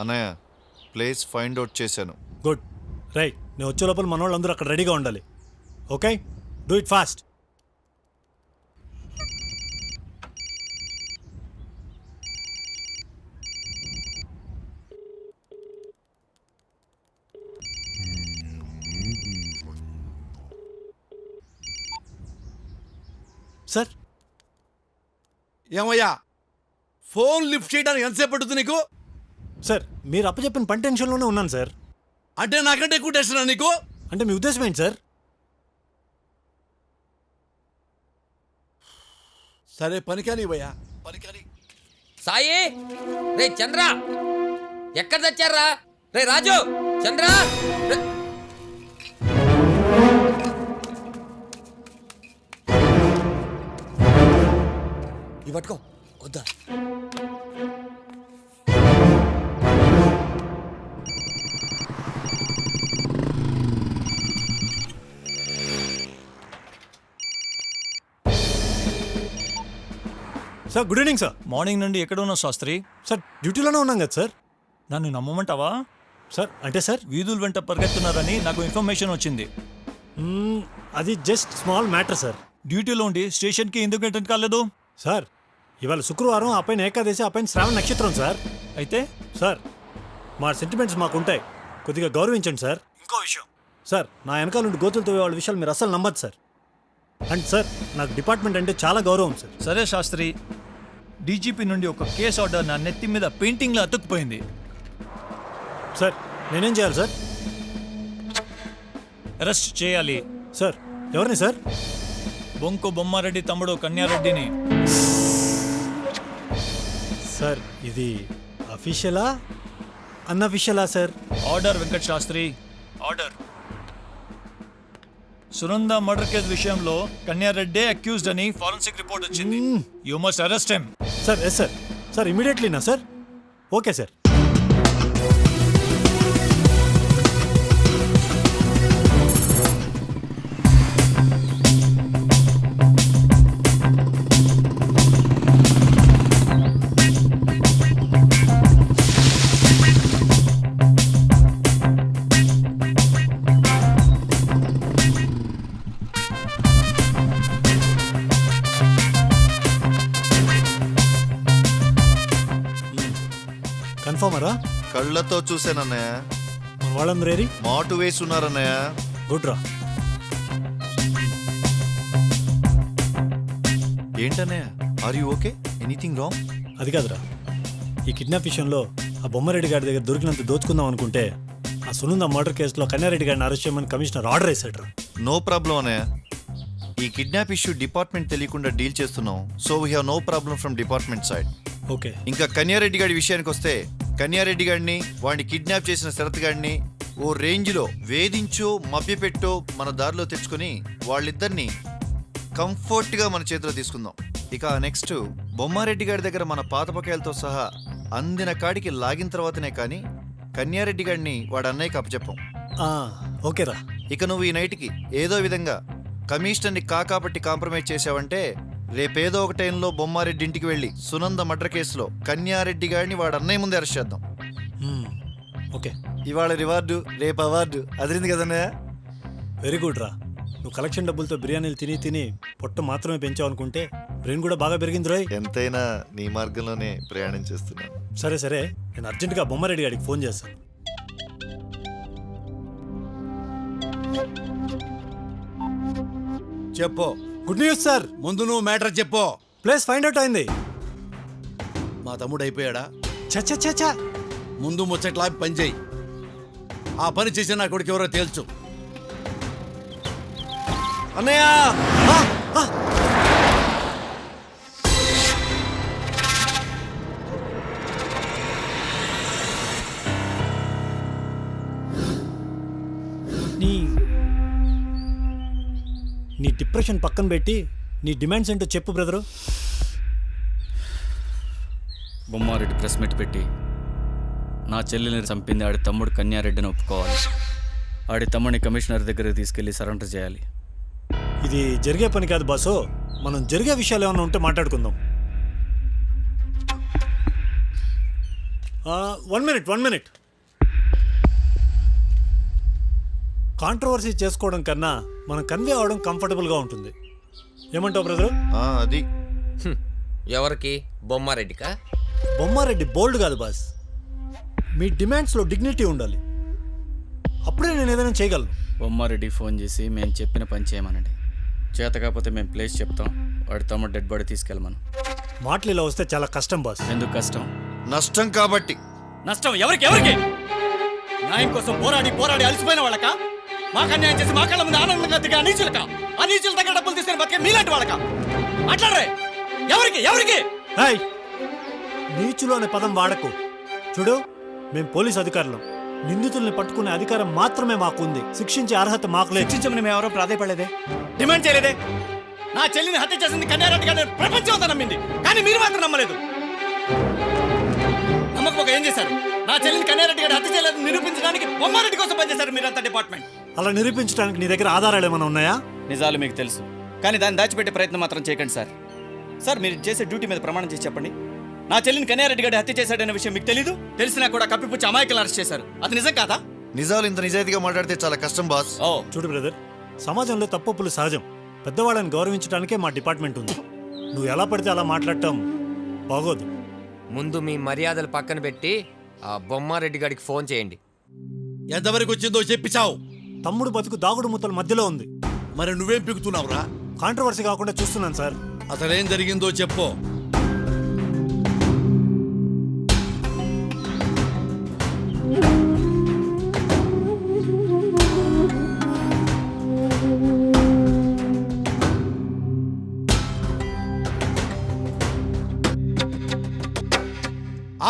అన్నయ్య, ప్లేస్ ఫైండ్ అవుట్ చేశాను. గుడ్. రైట్, నేను వచ్చే లోపల మన వాళ్ళందరూ అక్కడ రెడీగా ఉండాలి. Okay, do it fast. Sir ఏమయ్యా ఫోన్ లిఫ్ట్ చేయడానికి ఎంతసేపు పడుతుంది నీకు? సార్ మీరు అప్పచెప్పిన పని టెన్షన్లోనే ఉన్నాను సార్. అంటే నాకంటే ఎక్కువ టెన్షనా నీకు? అంటే మీ ఉద్దేశం ఏంటి సార్? సరే పని కానీ ఇవ్వయ్యా, పని కానీ. సాయి రే చంద్ర ఎక్కడ తెచ్చారా? రే రాజు చంద్ర ఇవి పట్టుకో. వద్దా? Sir good evening sir. Morning నుండి ఎక్కడ ఉన్నావు శాస్త్రి? సార్ డ్యూటీలోనే ఉన్నాం కదా సార్. నన్ను నమ్మమంటావా? సార్ అంటే సార్ వీధుల వెంట పరిగెత్తున్నారని నాకు ఇన్ఫర్మేషన్ వచ్చింది. అది జస్ట్ స్మాల్ మ్యాటర్ సార్. డ్యూటీలో ఉండి స్టేషన్కి ఎందుకు అటెండ్ కాలేదు? సార్ ఇవాళ శుక్రవారం, ఆ పైన ఏకాదశి, ఆ పైన శ్రావణ నక్షత్రం సార్. అయితే సార్ మా సెంటిమెంట్స్ మాకుంటాయి, కొద్దిగా గౌరవించండి సార్. ఇంకో విషయం సార్, నా వెనకాల నుండి గోతులతో వాళ్ళ విషయాలు మీరు అస్సలు నమ్మద్దు సార్. అండ్ సార్ నాకు డిపార్ట్మెంట్ అంటే చాలా గౌరవం సార్. సరే శాస్త్రి, డీజీపీ నుండి ఒక కేసు ఆర్డర్ నా నెత్తి మీద పెయింటింగ్లో అతుక్కుపోయింది. సార్ నేనేం చేయాలి సార్? అరెస్ట్ చేయాలి. సార్ ఎవరిని సార్? బొంకు బొమ్మారెడ్డి తమ్ముడు కన్యారెడ్డిని. సార్ ఇది అఫీషియలా అన్అఫీషియలా sir? Order Venkat Shastri, order. Sunanda murder case విషయంలో కన్యారెడ్డి అక్యూజ్డ్ అని ఫారెన్సిక్ రిపోర్ట్ వచ్చింది. You must arrest him. Sir yes sir. Sir ఇమీడియట్లీనా సార్? Okay sir. కన్ఫర్మరా? కళ్ళతో చూసానన్నయ్య. మన వాళ్ళందరూ ఏరి మాటు వేసి ఉన్నారన్నయ్య. గుడ్ రా. ఏంటన్నయ్య, are you okay? Anything wrong? అది కాదురా, ఈ కిడ్నాప్ విషయంలో ఆ బొమ్మారెడ్డి గారి దగ్గర దొరికినంత దోచుకుందాం అనుకుంటే ఆ సునంద మర్డర్ కేసులో కన్యారెడ్డి గారిని అరెస్ట్ చేయమని కమిషనర్ ఆర్డర్ వేశాడు. నో ప్రాబ్లం అన్నయ్య. ఈ కిడ్నాప్ ఇష్యూ డిపార్ట్మెంట్ తెలియకుండా డీల్ చేస్తున్నాం. So we have no problem from department side. Okay. ఇంకా కన్యారెడ్డి గారి విషయానికి వస్తే, కన్యారెడ్డి గారిని, వాడిని కిడ్నాప్ చేసిన శరత్ గారిని ఓ రేంజ్లో వేధించో మభ్యపెట్టో మన దారిలో తెచ్చుకొని వాళ్ళిద్దరిని కంఫర్ట్గా మన చేతిలో తీసుకుందాం. ఇక నెక్స్ట్ బొమ్మారెడ్డి గారి దగ్గర మన పాత బకాయిలతో సహా అందిన కాడికి లాగిన తర్వాతనే కానీ కన్యారెడ్డి గారిని వాడు అన్నయ్యకి అప్పచెప్పం. ఓకేరా. ఇక నువ్వు ఈ నైట్కి ఏదో విధంగా కమిషనర్ని కాకాపట్టి కాంప్రమైజ్ చేసావంటే రేపేదో ఒక టైంలో బొమ్మారెడ్డి ఇంటికి వెళ్ళి సునంద మర్డర్ కేసులో కన్యారెడ్డి గారిని వాడు అన్నయ్య ముందే అరెస్ట్ చేద్దాం. ఓకే. ఇవాళ రివార్డు, రేపు అవార్డు. అదిరింది కదన్నయ్య? వెరీ గుడ్ రా. నువ్వు కలెక్షన్ డబ్బులతో బిర్యానీలు తిని తిని పొట్ట మాత్రమే పెంచావు అనుకుంటే బ్రెయిన్ కూడా బాగా పెరిగింది రోయ్. ఎంతైనా నీ మార్గంలోనే ప్రయాణం చేస్తున్నాను. సరే సరే, నేను అర్జెంటుగా బొమ్మారెడ్డి గారికి ఫోన్ చేస్తాను. చెప్పు. Good news sir. ముందు నువ్వు మ్యాటర్ చెప్పు. ప్లేస్ ఫైండ్ అవుట్ అయింది. మా తమ్ముడు అయిపోయాడా? చచ్చా. ముందు ముచ్చట్లా పని చేయి. ఆ పని చేసి నా కొడుకు ఎవరో తేల్చు. అన్నయ్య! నీ డిప్రెషన్ పక్కన పెట్టి నీ డిమాండ్స్ ఏంటో చెప్పు బ్రదరు. బొమ్మారెడ్డి ప్రెస్ మీట్ పెట్టి నా చెల్లెల్ని చంపింది ఆడి తమ్ముడు కన్యారెడ్డిని ఒప్పుకోవాలి. ఆడి తమ్ముడిని కమిషనర్ దగ్గరికి తీసుకెళ్లి సరెండర్ చేయాలి. ఇది జరిగే పని కాదు బాసు. మనం జరిగే విషయాలు ఏమైనా ఉంటే మాట్లాడుకుందాం. 1 minute. కాంట్రవర్సీ చేసుకోవడం కన్నా మనం కన్వే అవడం కంఫర్టబుల్గా ఉంటుంది. ఏమంటావు బ్రదరు? అది ఎవరికి? బొమ్మారెడ్డికా? బొమ్మారెడ్డి బోల్డ్ కాదు బాస్. మీ డిమాండ్స్లో డిగ్నిటీ ఉండాలి. అప్పుడే నేను ఏదైనా చేయగలను. బొమ్మారెడ్డి ఫోన్ చేసి మేము చెప్పిన పని చేయమనండి. చేత కాకపోతే మేము ప్లేస్ చెప్తాం, వాడి తమ్ముడు డెడ్ బాడీ తీసుకెళ్ళమను. మాటలు ఇలా వస్తే చాలా కష్టం బాస్. ఎందుకు కష్టం? నష్టం కాబట్టి. నష్టం ఎవరికి ఎవరికి? న్యాయం కోసం పోరాడి పోరాడి అలసిపోయిన వాళ్ళక, మాకు అన్యాయం చేసి మా కళ్ళ ముందు ఆనందంగా దిగే అనీచులక, అనీచుల దగ్గర డబ్బులు తీసుకుని బతికే మీలాంటి వాళ్ళక మాట్లాడరే? ఎవరికి ఎవరికి? నీచులు అనే పదం వాడకు. చూడు, మేం పోలీస్ అధికారులం. నిందితుల్ని పట్టుకునే అధికారం మాత్రమే మాకుంది. శిక్షించే అర్హత మాకు లేదు. శిక్షించమని మేము ఎవరో ప్రాధాయపడలేదే, డిమాండ్ చేయలేదే. నా చెల్లిని హత్య చేసింది కన్యారెడ్డి గారిని ప్రపంచం అంతా నమ్మింది, కానీ మీరు మాత్రం నమ్మలేదు. నమ్మకపోక ఏం చేశారు? నా చెల్లిని కన్యారెడ్డి గారు హత్య చేయలేదు నిరూపించడానికి బొమ్మారెడ్డి కోసం పనిచేశారు మీరంతా డిపార్ట్మెంట్. అలా నిరూపించడానికి నీ దగ్గర ఆధారాలు ఏమైనా ఉన్నాయా? నిజాలు మీకు తెలుసు, కానీ దాన్ని దాచిపెట్టే ప్రయత్నం మాత్రం చేయకండి సార్. సార్, మీరు చేసే డ్యూటీ మీద ప్రమాణం చేసి చెప్పండి. నా చెల్లిని కన్యారెడ్డి గారి హత్య చేశాడనే విషయం మీకు తెలీదు, తెలిసినా కూడా కప్పిపుచ్చి అమాయకులను అరెస్ట్ చేశారు. అది నిజం కాదా? నిజాలు ఇంత నిజాయితీగా మాట్లాడితే చాలా కష్టం బాస్. చూడు బ్రదర్, సమాజంలో తప్పులు సహజం. పెద్దవాళ్ళని గౌరవించడానికే మా డిపార్ట్మెంట్ ఉంది. నువ్వు ఎలా పడితే అలా మాట్లాడటం బాగోదు. ముందు మీ మర్యాదలు పక్కన పెట్టి ఆ బొమ్మారెడ్డి గారికి ఫోన్ చేయండి. ఎంతవరకు వచ్చిందో చెప్పిచావు. తమ్ముడు బతుకు దాగుడు మూతల మధ్యలో ఉంది. మరి నువ్వేం పిగుతున్నావురా? కాంట్రవర్సీ కాకుండా చూస్తున్నాను సార్. అసలేం జరిగిందో చెప్పు.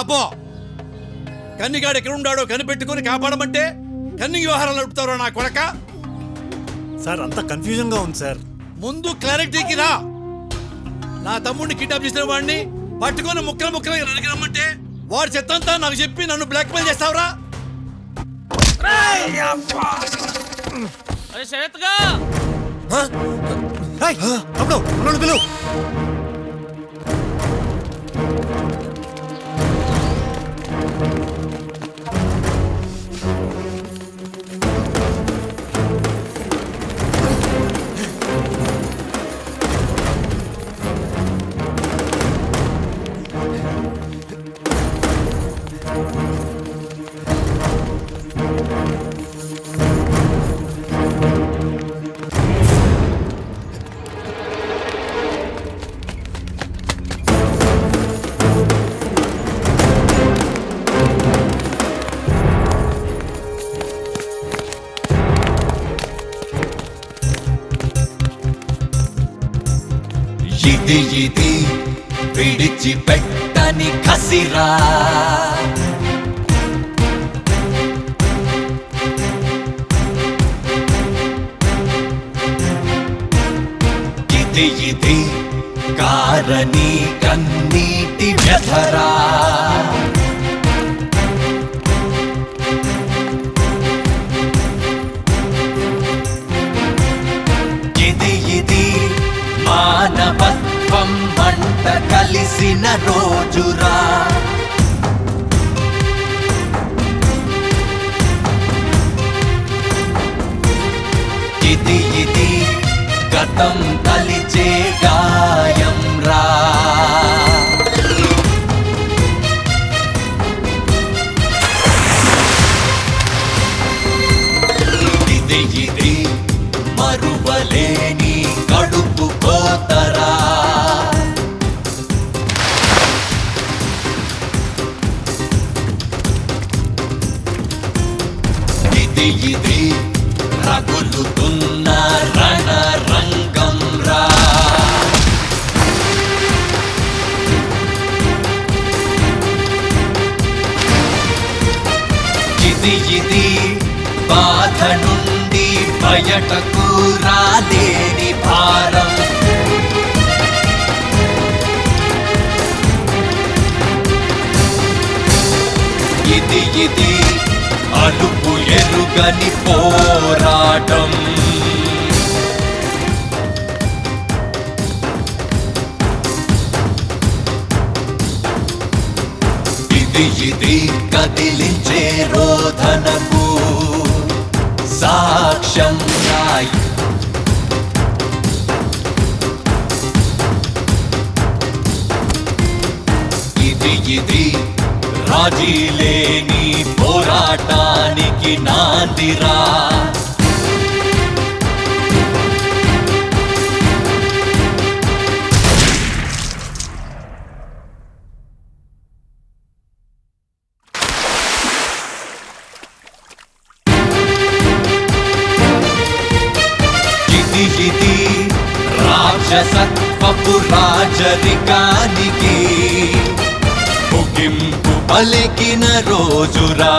ఆపో! కన్నిగాడు ఎక్కడున్నాడో కనిపెట్టుకుని కాపాడమంటే కన్నింగ్ వ్యవహారాలు నడుపుతారో నా కొడక. సార్, అంత కన్ఫ్యూజన్ గా ఉంది సార్. ముందు క్లారిటీకి రా. నా తమ్ముడిని కిడ్నాప్ చేసిన వాడిని పట్టుకొని ముక్కలు ముక్కలు నరికిరమ్మంటే వాడు చెత్తంతా నాకు చెప్పి నన్ను బ్లాక్మెయిల్ చేస్తావురా? శరత్గా ఇది ఇది విడిచిపెట్టని కసిరా, ఇది ఇది కారణి కన్నీటి వ్యధరా, ఇది ఇది మానవత్వం మంట కలిసిన రోజురా, ఇది ఇది గతం కలిచే గాయం రా, ఇది ఇది మరువలేని కడుపు కోతరా, ఇది ఇది రగులుతున్న రణరంగం రా, ఇది ఇది బాధ నుండి బయటకు రాలేని భారం, ఇది ఇది అలుపు ఎరుగని పోరాటం, ఇది ఇది కదిలించే రోధనకు సాక్ష్యం రాయి, ఇది ఇది రాజీ లేని పోరాటానికి నాందిరా, ఇది రాజసత్వపు రాజరికానికి ముగింపు పలికిన రోజురా.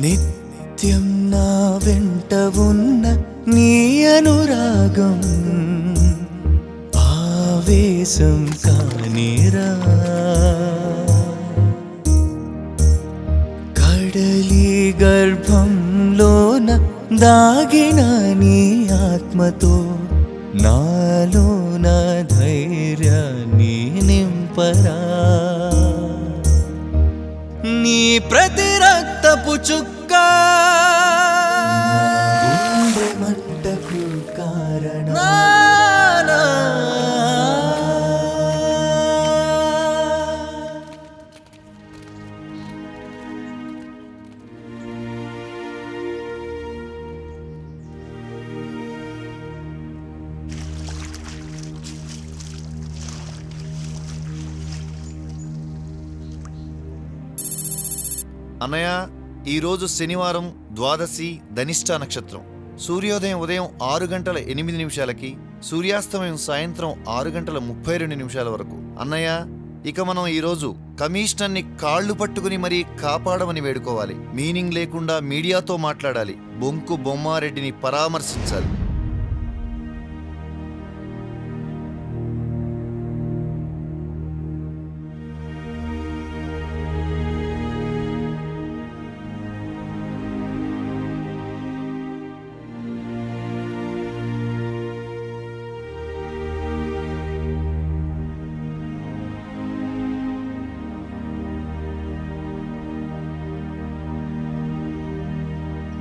నిత్యం నా వెంట ఉన్న నీ అనురాగం ఆవేశం కానిరా. కడలి గర్భంలోన దాగిన నీ ఆత్మతో నాలోన ధైర్యాన్ని నింపరా. నీ ప్రతి రక్తపు చుక్క మంటకు కారణం. అన్నయ్య, ఈరోజు శనివారం ద్వాదశి ధనిష్ట నక్షత్రం. సూర్యోదయం ఉదయం 6:08 సూర్యాస్తమయం సాయంత్రం 6:32 వరకు. అన్నయ్య, ఇక మనం ఈరోజు కమిషనర్ని కాళ్ళు పట్టుకుని మరీ కాపాడమని వేడుకోవాలి. మీనింగ్ లేకుండా మీడియాతో మాట్లాడాలి. బొంకు బొమ్మారెడ్డిని పరామర్శించాలి.